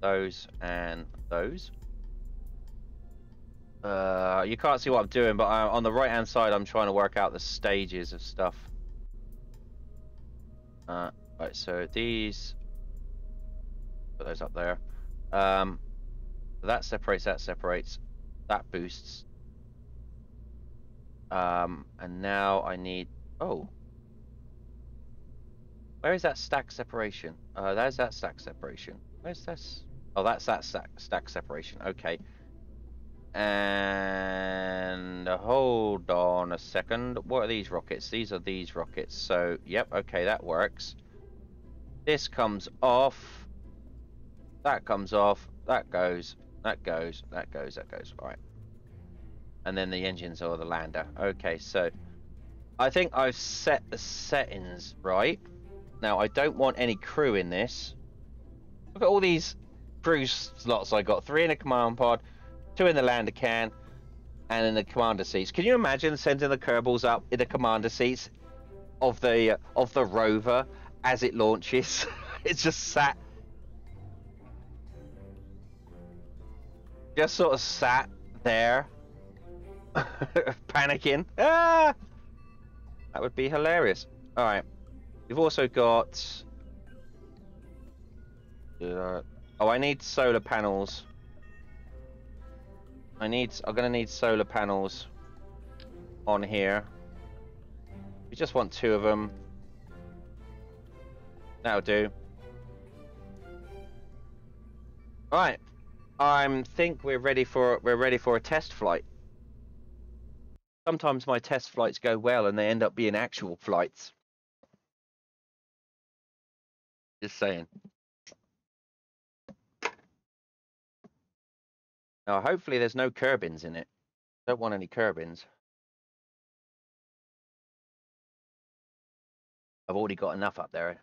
those and those. You can't see what I'm doing, but on the right hand side I'm trying to work out the stages of stuff. Right, so these, put those up there. That separates, that boosts. And now I need, oh, where is that stack separation? There's that stack separation. Where's this? Oh, that's that stack separation. Okay. And hold on a second. What are these rockets? These are these rockets. So, yep, okay, that works. This comes off. That comes off. That goes. That goes. That goes. That goes. All right. and then the engines or the lander. Okay, so I think I've set the settings right. Now, I don't want any crew in this. Look at all these crew slots I got. 3 in a command pod, 2 in the lander can, and in the commander seats. Can you imagine sending the Kerbals up in the commander seats of the rover as it launches? It's just sat, just sort of sat there, panicking. Ah, that would be hilarious. All right, we've also got. Oh, I need solar panels. I'm gonna need solar panels on here. We just want 2 of them. That'll do. All right. I think we're ready for a test flight. Sometimes my test flights go well and they end up being actual flights. Just saying. Now, hopefully there's no Kerbins in it. Don't want any Kerbins. I've already got enough up there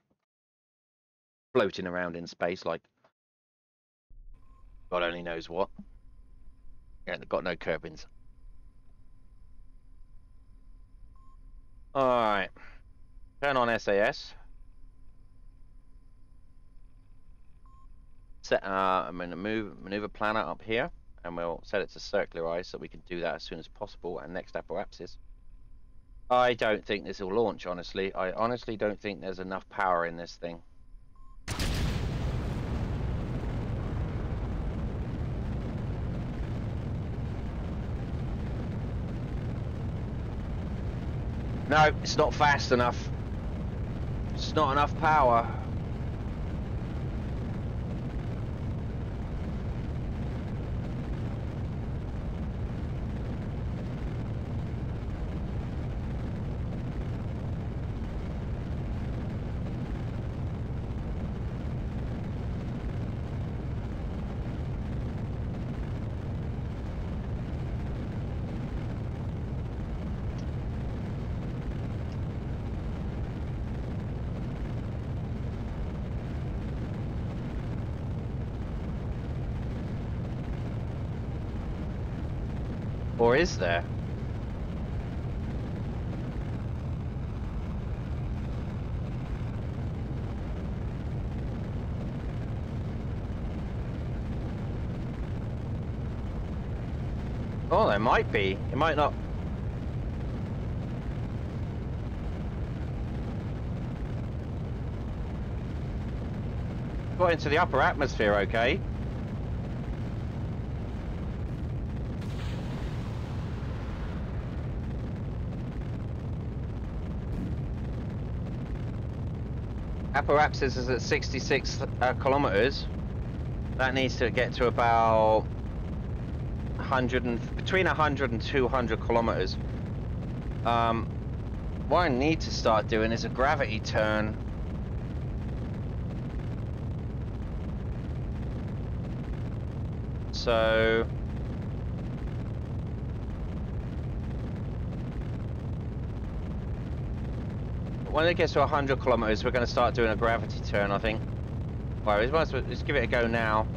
floating around in space like God only knows what. Yeah, they've got no Kerbins. Alright. Turn on SAS. Set I'm gonna maneuver planner up here, and we'll set it to circularize so we can do that as soon as possible. And next apoapsis. I don't think this will launch, honestly. I honestly don't think there's enough power in this thing. No, it's not fast enough. It's not enough power. Or is there? Oh, there might be. It might not. Got into the upper atmosphere, okay. Apoapsis is at 66 kilometers. That needs to get to about between 100 and 200 kilometers. What I need to start doing is a gravity turn. So when it gets to 100 kilometers, we're going to start doing a gravity turn, I think. Right, let's give it a go now.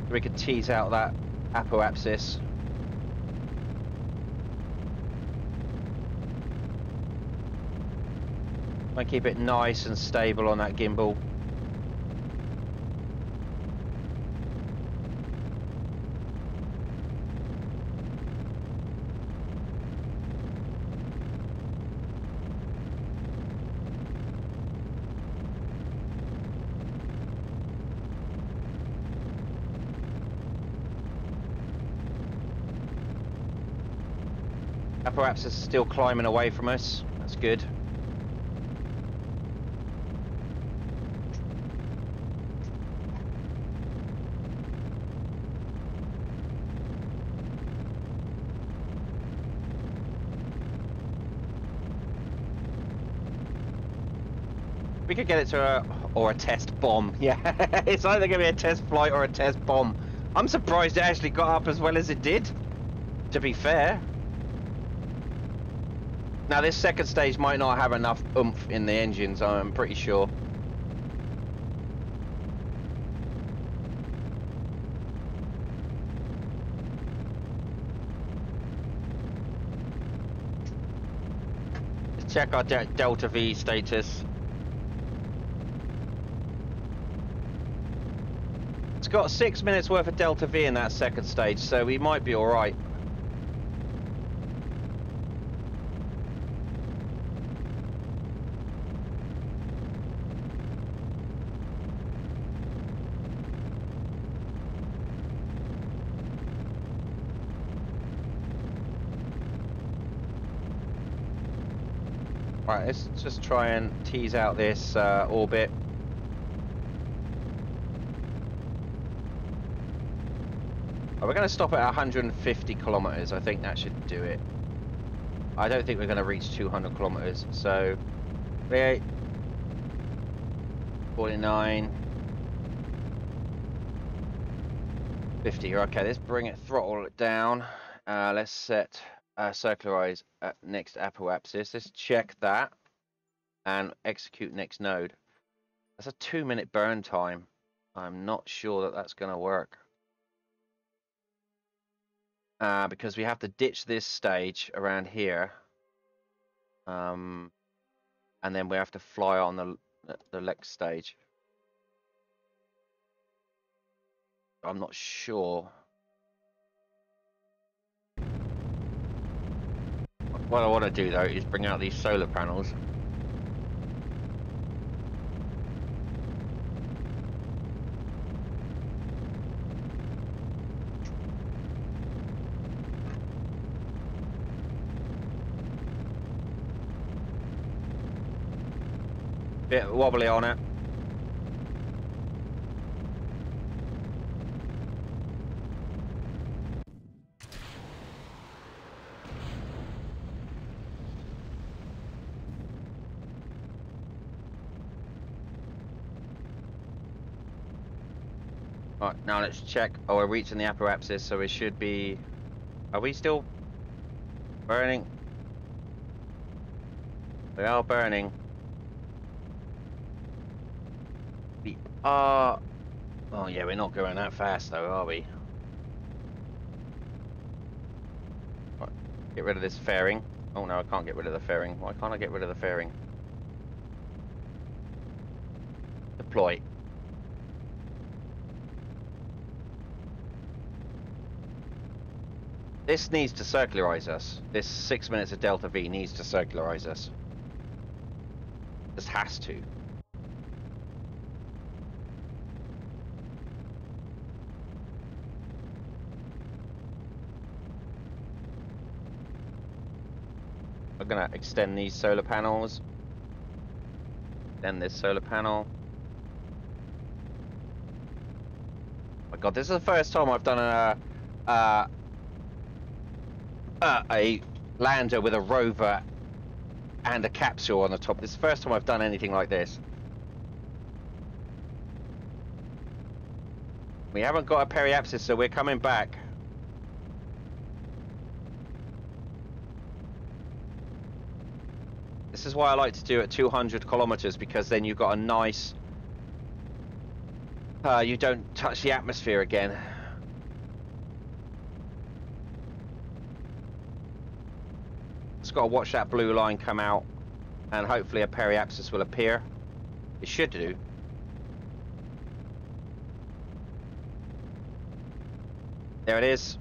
We could tease out that apoapsis. And keep it nice and stable on that gimbal. Apoapsis is still climbing away from us. That's good. We could get it to a test bomb. Yeah, it's either going to be a test flight or a test bomb. I'm surprised it actually got up as well as it did, to be fair. Now, this second stage might not have enough oomph in the engines, I'm pretty sure. Let's check our Delta V status. It's got 6 minutes worth of Delta V in that second stage, so we might be all right. Right, let's just try and tease out this orbit. Oh, we're going to stop at 150 kilometers. I think that should do it. I don't think we're going to reach 200 kilometers. So, 48, 49, 50. Okay, let's bring it, throttle it down. Let's set circularize at next apoapsis. Let's check that and execute next node. That's a 2-minute burn time. I'm not sure that that's going to work. Because we have to ditch this stage around here. And then we have to fly on the next stage. I'm not sure. What I want to do though is bring out these solar panels. Bit wobbly on it. Right, now let's check. Oh, we're reaching the apoapsis, so it should be... Are we still burning? We are burning. We are... Oh yeah, we're not going that fast though, are we? Right, get rid of this fairing. Oh no, I can't get rid of the fairing. Why can't I get rid of the fairing? Deploy. This needs to circularize us. This 6 minutes of Delta V needs to circularize us. This has to. I'm gonna extend these solar panels. Extend this solar panel. Oh my god, this is the first time I've done a lander with a rover and a capsule on the top. This is the first time I've done anything like this. We haven't got a periapsis, so we're coming back. This is why I like to do it at 200 kilometers, because then you've got a nice... you don't touch the atmosphere again. Just got to watch that blue line come out, and hopefully a periapsis will appear. It should do. There it is.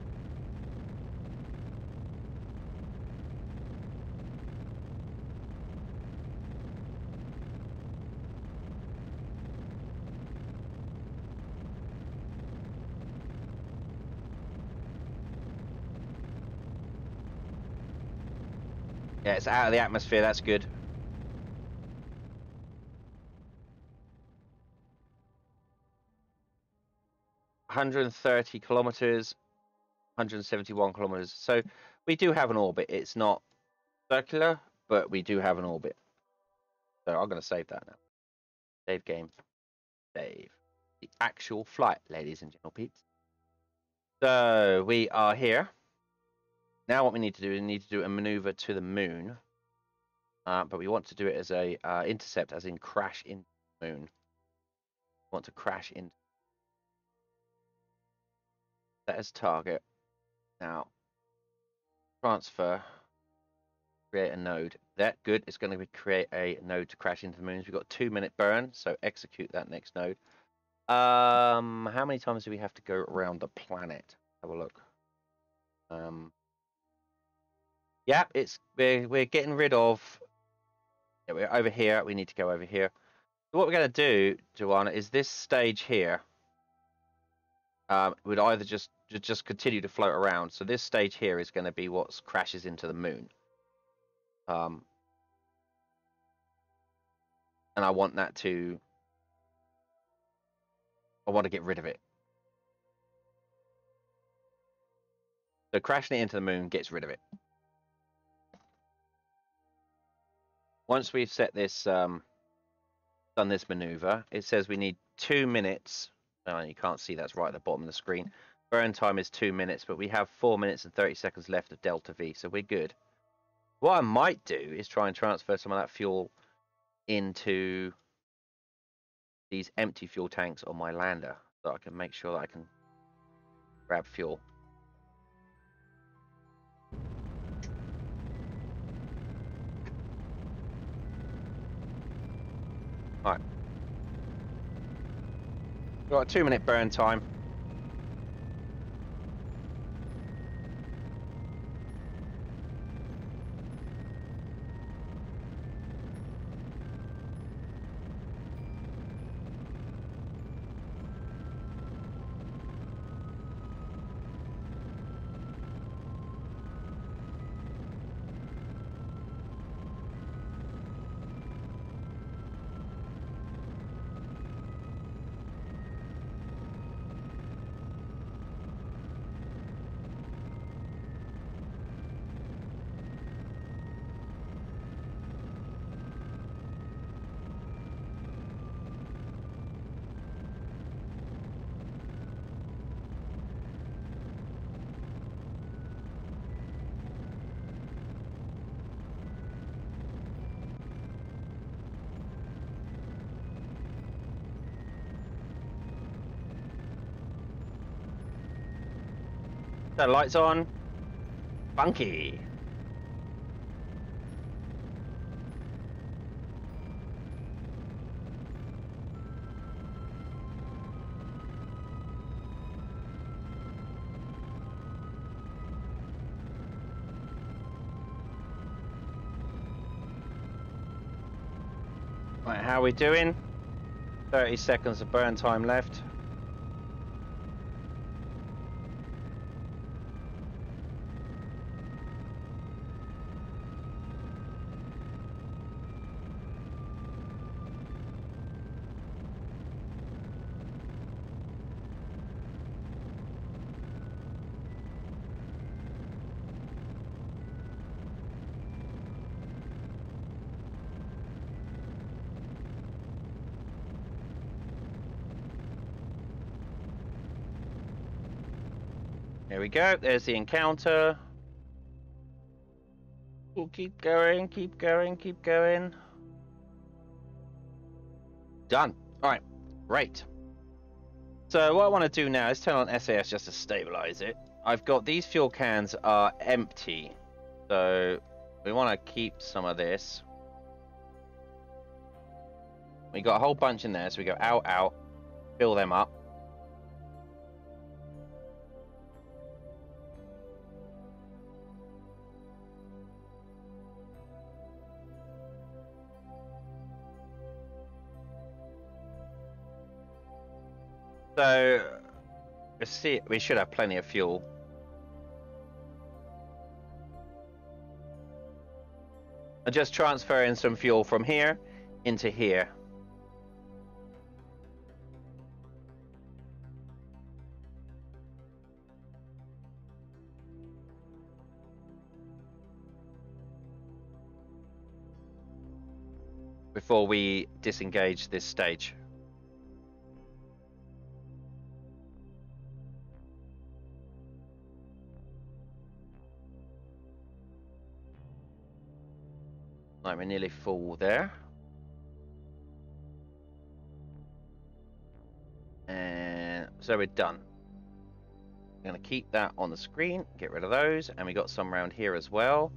Yeah, it's out of the atmosphere, that's good. (130 kilometers), 171 kilometers. So we do have an orbit. It's not circular, but we do have an orbit. So I'm going to save that now. Save game. Save. The actual flight, ladies and gentlemen. So we are here. Now what we need to do is we need to do a maneuver to the moon. But we want to do it as a intercept, as in crash into the moon. We want to crash into. Set as target. Now, transfer. Create a node. That good. It's going to create a node to crash into the moon. We've got 2-minute burn, so execute that next node. How many times do we have to go around the planet? Have a look. Yeah, we're getting rid of. Yeah, we're over here. We need to go over here. So what we're going to do, Joanna, is this stage here. Would either just continue to float around. So this stage here is going to be what crashes into the moon. And I want that to. I want to get rid of it. So crashing it into the moon gets rid of it. Once we've set this, done this maneuver, it says we need 2 minutes. You can't see that's right at the bottom of the screen. Burn time is 2 minutes, but we have 4 minutes and 30 seconds left of Delta V, so we're good. What I might do is try and transfer some of that fuel into these empty fuel tanks on my lander, so I can make sure that I can grab fuel. Alright. We've got a 2-minute burn time. The lights on. Funky. Right, how are we doing? 30 seconds of burn time left. There we go. There's the encounter. We'll keep going, keep going, keep going. Done. All right. Great. So what I want to do now is turn on SAS just to stabilize it. I've got these fuel cans are empty. So we want to keep some of this. We got a whole bunch in there. So we go out, out, fill them up. So, let's see, we should have plenty of fuel. I'm just transferring some fuel from here into here. before we disengage this stage. Right, we're nearly full there. And so we're done. I'm going to keep that on the screen, get rid of those, and we got some around here as well.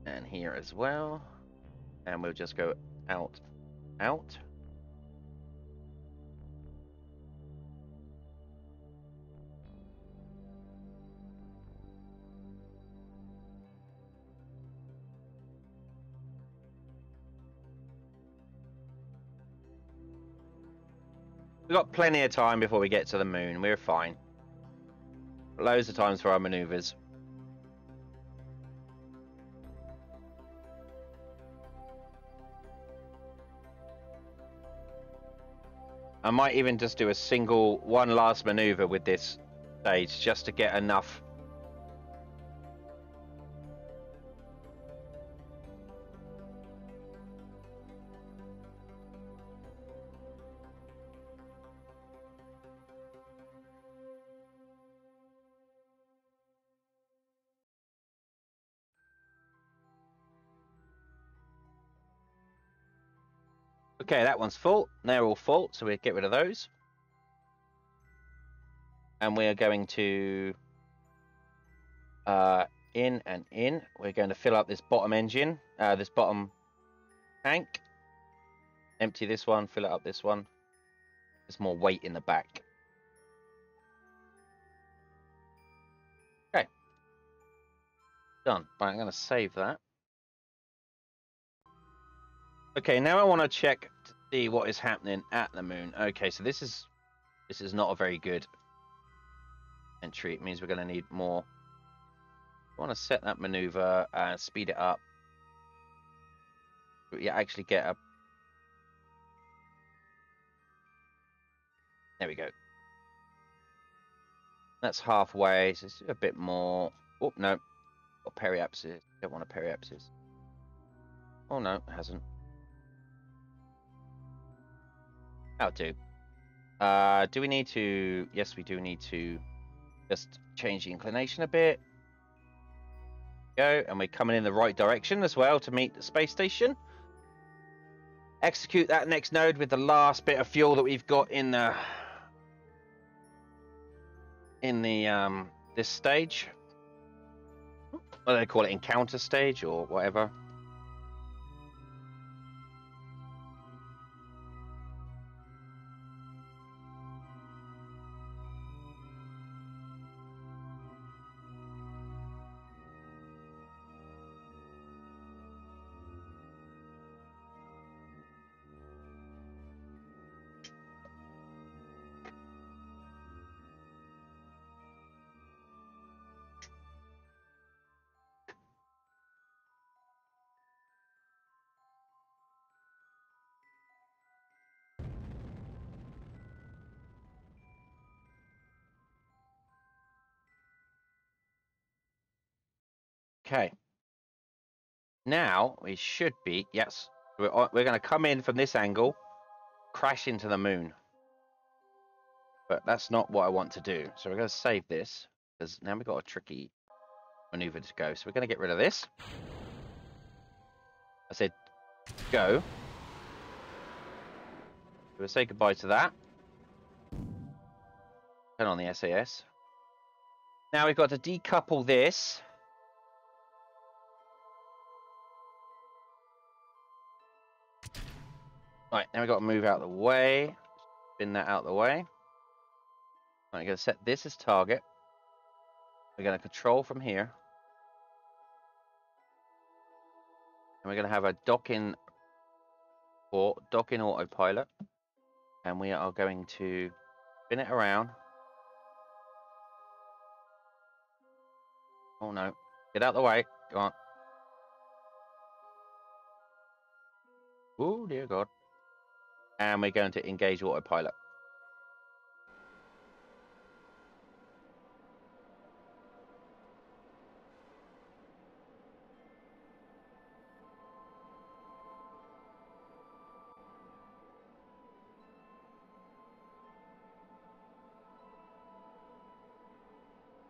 And here as well. And we'll just go out, out. We've got plenty of time before we get to the moon. We're fine. Loads of times for our maneuvers. I might even just do one last maneuver with this stage just to get enough. Okay, that one's full. They're all full, so we'll get rid of those. And we are going to in and in. We're going to fill up this bottom engine, this bottom tank. Empty this one, fill it up this one. There's more weight in the back. Okay. Done. Right, I'm going to save that. Okay, now I want to check to see what is happening at the moon. Okay, so this is not a very good entry. It means we're going to need more. I want to set that maneuver and speed it up. But you actually get a... There we go. That's halfway, so it's a bit more. Oh, no. Got periapsis. Don't want a periapsis. Oh, no, it hasn't. That'll do. Do we need to... Yes, we do need to just change the inclination a bit. Go, and we're coming in the right direction as well to meet the space station. Execute that next node with the last bit of fuel that we've got in the this stage. What do they call it? Encounter stage or whatever. Okay. Now we should be, yes, we're going to come in from this angle, crash into the moon. But that's not what I want to do. So we're going to save this because now we've got a tricky maneuver to go. So we're going to get rid of this. I said go. We'll say goodbye to that. Turn on the SAS. Now we've got to decouple this. Right, now we've got to move out of the way. Spin that out of the way. Right, I'm going to set this as target. We're going to control from here. And we're going to have a docking autopilot. And we are going to spin it around. Oh no. Get out of the way. Go on. Oh dear God. And we're going to engage autopilot.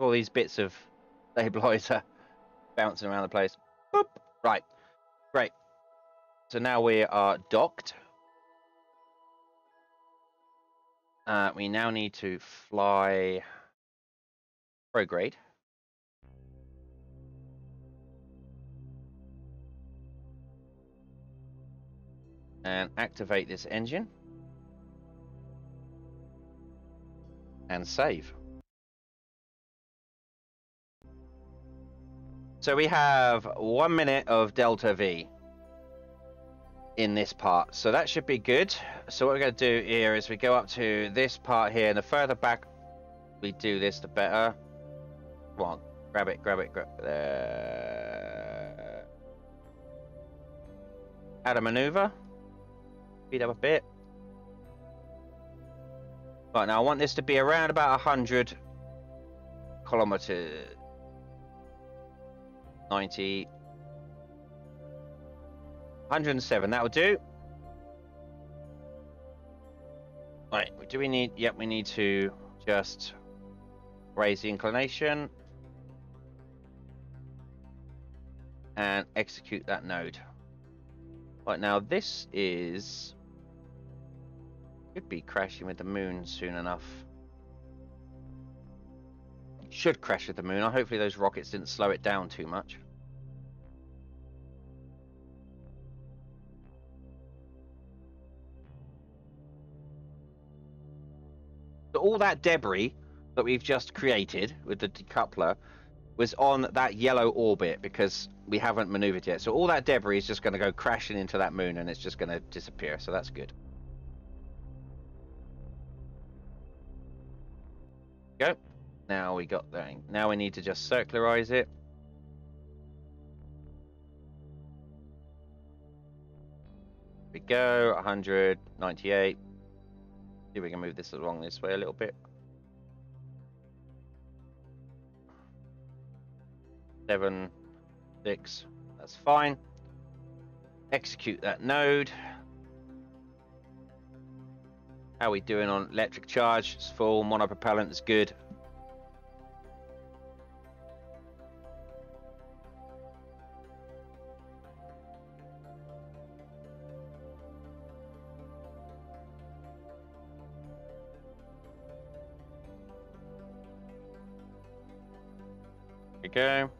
All these bits of stabilizer bouncing around the place. Boop. Right. Great. So now we are docked. We now need to fly prograde. And activate this engine. And save. So we have 1 minute of Delta V in this part. So that should be good. So what we're going to do here is we go up to this part here. And the further back we do this, the better. Come on. Grab it, grab it, grab it. There. Add a maneuver. Speed up a bit. Right, now I want this to be around about 100 kilometers. 90. 107, that'll do. Right, do we need... Yep, we need to just raise the inclination. And execute that node. Right, now this is... Could be crashing with the moon soon enough. Should crash with the moon. Hopefully those rockets didn't slow it down too much. So all that debris that we've just created with the decoupler was on that yellow orbit because we haven't maneuvered yet. So all that debris is just going to go crashing into that moon and it's just going to disappear. So that's good. Go. Now we got that. Now we need to just circularize it. Here we go. 198. See if we can move this along this way a little bit. 7, 6. That's fine. Execute that node. How are we doing on electric charge? It's full. Monopropellant is good. There we go.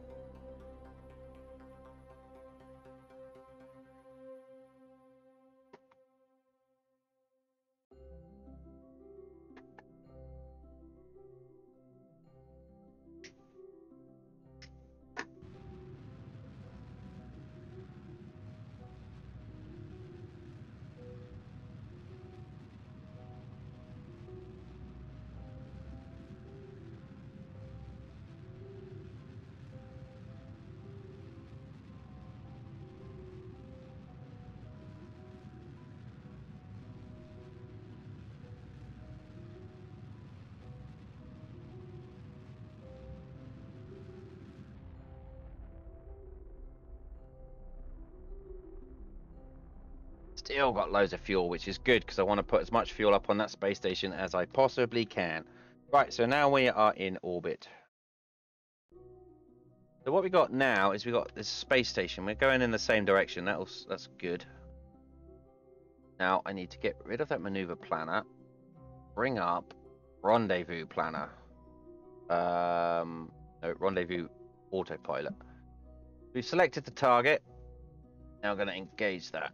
Still got loads of fuel, which is good because I want to put as much fuel up on that space station as I possibly can. Right, so now we are in orbit. So what we got now is we got this space station. We're going in the same direction. That's good. Now I need to get rid of that maneuver planner. Bring up rendezvous planner. No, rendezvous autopilot. We've selected the target. Now we're going to engage that.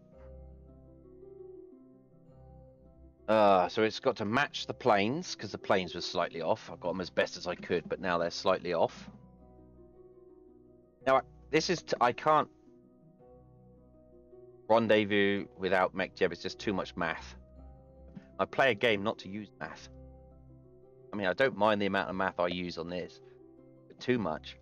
So it's got to match the planes because the planes were slightly off. I got them as best as I could, but now they're slightly off. Now this is I can't rendezvous without MechJeb. It's just too much math. I play a game not to use math. I mean, I don't mind the amount of math I use on this, but too much.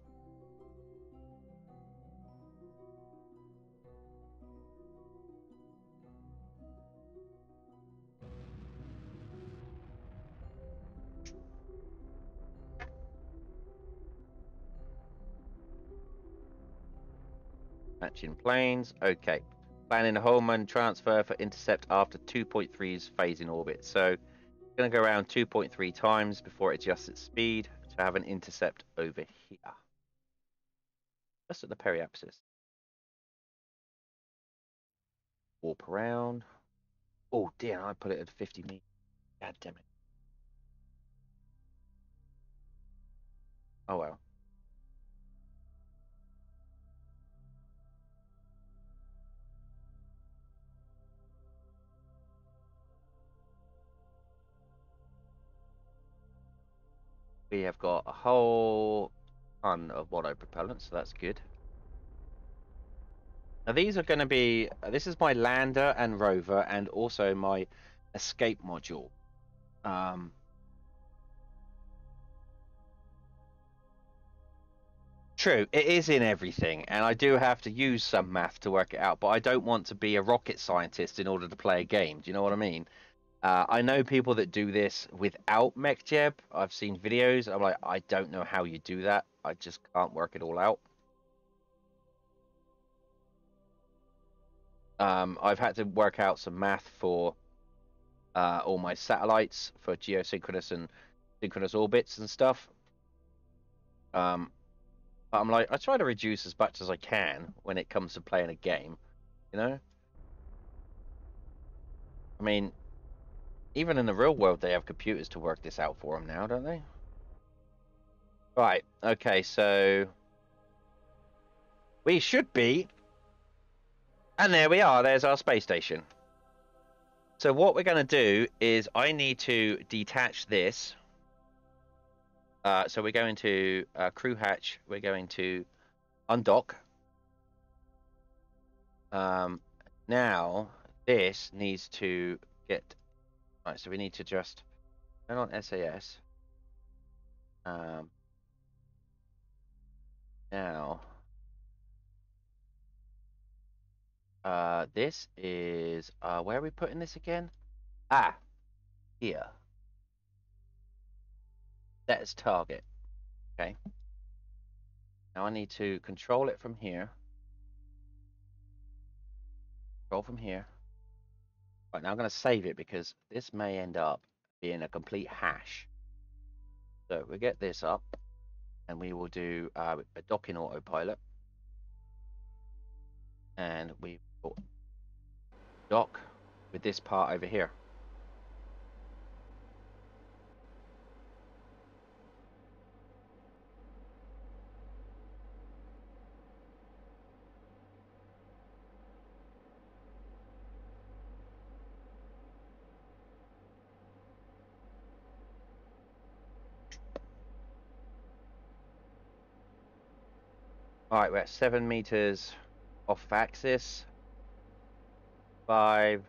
Matching planes. Okay. Planning a Holman transfer for intercept after 2.3's phase in orbit. So it's going to go around 2.3 times before it adjusts its speed to have an intercept over here. Just at the periapsis. Warp around. Oh dear, I put it at 50 meters. God damn it. Oh well. We have got a whole ton of mono propellant, so that's good. Now these are going to be, this is my lander and rover and also my escape module. True, it is in everything, and I do have to use some math to work it out, but I don't want to be a rocket scientist in order to play a game. Do you know what I mean? I know people that do this without MechJeb. I've seen videos. I'm like, I don't know how you do that. I just can't work it all out. I've had to work out some math for all my satellites for geosynchronous and synchronous orbits and stuff. But I'm like, I try to reduce as much as I can when it comes to playing a game, you know? I mean, even in the real world, they have computers to work this out for them now, don't they? Right, okay, so we should be, and there we are, there's our space station. So what we're going to do is I need to detach this. So we're going to crew hatch, we're going to undock. Now this needs to get, right, so we need to just turn on SAS. Now this is where are we putting this again? Ah, here. That is target. Okay. Now I need to control it from here. Control from here. Right, now I'm going to save it because this may end up being a complete hash. So we get this up and we will do a docking autopilot. And we will dock with this part over here. All right, we're at 7 meters off axis. 5,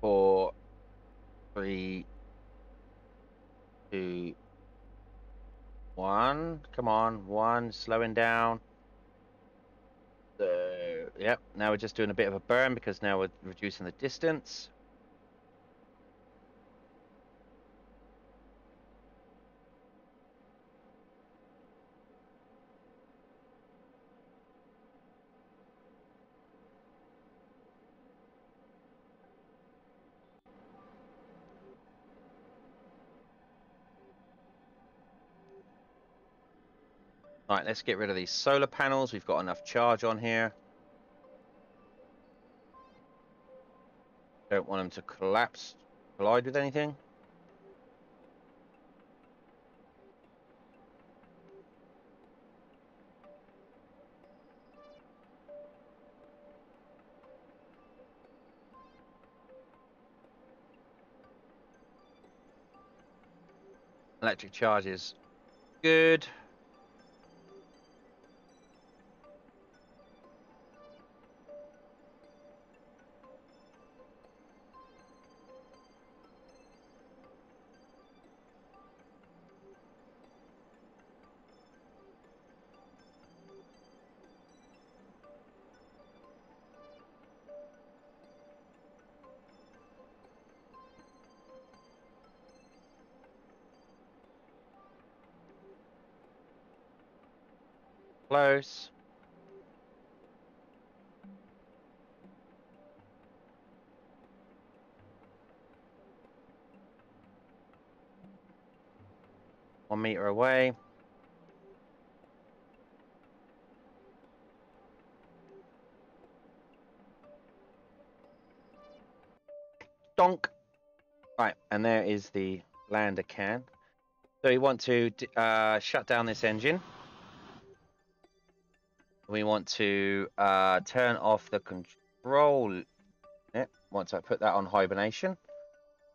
4, 3, 2, 1. Come on, 1. Slowing down. So, yep. Now we're just doing a bit of a burn because now we're reducing the distance. All right, let's get rid of these solar panels. We've got enough charge on here. Don't want them to collapse, collide with anything. Electric charge is good. Close. 1 meter away. Donk. Right, and there is the lander can. So we want to shut down this engine. We want to turn off the control. Once I put that on hibernation,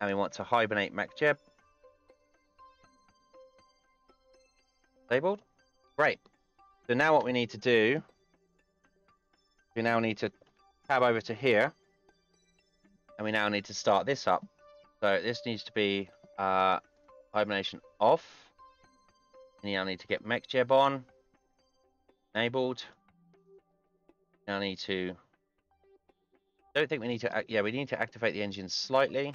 and we want to hibernate MacJeb. Labeled. Great. So now what we need to do, we now need to tab over to here, and we now need to start this up. So this needs to be hibernation off. And now I need to get MacJeb on, enabled. Now I need to. Don't think we need to. Yeah, we need to activate the engine slightly.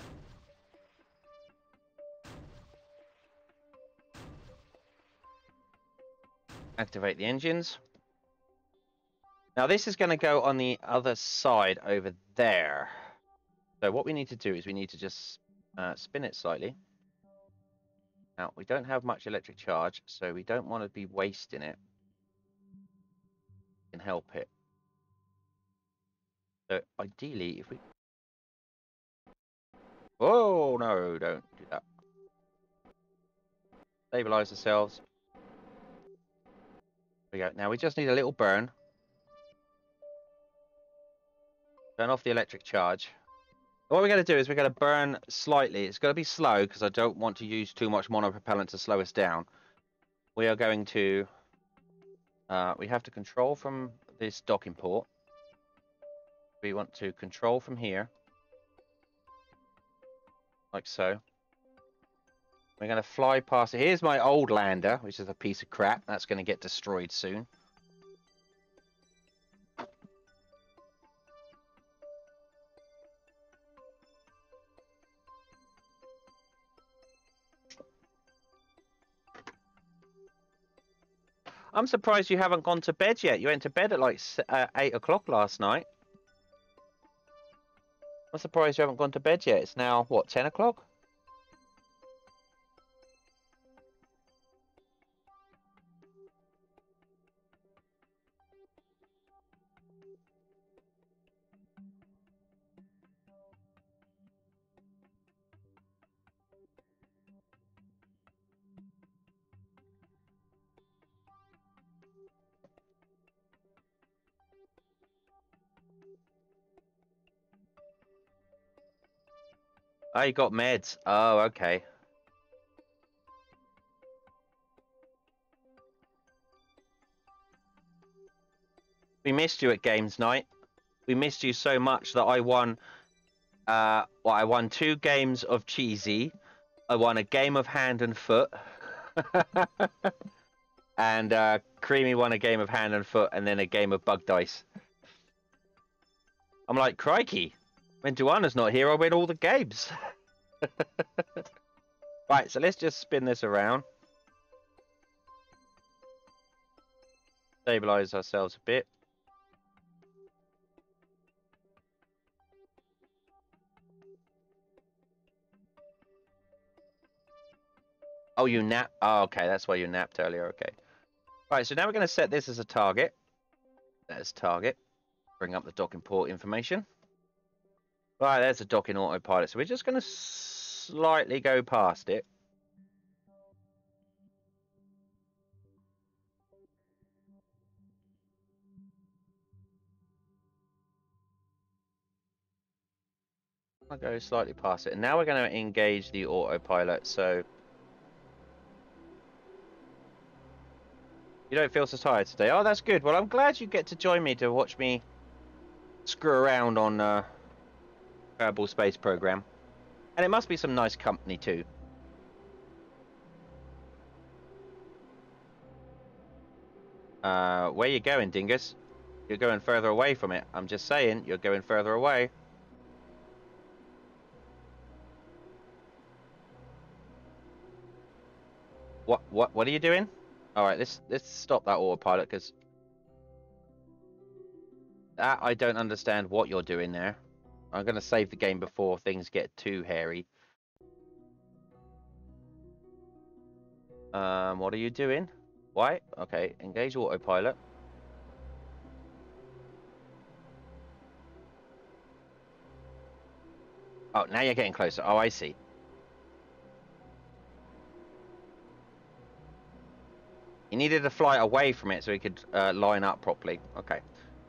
Activate the engines. Now this is going to go on the other side over there. So what we need to do is we need to just spin it slightly. Now we don't have much electric charge, so we don't want to be wasting it. We can help it. So ideally, if we... Oh no, don't do that. Stabilize ourselves. There we go. Now we just need a little burn. Turn off the electric charge. What we're going to do is we're going to burn slightly. It's going to be slow because I don't want to use too much monopropellant to slow us down. We are going to... we have to control from this docking port. We want to control from here. Like so. We're going to fly past it. Here's my old lander, which is a piece of crap. That's going to get destroyed soon. I'm surprised you haven't gone to bed yet. You went to bed at like 8 o'clock last night. I'm surprised you haven't gone to bed yet. It's now, what, 10 o'clock? Oh, you got meds. Oh, okay. We missed you at games night. We missed you so much that I won. Well, I won 2 games of cheesy. I won a game of hand and foot. And Creamy won a game of hand and foot, and then a game of bug dice. I'm like, crikey. When Duana's not here, I win all the games. Right, so let's just spin this around. Stabilize ourselves a bit. Oh, you nap. Oh, okay, that's why you napped earlier. Okay. Right, so now we're going to set this as a target. There's target. Bring up the docking port information. Right, there's a docking autopilot. So we're just going to slightly go past it. I'll go slightly past it. And now we're going to engage the autopilot. So you don't feel so tired today. Oh, that's good. Well, I'm glad you get to join me to watch me screw around on Kerbal Space Program. And it must be some nice company too. Where you going, Dingus? You're going further away from it. I'm just saying, you're going further away. What are you doing? All right, let's stop that autopilot because I don't understand what you're doing there. I'm going to save the game before things get too hairy. What are you doing? Why? Okay, engage autopilot. Oh, now you're getting closer. Oh, I see. He needed to fly away from it so he could line up properly. Okay.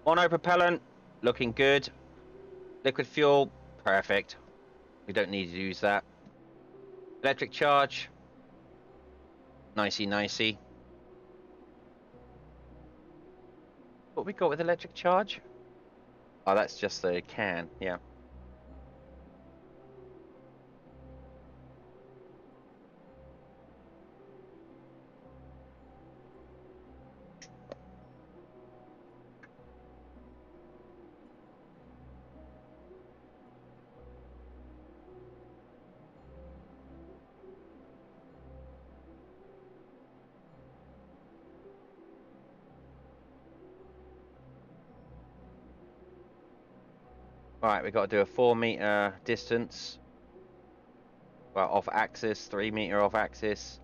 Monopropellant, looking good. Liquid fuel, perfect. We don't need to use that. Electric charge, nicey nicey. What we got with electric charge? Oh, that's just the can, yeah. Alright, we've got to do a 4-meter distance. Well, off axis, 3-meter off axis.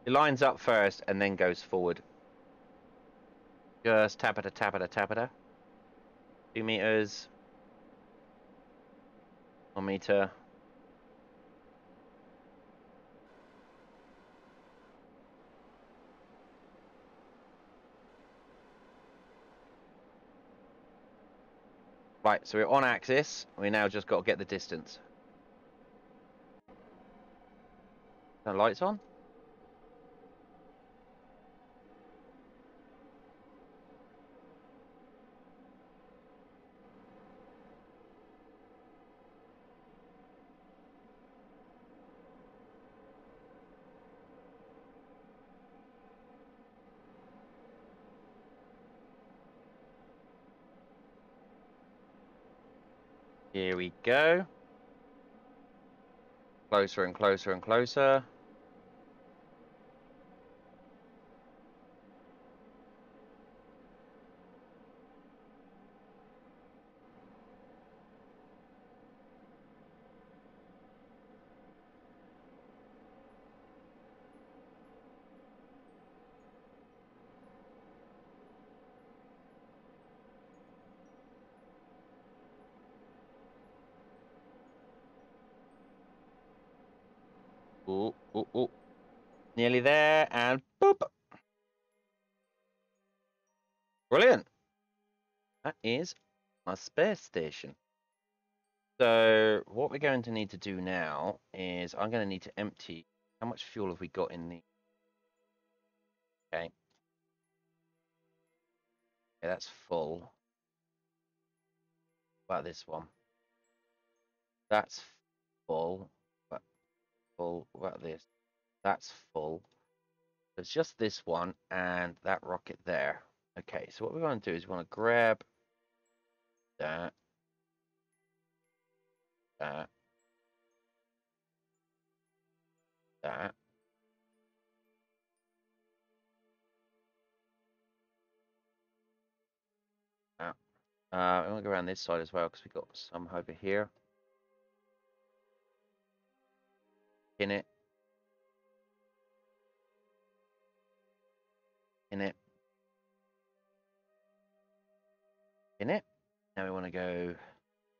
It lines up first and then goes forward. Just tap it, tap it, tap it. 2 meters. 1 meter. Right, so we're on axis. We now just got to get the distance. The lights on? Here we go. Closer and closer and closer. Ooh, ooh, ooh. Nearly there, and boop. Brilliant. That is my space station. So what we're going to need to do now is I'm going to need to empty. How much fuel have we got in the... Okay. Yeah, that's full. What about this one? That's full. Full. What about this? That's full. It's just this one and that rocket there. Okay, so what we want to do is we want to grab that, that, that. That. I want to go around this side as well because we got some over here. In it. In it. In it. Now we want to go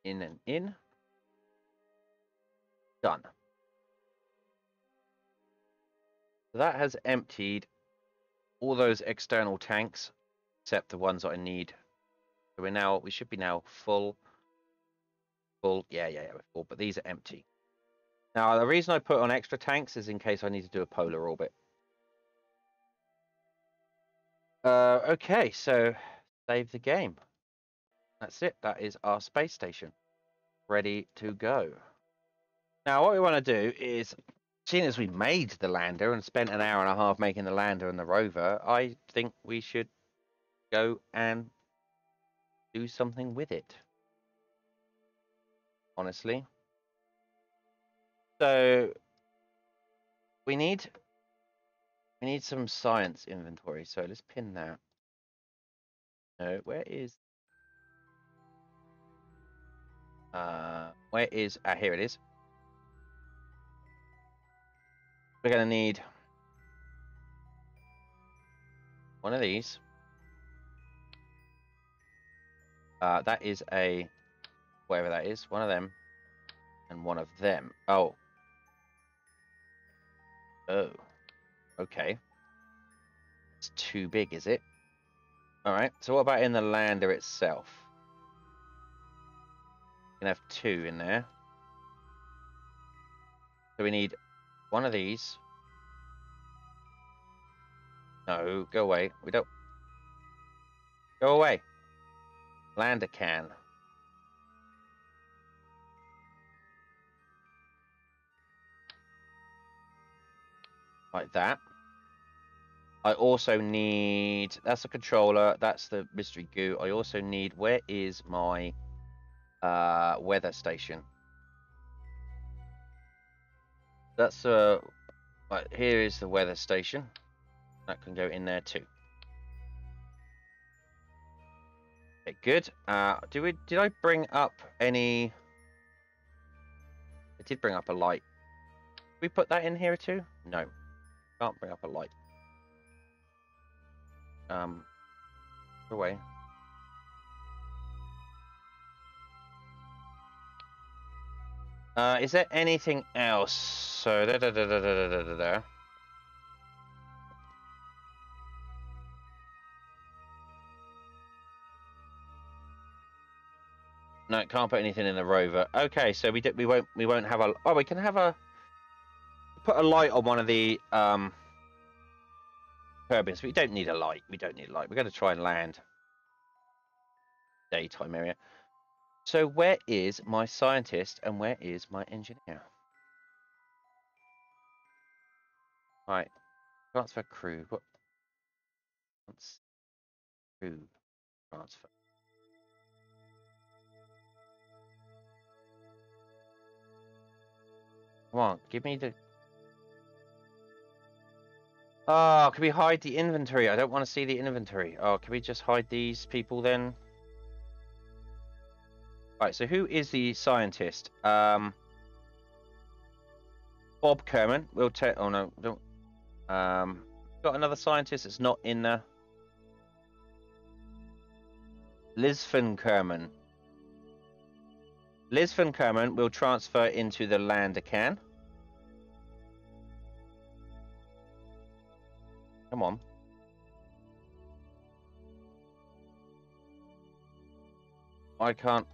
in and in. Done. So that has emptied all those external tanks, except the ones that I need. So we should be now full. Full. Yeah, we're full. But these are empty. Now the reason I put on extra tanks is in case I need to do a polar orbit. Okay, so save the game. That's it. That is our space station. Ready to go. Now, what we want to do is, seeing as we made the lander and spent an hour and a half making the lander and the rover, I think we should go and do something with it. Honestly. So, we need some science inventory. So let's pin that. No, where is... here it is. We're going to need one of these. That is a, whatever that is, one of them, and one of them. Oh. Oh. Okay. It's too big, is it? Alright, so what about in the lander itself? You can have 2 in there. So we need one of these. No, go away. We don't. Go away. Lander can. Like that. I also need, that's a controller, that's the mystery goo. I also need, where is my weather station? That's right, here is the weather station. That can go in there too. Okay, good. Did I bring up any? I did bring up a light. Did we put that in here too? No. Can't bring up a light. Go away. Is there anything else? So da. No, can't put anything in the rover. Okay, so we won't have a. Oh, we can have a. Put a light on one of the Kirby's. We don't need a light. We don't need a light. We're going to try and land daytime area. So where is my scientist and where is my engineer? Right. Transfer crew. What? Crew transfer. Come on, give me the. Oh, can we hide the inventory? I don't want to see the inventory. Oh, can we just hide these people then? Right, so who is the scientist? Bob Kerman. We'll take. Oh no, don't. Got another scientist that's not in there. Lisfan Kerman. Lisfan Kerman will transfer into the lander can. Come on. Why can't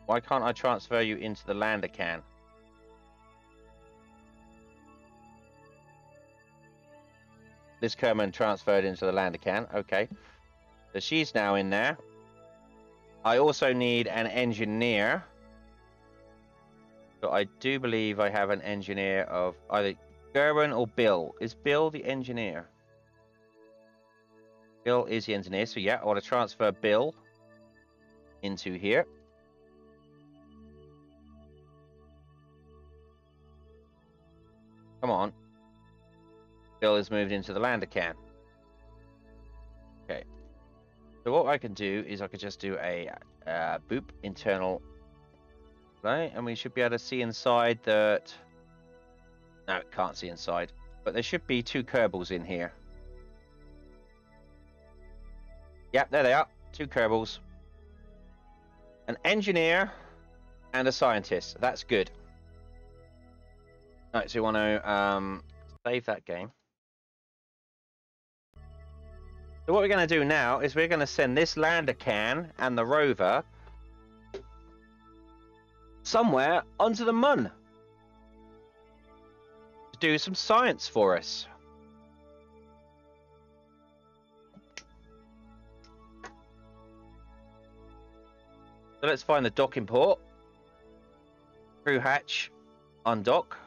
I transfer you into the lander can? Liz Kerman transferred into the lander can. Okay. So she's now in there. I also need an engineer. So I do believe I have an engineer of either Gerwin or Bill. Is Bill the engineer? Bill is the engineer. So yeah, I want to transfer Bill into here. Come on. Bill is moved into the lander can. Okay. So what I can do is I could just do a boop internal, right? And we should be able to see inside that. No, it can't see inside. But there should be 2 Kerbals in here. Yep, there they are. 2 Kerbals. An engineer and a scientist. That's good. Alright, so we want to save that game. So what we're going to do now is we're going to send this lander can and the rover somewhere onto the moon to do some science for us. So let's find the docking port. Crew hatch, undock.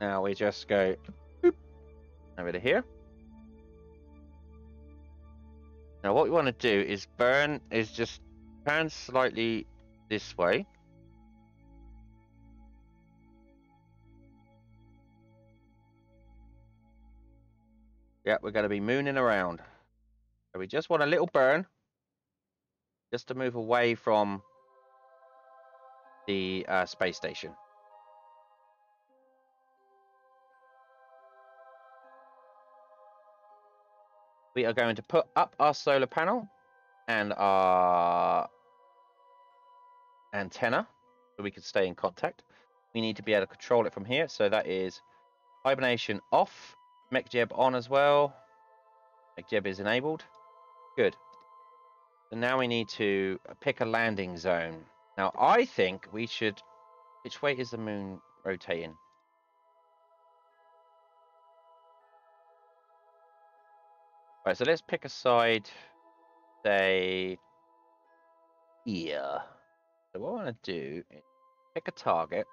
Now we just go boop, over to here. Now what we want to do is just turn slightly this way. Yeah, we're going to be mooning around. So we just want a little burn. Just to move away from the space station. we are going to put up our solar panel and our antenna so we can stay in contact. We need to be able to control it from here. So that is hibernation off, MechJeb on as well. MechJeb is enabled. Good. So now we need to pick a landing zone. Now I think we should... Which way is the moon rotating? Right, so let's pick a side, say, here. So what I want to do is pick a target,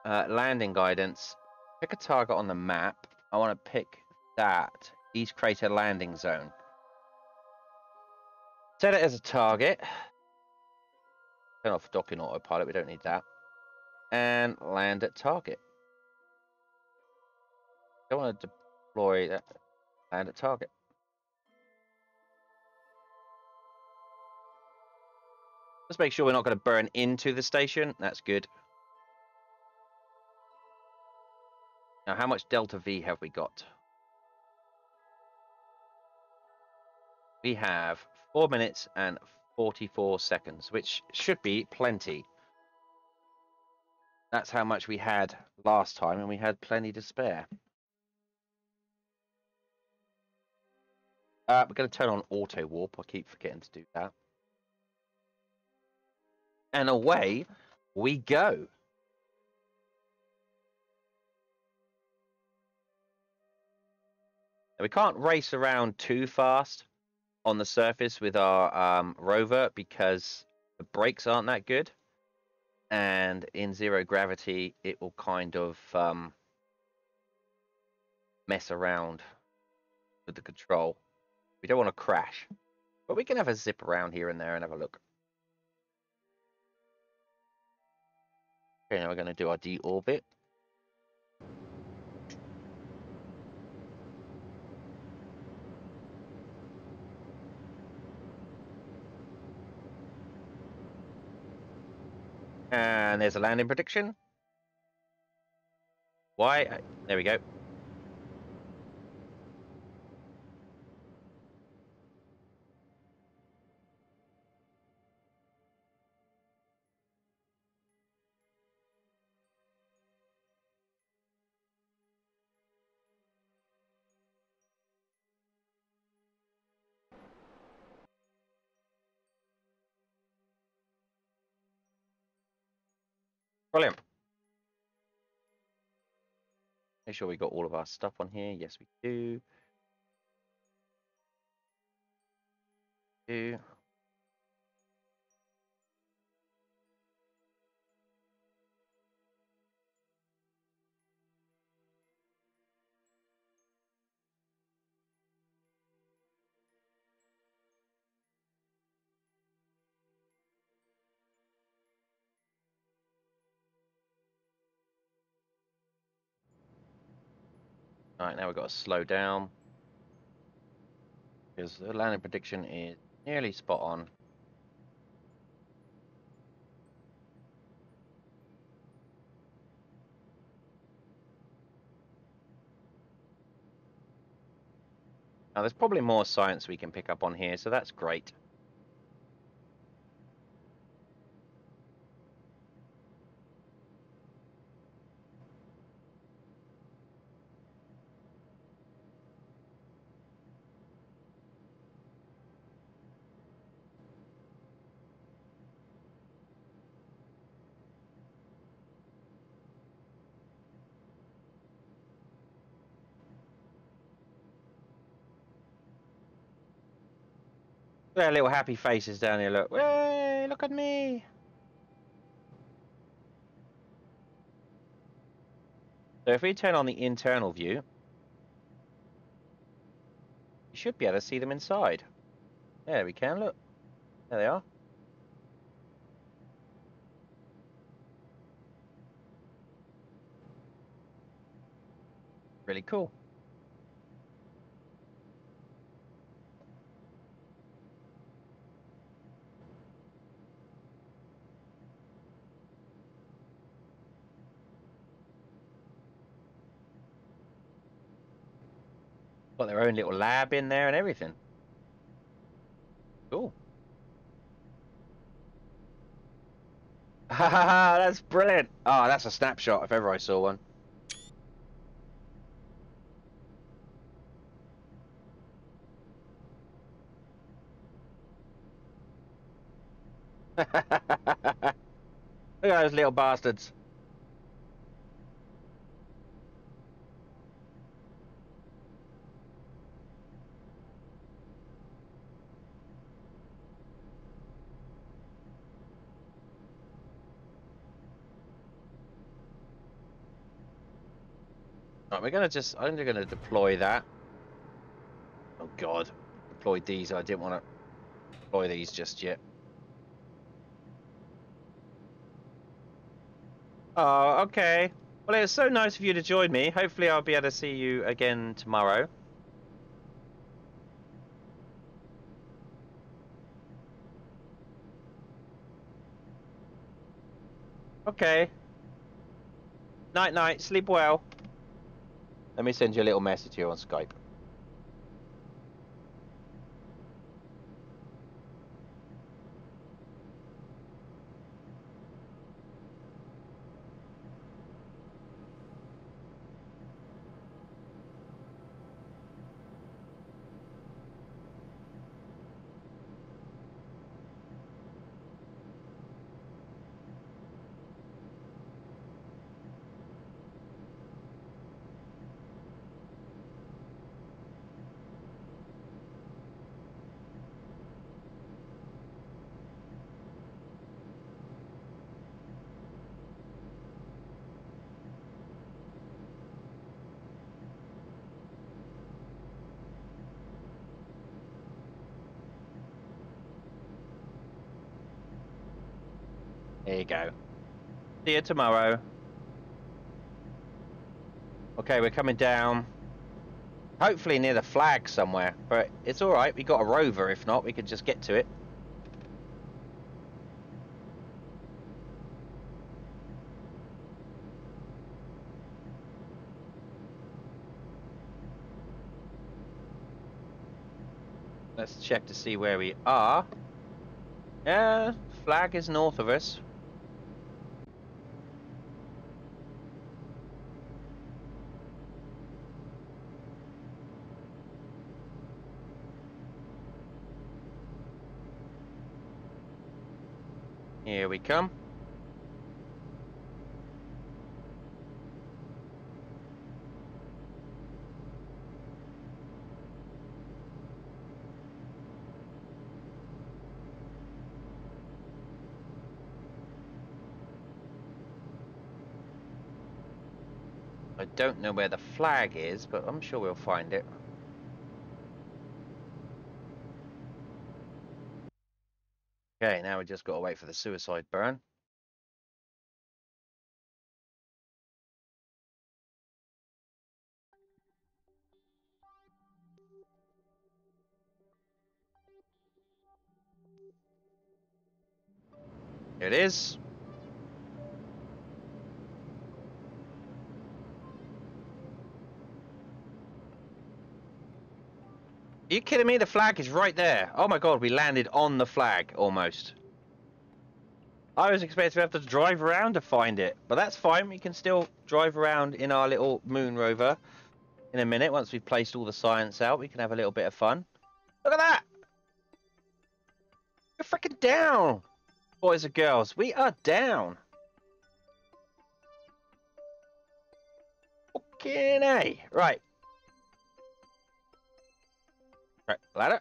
landing guidance, pick a target on the map. I want to pick that, East Crater landing zone. Set it as a target. Turn off docking autopilot, we don't need that. And land at target. Don't want to deploy that, land at target. Let's make sure we're not going to burn into the station. That's good. Now, how much Delta V have we got? We have 4 minutes and 44 seconds, which should be plenty. That's how much we had last time, and we had plenty to spare. We're going to turn on auto warp. I keep forgetting to do that. And away we go. Now, we can't race around too fast on the surface with our rover because the brakes aren't that good. And in zero gravity, it will kind of mess around with the control. We don't want to crash. But we can have a zip around here and there and have a look. Okay, now we're going to do our deorbit. And there's a landing prediction. Why? There we go. Brilliant. Make sure we got all of our stuff on here. Yes, we do. All right, now we've got to slow down because the landing prediction is nearly spot on. Now, there's probably more science we can pick up on here, so that's great. Their little happy faces down here, look. Hey, look at me. So if we turn on the internal view, you should be able to see them inside. There we can, look. There they are. Really cool. Got their own little lab in there and everything. Cool. That's brilliant. Oh, that's a snapshot if ever I saw one. Look at those little bastards. Right, we're gonna just. I'm gonna deploy that. Oh God, deployed these. I didn't want to deploy these just yet. Oh, okay. Well, it was so nice of you to join me. Hopefully, I'll be able to see you again tomorrow. Okay. Night, night. Sleep well. Let me send you a little message here on Skype. There you go. See you tomorrow. Okay, we're coming down. Hopefully near the flag somewhere, but it's all right. We got a rover. If not, we can just get to it. Let's check to see where we are. Yeah, flag is north of us. Here we come. I don't know where the flag is, but I'm sure we'll find it. Okay, now we just got to wait for the suicide burn. Here it is. Are you kidding me? The flag is right there. Oh my God, we landed on the flag almost. I was expecting to have to drive around to find it, but that's fine. We can still drive around in our little moon rover in a minute. Once we've placed all the science out, we can have a little bit of fun. Look at that! We're freaking down, boys and girls. We are down. Fucking A. Right. Right, ladder.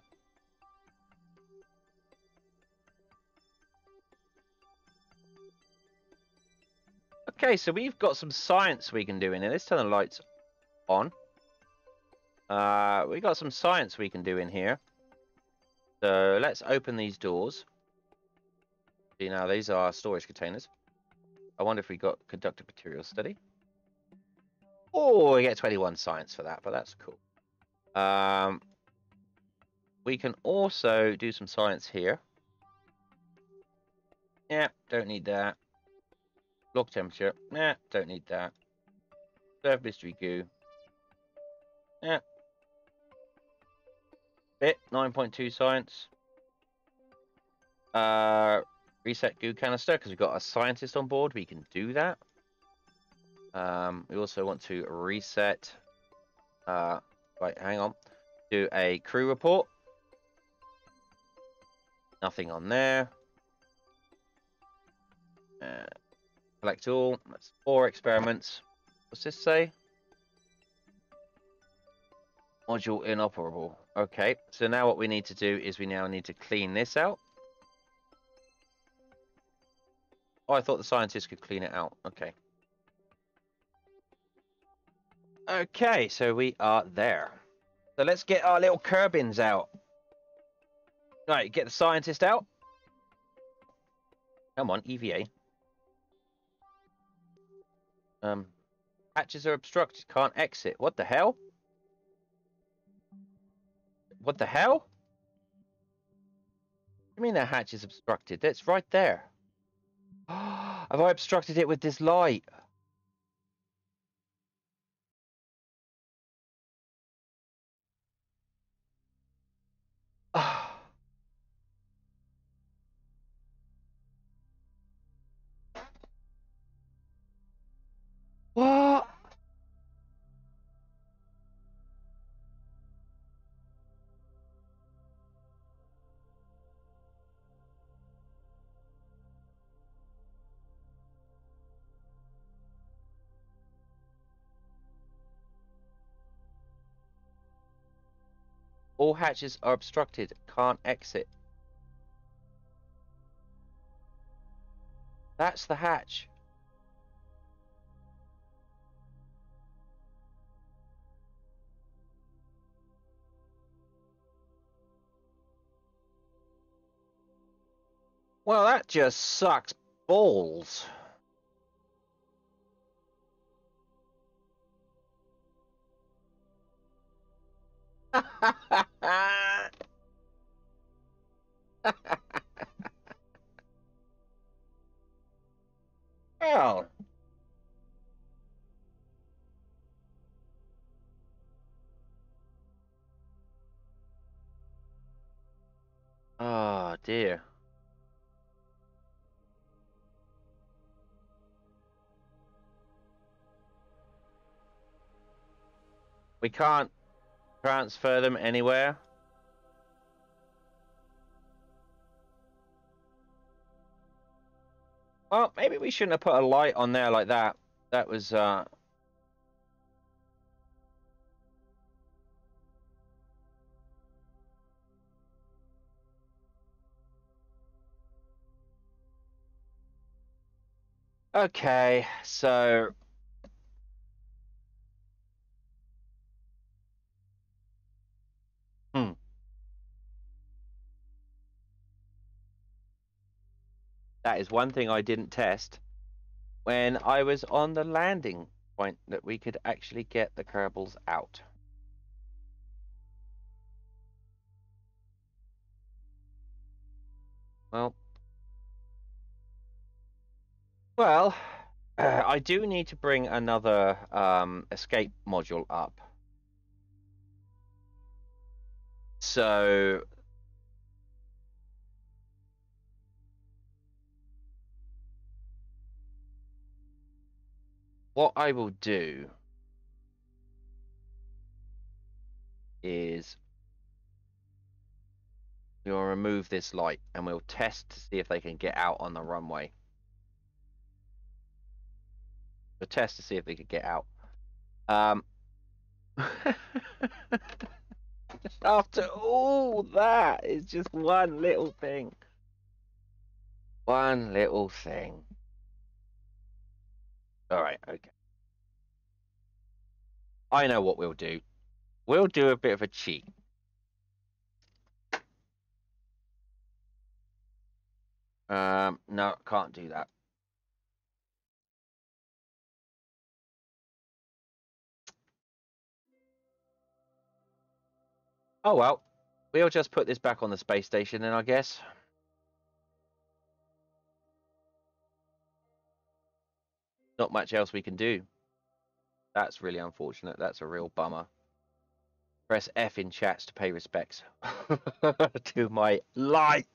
Okay, so we've got some science we can do in here. Let's turn the lights on. We got some science we can do in here. So let's open these doors. See, now these are storage containers. I wonder if we got conductive material study. Oh, we get 21 science for that, but that's cool. We can also do some science here. Yeah, don't need that. Block temperature. Nah, don't need that. Serve mystery goo. Yeah. bit. 9.2 science. Reset goo canister because we've got a scientist on board. We can do that. We also want to reset. Wait, hang on. Do a crew report. Nothing on there. Collect all. That's 4 experiments. What's this say? Module inoperable. Okay, so now what we need to do is we now need to clean this out. Oh, I thought the scientists could clean it out. Okay. Okay, so we are there. So let's get our little Kerbins out. Right, get the scientist out. Come on, EVA. Hatches are obstructed. Can't exit. What the hell? What the hell? What do you mean that hatch is obstructed? That's right there. Have I obstructed it with this light? What? All hatches are obstructed. Can't exit. That's the hatch. Well, that just sucks balls. Hell. Oh dear. We can't transfer them anywhere. Well, maybe we shouldn't have put a light on there like that. That was okay, so that is one thing I didn't test when I was on the landing point, that we could actually get the Kerbals out. Well, I do need to bring another escape module up. So what I will do is we'll remove this light and we'll test to see if they can get out on the runway. We'll test to see if they can get out. After all that, it's just one little thing. One little thing. All right, okay. I know what we'll do. We'll do a bit of a cheat. No, can't do that. Oh well, we'll just put this back on the space station then, I guess. Not much else we can do. That's really unfortunate. That's a real bummer. Press F in chats to pay respects to my light.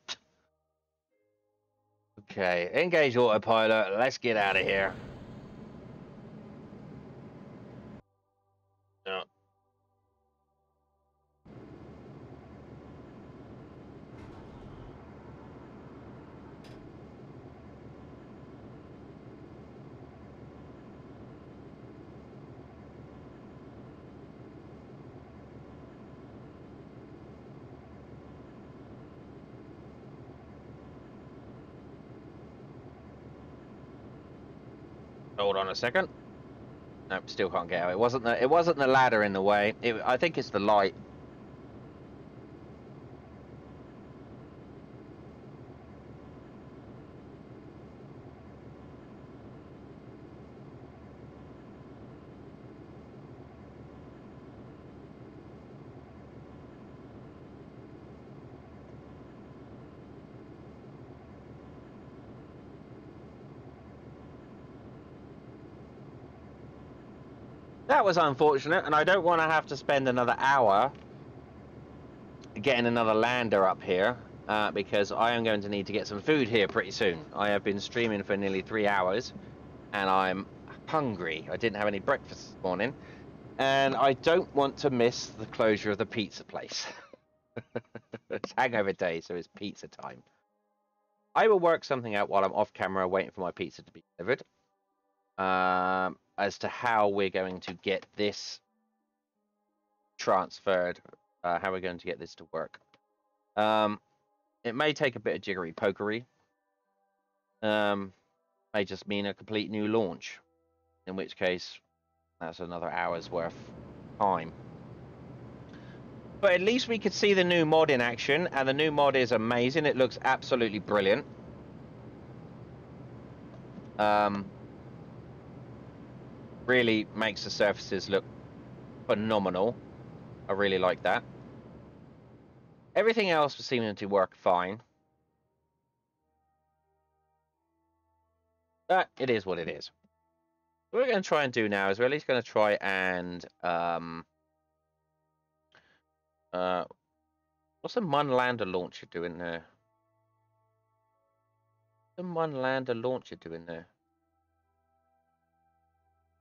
Okay, engage autopilot. Let's get out of here. No. Hold on a second. Nope, still can't get out. It wasn't the ladder in the way. I think it's the light. That was unfortunate, and I don't want to have to spend another hour getting another lander up here, because I am going to need to get some food here pretty soon. I have been streaming for nearly 3 hours, and I'm hungry. I didn't have any breakfast this morning, and I don't want to miss the closure of the pizza place. It's hangover day, so it's pizza time. I will work something out while I'm off camera waiting for my pizza to be delivered, as to how we're going to get this transferred, how we're going to get this to work. It may take a bit of jiggery pokery. May just mean a complete new launch, in which case that's another hour's worth of time. But at least we could see the new mod in action, and the new mod is amazing. It looks absolutely brilliant. Really makes the surfaces look phenomenal. I really like that. Everything else was seeming to work fine. But it is what it is. What we're going to try and do now is we're at least going to try and what's the Mun lander launcher doing there? The Mun lander launcher doing there?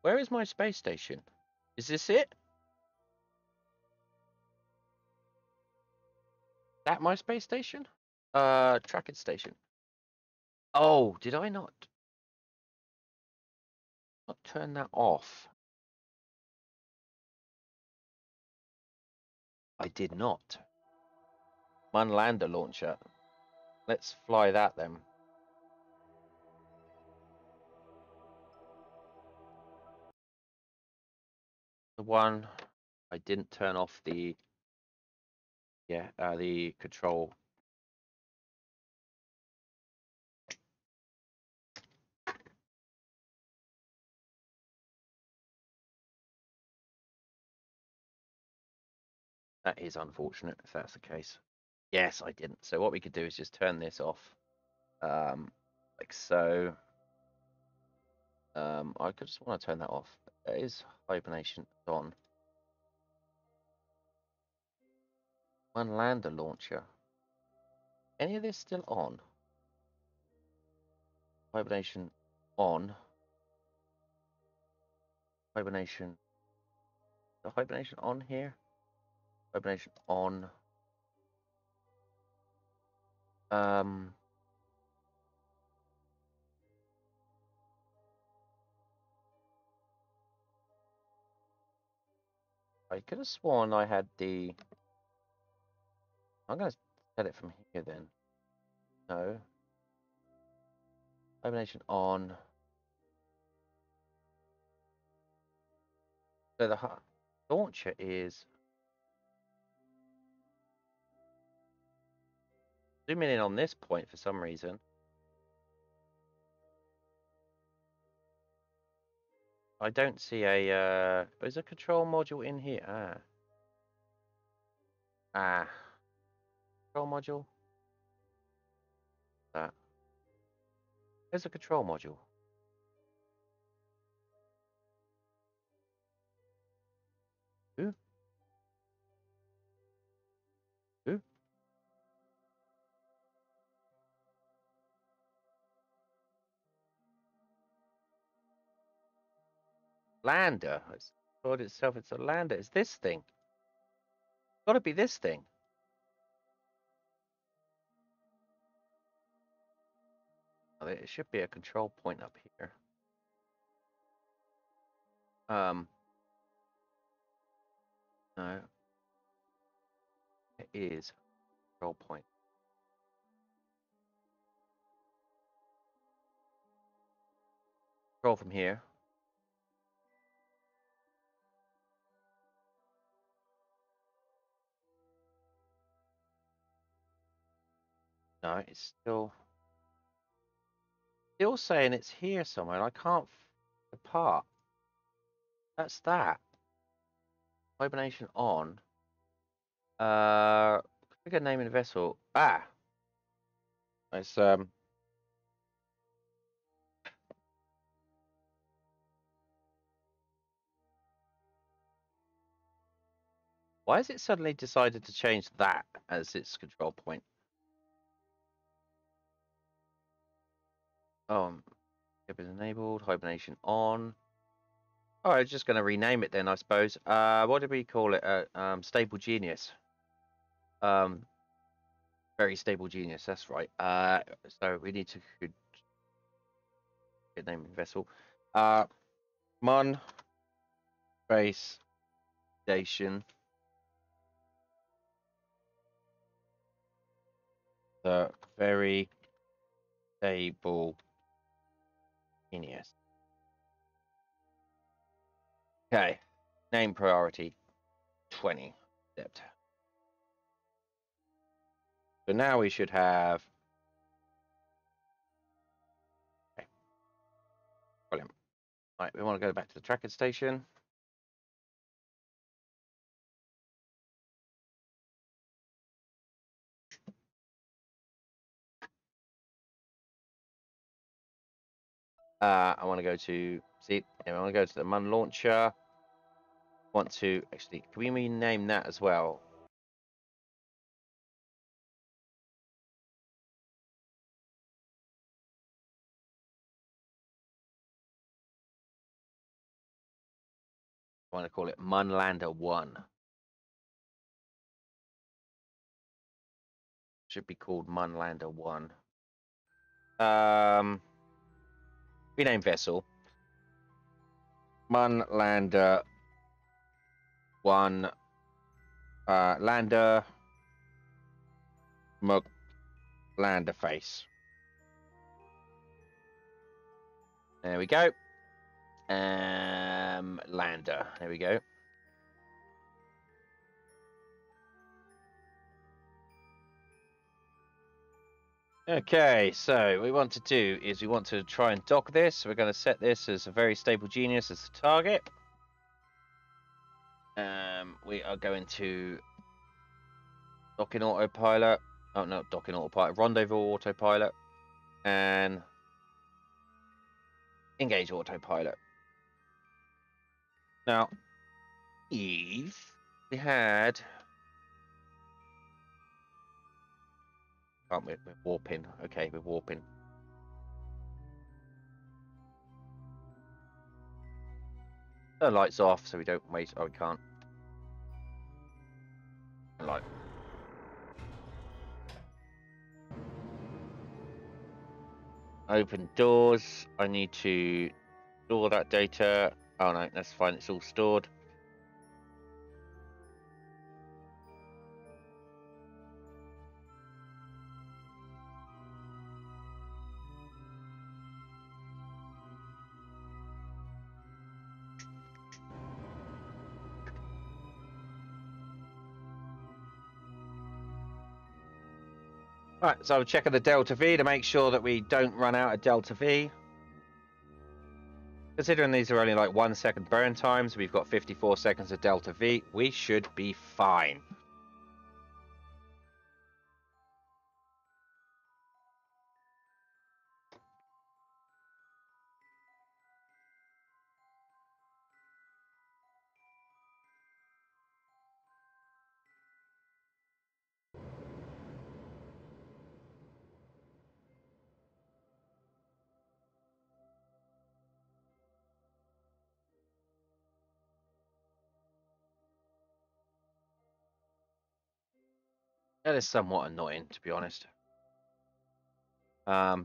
Where is my space station? Is this it? That my space station? Tracking station. Oh, did I not turn that off? I did not. Mun lander launcher. Let's fly that then. The one I didn't turn off the the control. That is unfortunate if that's the case. Yes, I didn't. So what we could do is just turn this off, like so. I could just want to turn that off. There is hibernation on. One lander launcher. Any of this still on? Hibernation on. Hibernation. The hibernation on here. Hibernation on. I could have sworn I had the. I'm going to set it from here then. No. Hibernation on. So the launcher is. Zooming in on this point for some reason. I don't see a. Is a control module in here? Control module. That. There's a control module. Ooh. Lander. It's called itself. It's a lander. It's this thing. It's got to be this thing. Oh, it should be a control point up here. No. It is a control point. Control from here. No, it's still saying it's here somewhere. And I can't the part. That's that. Hibernation on. Configure name in vessel. Ah. It's why has it suddenly decided to change that as its control point? Oh, it was enabled. Hibernation on. Oh, I was just going to rename it then, I suppose. What did we call it? Stable genius. Very stable genius. That's right. So we need to get name in vessel. Mon Space Station. The very stable genius. Okay. Name priority 20. Depth. So now we should have. Okay. Brilliant. Right, we want to go back to the tracking station. I want to go to I want to go to the Mun launcher. Want to actually? Can we rename that as well? I want to call it Munlander 1. Should be called Munlander 1. Rename vessel. Munlander 1. Lander. Mug. Lander face. There we go. Lander. There we go. Okay, so what we want to do is we want to try and dock this. We're going to set this as a very stable genius as the target. We are going to dock in autopilot. Oh no, dock in autopilot. Rendezvous autopilot. And engage autopilot. Now, if we had. Oh, we're warping. Okay, we're warping. Turn lights off so we don't waste. Oh, we can't. Light. Open doors. I need to store that data. Oh no, that's fine. It's all stored. Right, so I'm checking the Delta V to make sure that we don't run out of Delta V. Considering these are only like 1 second burn times, we've got 54 seconds of Delta V. We should be fine. That is somewhat annoying, to be honest.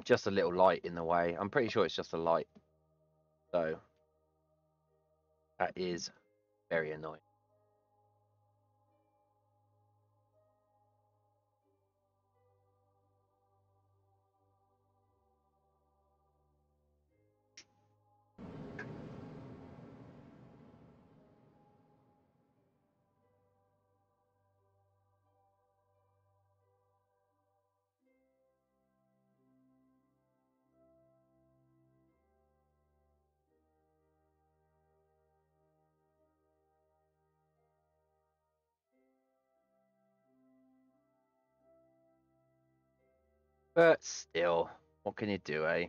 Just a little light in the way. I'm pretty sure it's just a light. So that is very annoying. But still, what can you do, eh?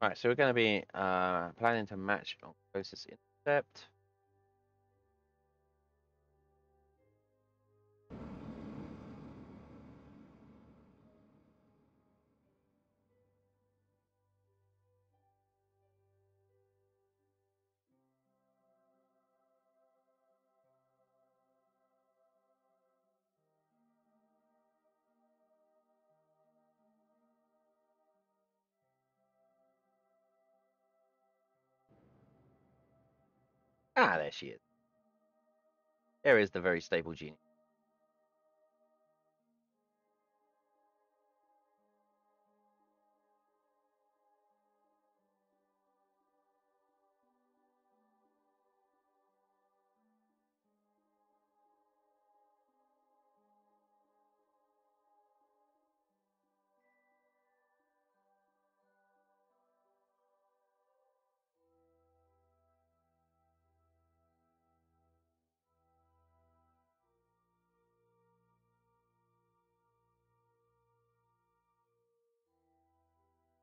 Right, so we're going to be planning to match on closest intercept. Ah, there she is. There is the very stable genie.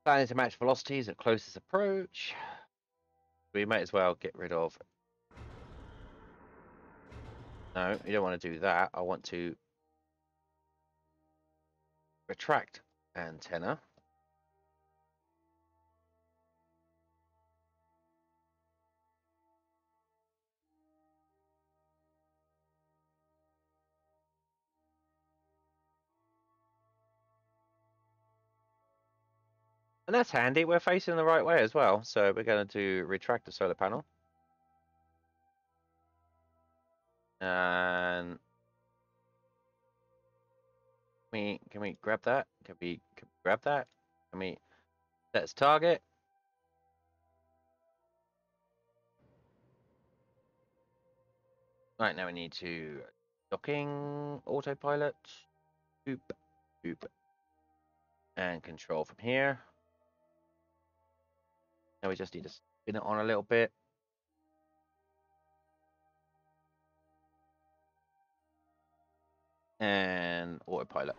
Planning to match velocities at closest approach. We might as well get rid of. No, you don't want to do that. I want to retract antenna. And that's handy. We're facing the right way as well. So we're going to retract the solar panel. And can we grab that? Can we grab that? Can we set as target? Right, now we need to docking autopilot. Boop, boop. And control from here. Now we just need to spin it on a little bit. And autopilot.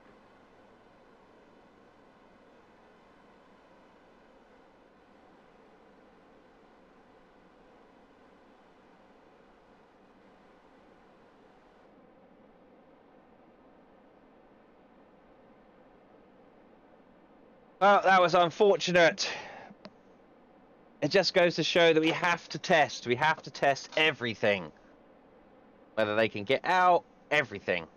Well, that was unfortunate. It just goes to show that we have to test. We have to test everything. Whether they can get out, everything.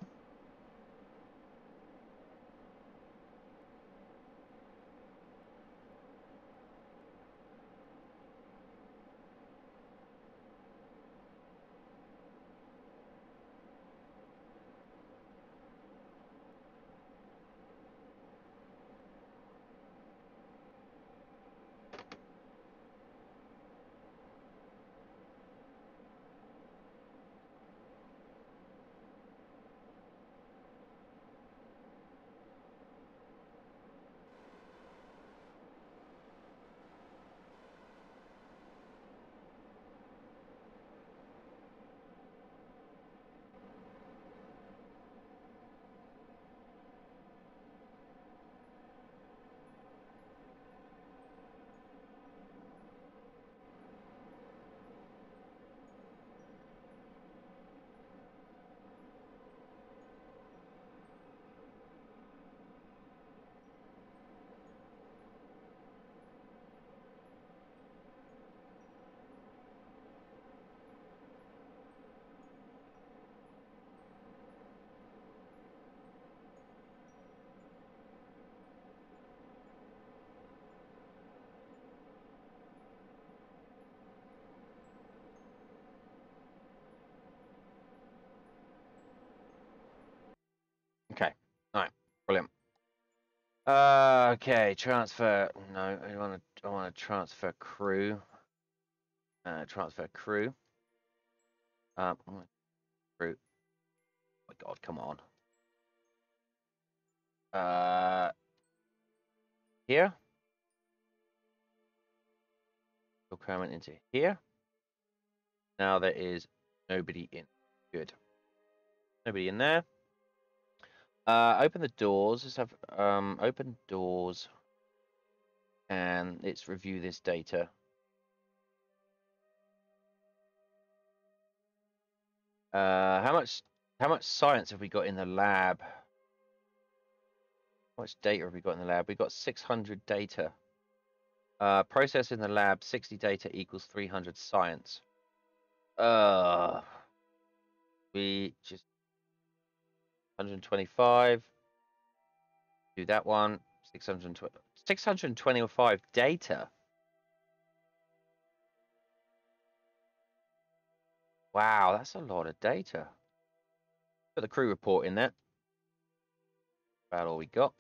Okay, transfer. No, I want to transfer crew. Transfer crew. Crew. Oh my God, come on. Here. Kermit into here. Now there is nobody in. Good. Nobody in there. Open the doors. Let's have open doors, and let's review this data. How much science have we got in the lab? How much data have we got in the lab? We got 600 data. Process in the lab, 60 data equals 300 science. We just 125. Do that one. 625 data. Wow, that's a lot of data. Put the crew report in there. About all we got.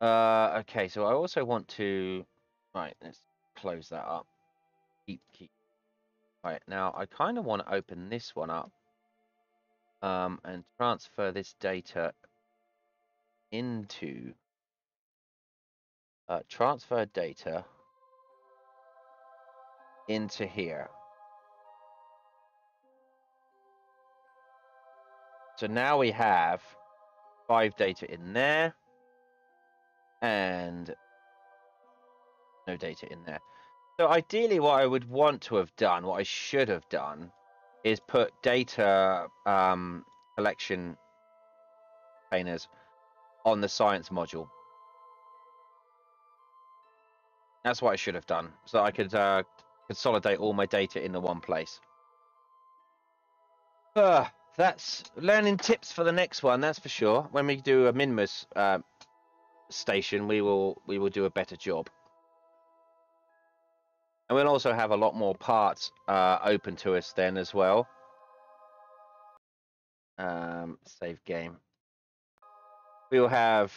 Okay, so I also want to. Right, let's close that up. Keep. Right, now I kind of want to open this one up. And transfer this data into. Transfer data into here. So now we have 5 data in there and no data in there. So ideally what I would want to have done, what I should have done, is put data collection containers on the science module. That's what I should have done, so I could consolidate all my data into one place. That's learning tips for the next one, that's for sure. When we do a Minmus station, we will do a better job. And we'll also have a lot more parts open to us then as well. Save game. We will have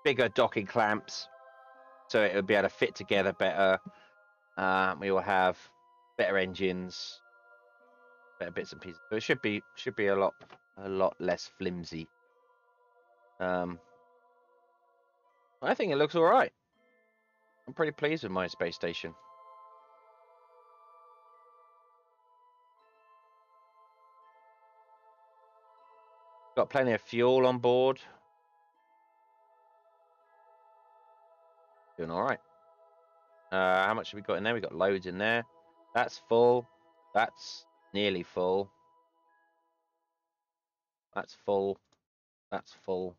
bigger docking clamps, so it will be able to fit together better. We will have better engines, better bits and pieces. So it should be a lot less flimsy. I think it looks all right. I'm pretty pleased with my space station. Got plenty of fuel on board. Doing all right. How much have we got in there? We got loads in there. That's full. That's nearly full. That's full. That's full.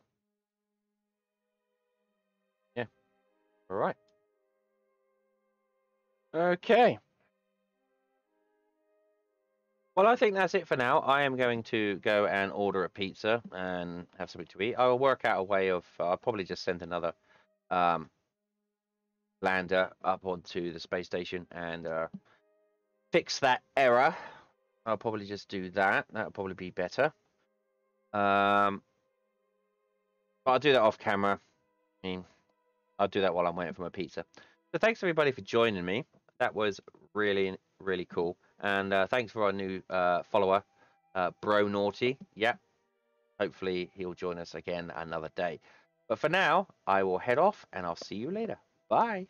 Yeah. All right. Okay. Well, I think that's it for now. I am going to go and order a pizza and have something to eat. I'll work out a way of. I'll probably just send another lander up onto the space station and fix that error. I'll probably just do that. That'll probably be better. But I'll do that off camera. I mean, I'll do that while I'm waiting for my pizza. So thanks everybody for joining me. That was really, really cool. And thanks for our new follower, Bro Naughty. Yeah, hopefully he'll join us again another day. But for now, I will head off and I'll see you later. Bye.